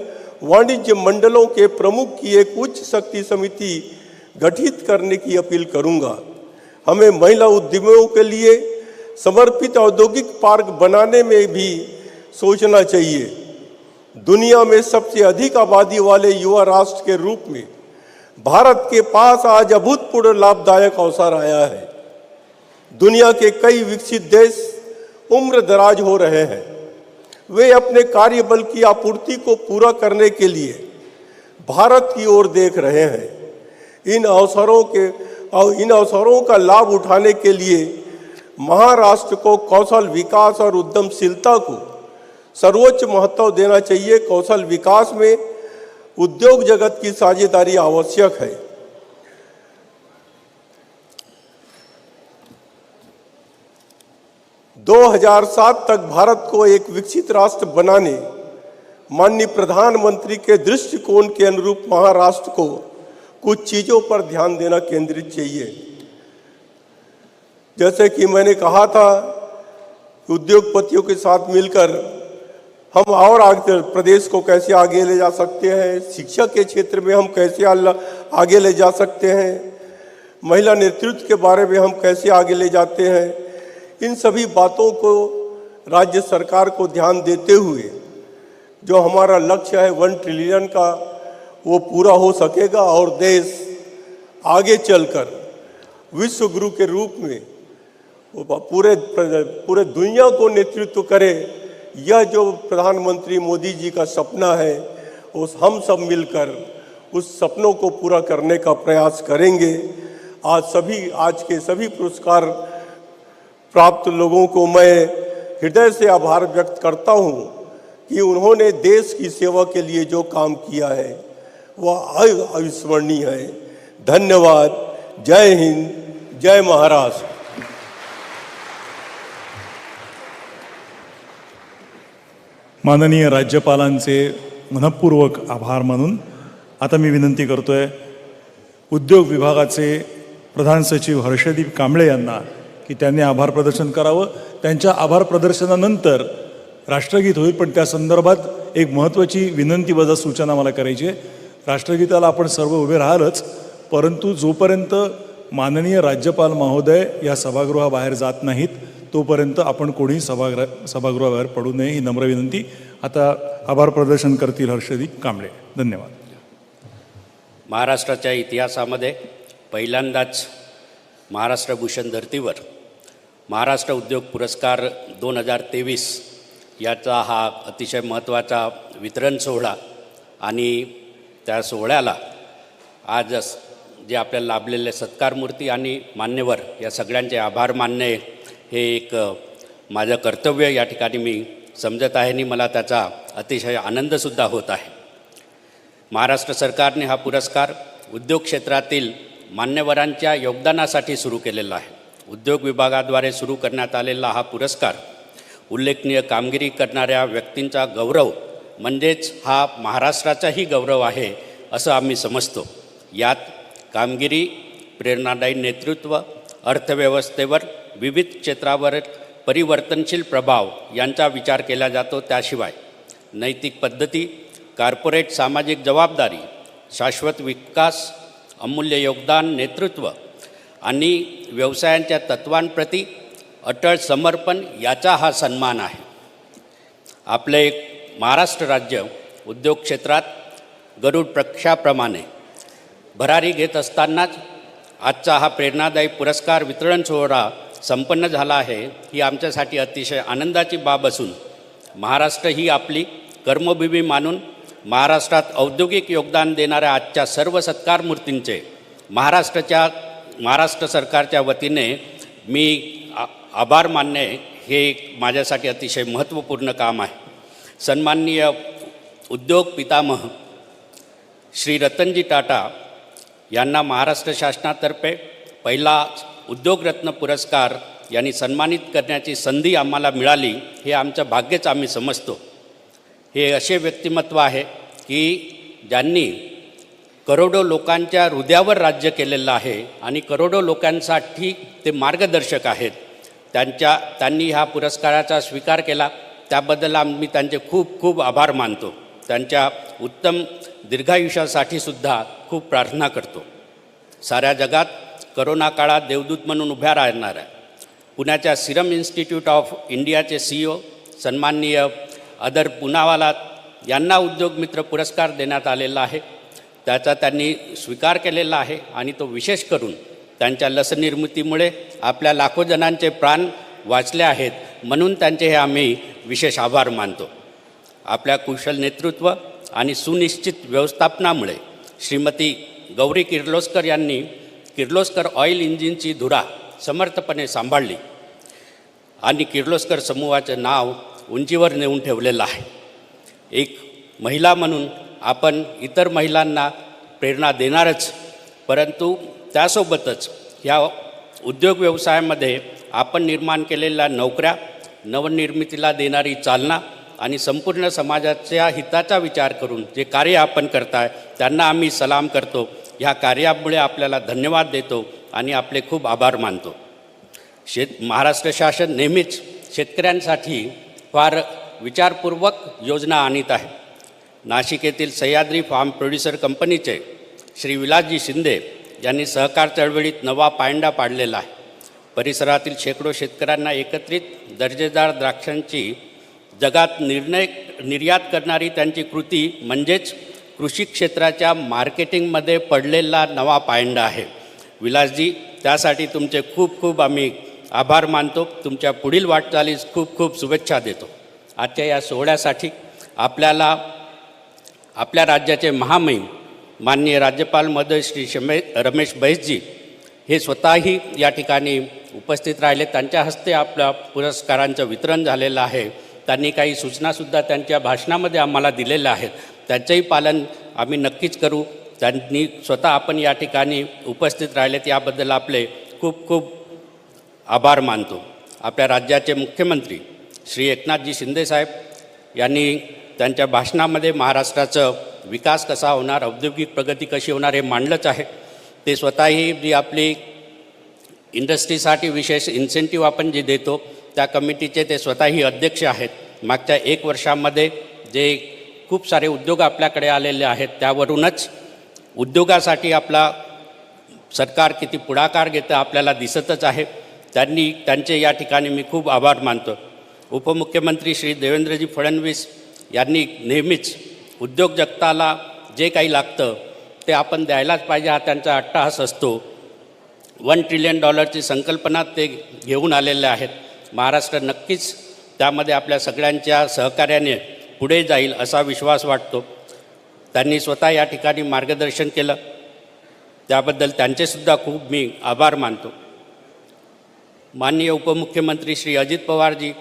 वाणिज्य मंडलों के प्रमुख की एक उच्च शक्ति समिति गठित करने की अपील करूंगा। हमें महिला उद्यमियों के लिए समर्पित औद्योगिक पार्क बनाने में भी सोचना चाहिए। दुनिया में सबसे अधिक आबादी वाले युवा राष्ट्र के रूप में भारत के पास आज अभूतपूर्व लाभदायक अवसर आया है। दुनिया के कई विकसित देश उम्र दराज हो रहे हैं। वे अपने कार्यबल की आपूर्ति को पूरा करने के लिए भारत की ओर देख रहे हैं। इन अवसरों का लाभ उठाने के लिए महाराष्ट्र को कौशल विकास और उद्यमशीलता को सर्वोच्च महत्व देना चाहिए। कौशल विकास में उद्योग जगत की साझेदारी आवश्यक है। दो 2007 तक भारत को एक विकसित राष्ट्र बनाने माननीय प्रधानमंत्री के दृष्टिकोण के अनुरूप महाराष्ट्र को कुछ चीजों पर ध्यान देना केंद्रित चाहिए। जैसे कि मैंने कहा था, उद्योगपतियों के साथ मिलकर हम और आगे प्रदेश को कैसे आगे ले जा सकते हैं, शिक्षा के क्षेत्र में हम कैसे आगे ले जा सकते हैं, महिला नेतृत्व के बारे में हम कैसे आगे ले जाते हैं, इन सभी बातों को राज्य सरकार को ध्यान देते हुए जो हमारा लक्ष्य है 1 ट्रिलियन का, वो पूरा हो सकेगा और देश आगे चलकर विश्व गुरु के रूप में पूरे दुनिया को नेतृत्व करे। यह जो प्रधानमंत्री मोदी जी का सपना है, उस हम सब मिलकर उस सपनों को पूरा करने का प्रयास करेंगे। आज के सभी पुरस्कार प्राप्त लोगों को मैं हृदय से आभार व्यक्त करता हूं कि उन्होंने देश की सेवा के लिए जो काम किया है वह अविस्मरणीय है। धन्यवाद। जय हिंद, जय महाराष्ट्र। माननीय राज्यपालांचे मनपूर्वक आभार मानून आता मी विनंती करतोय उद्योग विभागाचे प्रधान सचिव हर्षदीप कांबळे यांना की त्यांनी आभार प्रदर्शन करावं। त्यांच्या आभार प्रदर्शनानंतर राष्ट्रगीत होईल, पण त्या संदर्भात एक महत्त्वाची विनंती वजा सूचना मला करायची आहे। राष्ट्रगीताला आपण सर्व उभे राहालच, परंतु जोपर्यंत माननीय राज्यपाल महोदय या सभागृहाबाहेर जात नाहीत तोपर्यंत आपण कोणी सभागृहाबाहेर पडू नये ही नम्र विनंती। आता आभार प्रदर्शन करतील हर्षदीप कांबळे। धन्यवाद। महाराष्ट्राच्या इतिहासामध्ये पहिल्यांदाच महाराष्ट्र भूषण धर्तीवर महाराष्ट्र उद्योग पुरस्कार 2023 याचा हा अतिशय महत्त्वाचा वितरण सोहळा आणि त्या सोहळ्याला आज जे आपल्याला लाभलेले सत्कारमूर्ती आणि मान्यवर या सगळ्यांचे आभार मानणे हे एक माझं कर्तव्य या ठिकाणी मी समजत आहे आणि मला त्याचा अतिशय आनंदसुद्धा होत आहे। महाराष्ट्र सरकारने हा पुरस्कार उद्योग क्षेत्रातील मान्यवरांच्या योगदानासाठी सुरू केलेला आहे। उद्योग विभागाद्वारे सुरू करण्यात आलेला हा पुरस्कार उल्लेखनीय कामगिरी करणाऱ्या व्यक्तींचा गौरव म्हणजेच हा महाराष्ट्राचाही गौरव आहे असं आम्ही समजतो। यात कामगिरी, प्रेरणादायी नेतृत्व, अर्थव्यवस्थेवर विविध क्षेत्रावर परिवर्तनशील प्रभाव यांचा विचार केला जातो। त्याशिवाय नैतिक पद्धती, कॉर्पोरेट सामाजिक जबाबदारी, शाश्वत विकास, अमूल्य योगदान, नेतृत्व आणि व्यवसायांच्या तत्वांप्रती अटळ समर्पण याचा हा सन्मान आहे। आपले महाराष्ट्र राज्य उद्योग क्षेत्रात गरुड पक्षाप्रमाणे भरारी घेत असतानाच आजचा हा प्रेरणादायी पुरस्कार वितरण सोहळा संपन्न झाला आहे ही आमच्यासाठी अतिशय आनंदाची बाब असून महाराष्ट्र ही आपली कर्मभूमी मानून महाराष्ट्रात औद्योगिक योगदान देणाऱ्या आजच्या सर्व सत्कारमूर्तींचे महाराष्ट्र सरकारच्या वतीने मी आभार मानणे हे माझ्यासाठी अतिशय महत्त्वपूर्ण काम आहे। सन्माननीय उद्योग पितामह श्री रतनजी टाटा यांना महाराष्ट्र शासनातर्फे पहिला उद्योगरत्न पुरस्कार यांनी सन्मानित करण्याची संधी आम्हाला मिळाली हे आमचं भाग्यच आम्ही समजतो। हे असे व्यक्तिमत्व आहे की ज्यांनी करोडो लोकांच्या हृदयावर राज्य केलेलं आहे आणि करोडो लोकांसाठी ते मार्गदर्शक आहेत। त्यांनी ह्या पुरस्काराचा स्वीकार केला त्याबद्दल आम्ही त्यांचे खूप खूप आभार मानतो। त्यांच्या उत्तम दीर्घायुष्यासाठी सुद्धा खूप प्रार्थना करतो। साऱ्या जगात करोना काळात देवदूत म्हणून उभ्या राहणाऱ्या पुण्याच्या सिरम इन्स्टिट्यूट ऑफ इंडियाचे CEO सन्माननीय अदर पूनावाला यांना उद्योग मित्र पुरस्कार देण्यात आलेला आहे। त्याचा त्यांनी स्वीकार केलेला आहे आणि तो विशेष करून त्यांच्या लस निर्मितीमुळे आपल्या लाखो जणांचे प्राण वाचले आहेत म्हणून त्यांचे हे आम्ही विशेष आभार मानतो। आपल्या कुशल नेतृत्व आणि सुनिश्चित व्यवस्थापनामुळे श्रीमती गौरी किर्लोस्कर यांनी किर्लोस्कर ऑइल इंजिनची धुरा समर्थपणे सांभाळली आणि किर्लोस्कर समूहाचं नाव उंचीवर नेऊन ठेवलेलं आहे। एक महिला म्हणून आपण इतर महिलांना प्रेरणा देणारच, परंतु त्यासोबतच ह्या उद्योग व्यवसायामध्ये आपण निर्माण केलेल्या नोकऱ्या, नवनिर्मितीला देणारी चालना आणि संपूर्ण समाजाच्या हिताचा विचार करून जे कार्य आपण करताय त्यांना आम्ही सलाम करतो। ह्या कार्यामुळे आपल्याला धन्यवाद देतो आणि आपले खूप आभार मानतो। महाराष्ट्र शासन नेहमीच शेतकऱ्यांसाठी फार विचारपूर्वक योजना आणत आहे। नाशिक येथील सह्याद्री फार्म प्रोड्युसर कंपनीचे श्री विलासजी शिंदे यांनी सहकार चळवळीत नवा पायंडा पाडलेला आहे। परिसरातील शेकडो शेतकऱ्यांना एकत्रित दर्जेदार द्राक्षांची जगात निर्यात करणारी त्यांची कृती म्हणजेच कृषी क्षेत्राच्या मार्केटिंगमध्ये पडलेला नवा पायंडा आहे। विलासजी, त्यासाठी तुमचे खूप खूप आम्ही आभार मानतो। तुमच्या पुढील वाटचालीस खूप खूप शुभेच्छा देतो। आजच्या या सोहळ्यासाठी आपल्या राज्याचे महामहिम माननीय राज्यपाल महोदय श्री रमेश बैसजी हे स्वतःही या ठिकाणी उपस्थित राहिले. त्यांच्या हस्ते आपल्या पुरस्कारांचं वितरण झालेलं आहे. त्यांनी काही सूचनासुद्धा त्यांच्या भाषणामध्ये आम्हाला दिलेल्या आहेत. त्यांचंही पालन आम्ही नक्कीच करू. त्यांनी स्वतः आपण या ठिकाणी उपस्थित राहिलेत याबद्दल आपले खूप खूप आभार मानतो. आपल्या राज्याचे मुख्यमंत्री श्री एकनाथजी शिंदेसाहेब यांनी त्यांच्या भाषणामध्ये महाराष्ट्राचं विकास कसा होणार, औद्योगिक प्रगती कशी होणार हे मांडलंच आहे. ते स्वतःही जी आपली इंडस्ट्रीसाठी विशेष इन्सेंटिव्ह आपण जे देतो त्या कमिटीचे ते स्वतःही अध्यक्ष आहेत. मागच्या 1 वर्षामध्ये जे खूप सारे उद्योग आपल्याकडे आलेले आहेत त्यावरूनच उद्योगासाठी आपला सरकार किती पुढाकार घेतं आपल्याला दिसतच आहे. त्यांचे या ठिकाणी मी खूप आभार मानतो. उपमुख्यमंत्री श्री देवेंद्रजी फडणवीस यांनी नेहमीच उद्योग जगताला जे काही लागतं ते आपण द्यायलाच पाहिजे हा त्यांचा अट्टाहास असतो. $1 ट्रिलियन संकल्पना ते घेऊन आलेले आहेत. महाराष्ट्र नक्कीच त्यामध्ये आपल्या सगळ्यांच्या सहकार्याने पुढे जाईल असा विश्वास वाटतो. त्यांनी स्वतः या ठिकाणी मार्गदर्शन केलं त्याबद्दल त्यांचेसुद्धा खूप मी आभार मानतो. माननीय उपमुख्यमंत्री श्री अजित पवारजी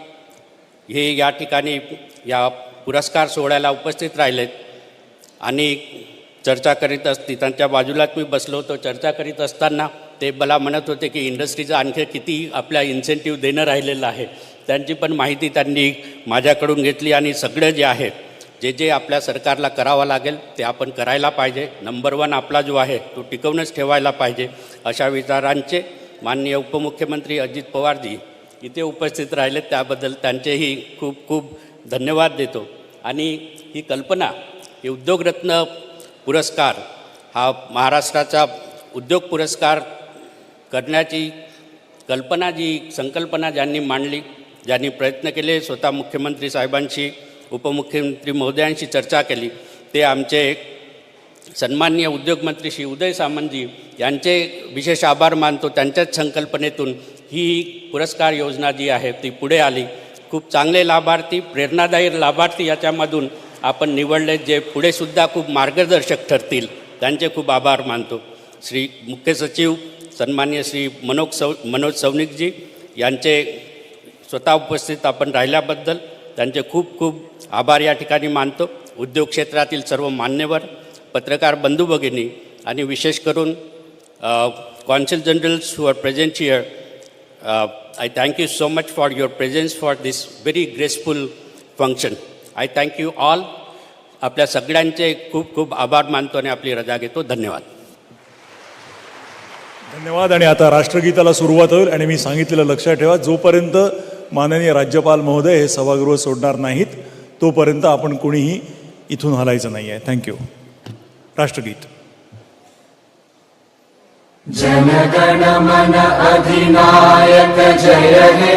हे या ठिकाणी या पुरस्कार सोहळ्याला उपस्थित राहिलेत आणि चर्चा करीत असती. त्यांच्या बाजूलाच मी बसलो होतो. चर्चा करीत असताना ते मला म्हणत होते की इंडस्ट्रीचं आणखी किती आपल्या इन्सेंटिव्ह देणं राहिलेलं आहे त्यांची पण माहिती त्यांनी माझ्याकडून घेतली आणि सगळं जे आहे जे आपल्या सरकारला करावं लागेल ते आपण करायला पाहिजे. नंबर 1 आपला जो आहे तो टिकवूनच ठेवायला पाहिजे अशा विचारांचे माननीय उपमुख्यमंत्री अजित पवारजी इथे उपस्थित राहिले त्याबद्दल त्यांचेही खूप खूप धन्यवाद देतो. आणि ही कल्पना ही उद्योगरत्न पुरस्कार हा महाराष्ट्राचा उद्योग पुरस्कार करण्याची कल्पना संकल्पना ज्यांनी मांडली ज्यांनी प्रयत्न केले स्वतः मुख्यमंत्री साहेबांशी उपमुख्यमंत्री महोदयांशी चर्चा केली ते आमचे सन्माननीय उद्योगमंत्री श्री उदय सामंतजी यांचे विशेष आभार मानतो. त्यांच्याच संकल्पनेतून ही पुरस्कार योजना जी आहे ती पुढे आली. खूप चांगले लाभार्थी प्रेरणादायी लाभार्थी याच्यामधून आपण निवडले जे पुढेसुद्धा खूप मार्गदर्शक ठरतील त्यांचे खूप आभार मानतो. श्री मुख्य सचिव सन्माननीय श्री मनोज सौनिकजी यांचे स्वतः उपस्थित आपण राहिल्याबद्दल त्यांचे खूप खूप आभार या ठिकाणी मानतो. उद्योग क्षेत्रातील सर्व मान्यवर पत्रकार बंधू भगिनी आणि विशेष करून consul generals who are present here, I thank you so much for your presence for this very graceful function. I thank you all. आपल्या सगळ्यांचे खूप खूप आभार मानतो आणि आपली रजा घेतो. धन्यवाद. धन्यवाद. आणि आता राष्ट्रगीताला सुरुवात होईल आणि मी सांगितलेलं लक्षात ठेवा जोपर्यंत माननीय राज्यपाल महोदय हे सभागृह सोडणार नाहीत तोपर्यंत आपण कोणीही इथून हलायचं नाही आहे. थँक्यू. राष्ट्रगीत. जनगण मन अधिनायक जय हे.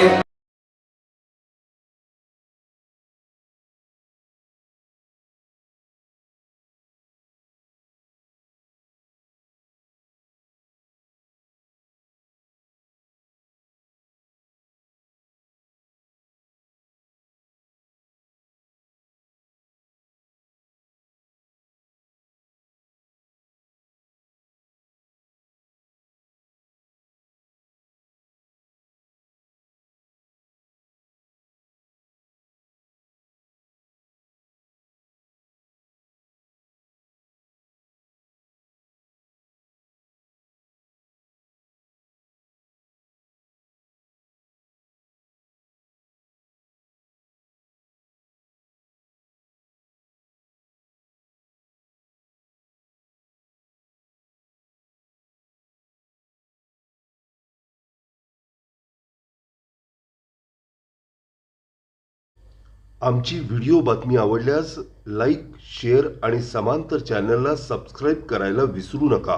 आमची व्हिडिओ बातमी आवडल्यास लाईक, शेअर आणि समांतर चॅनलला सबस्क्राईब करायला विसरू नका.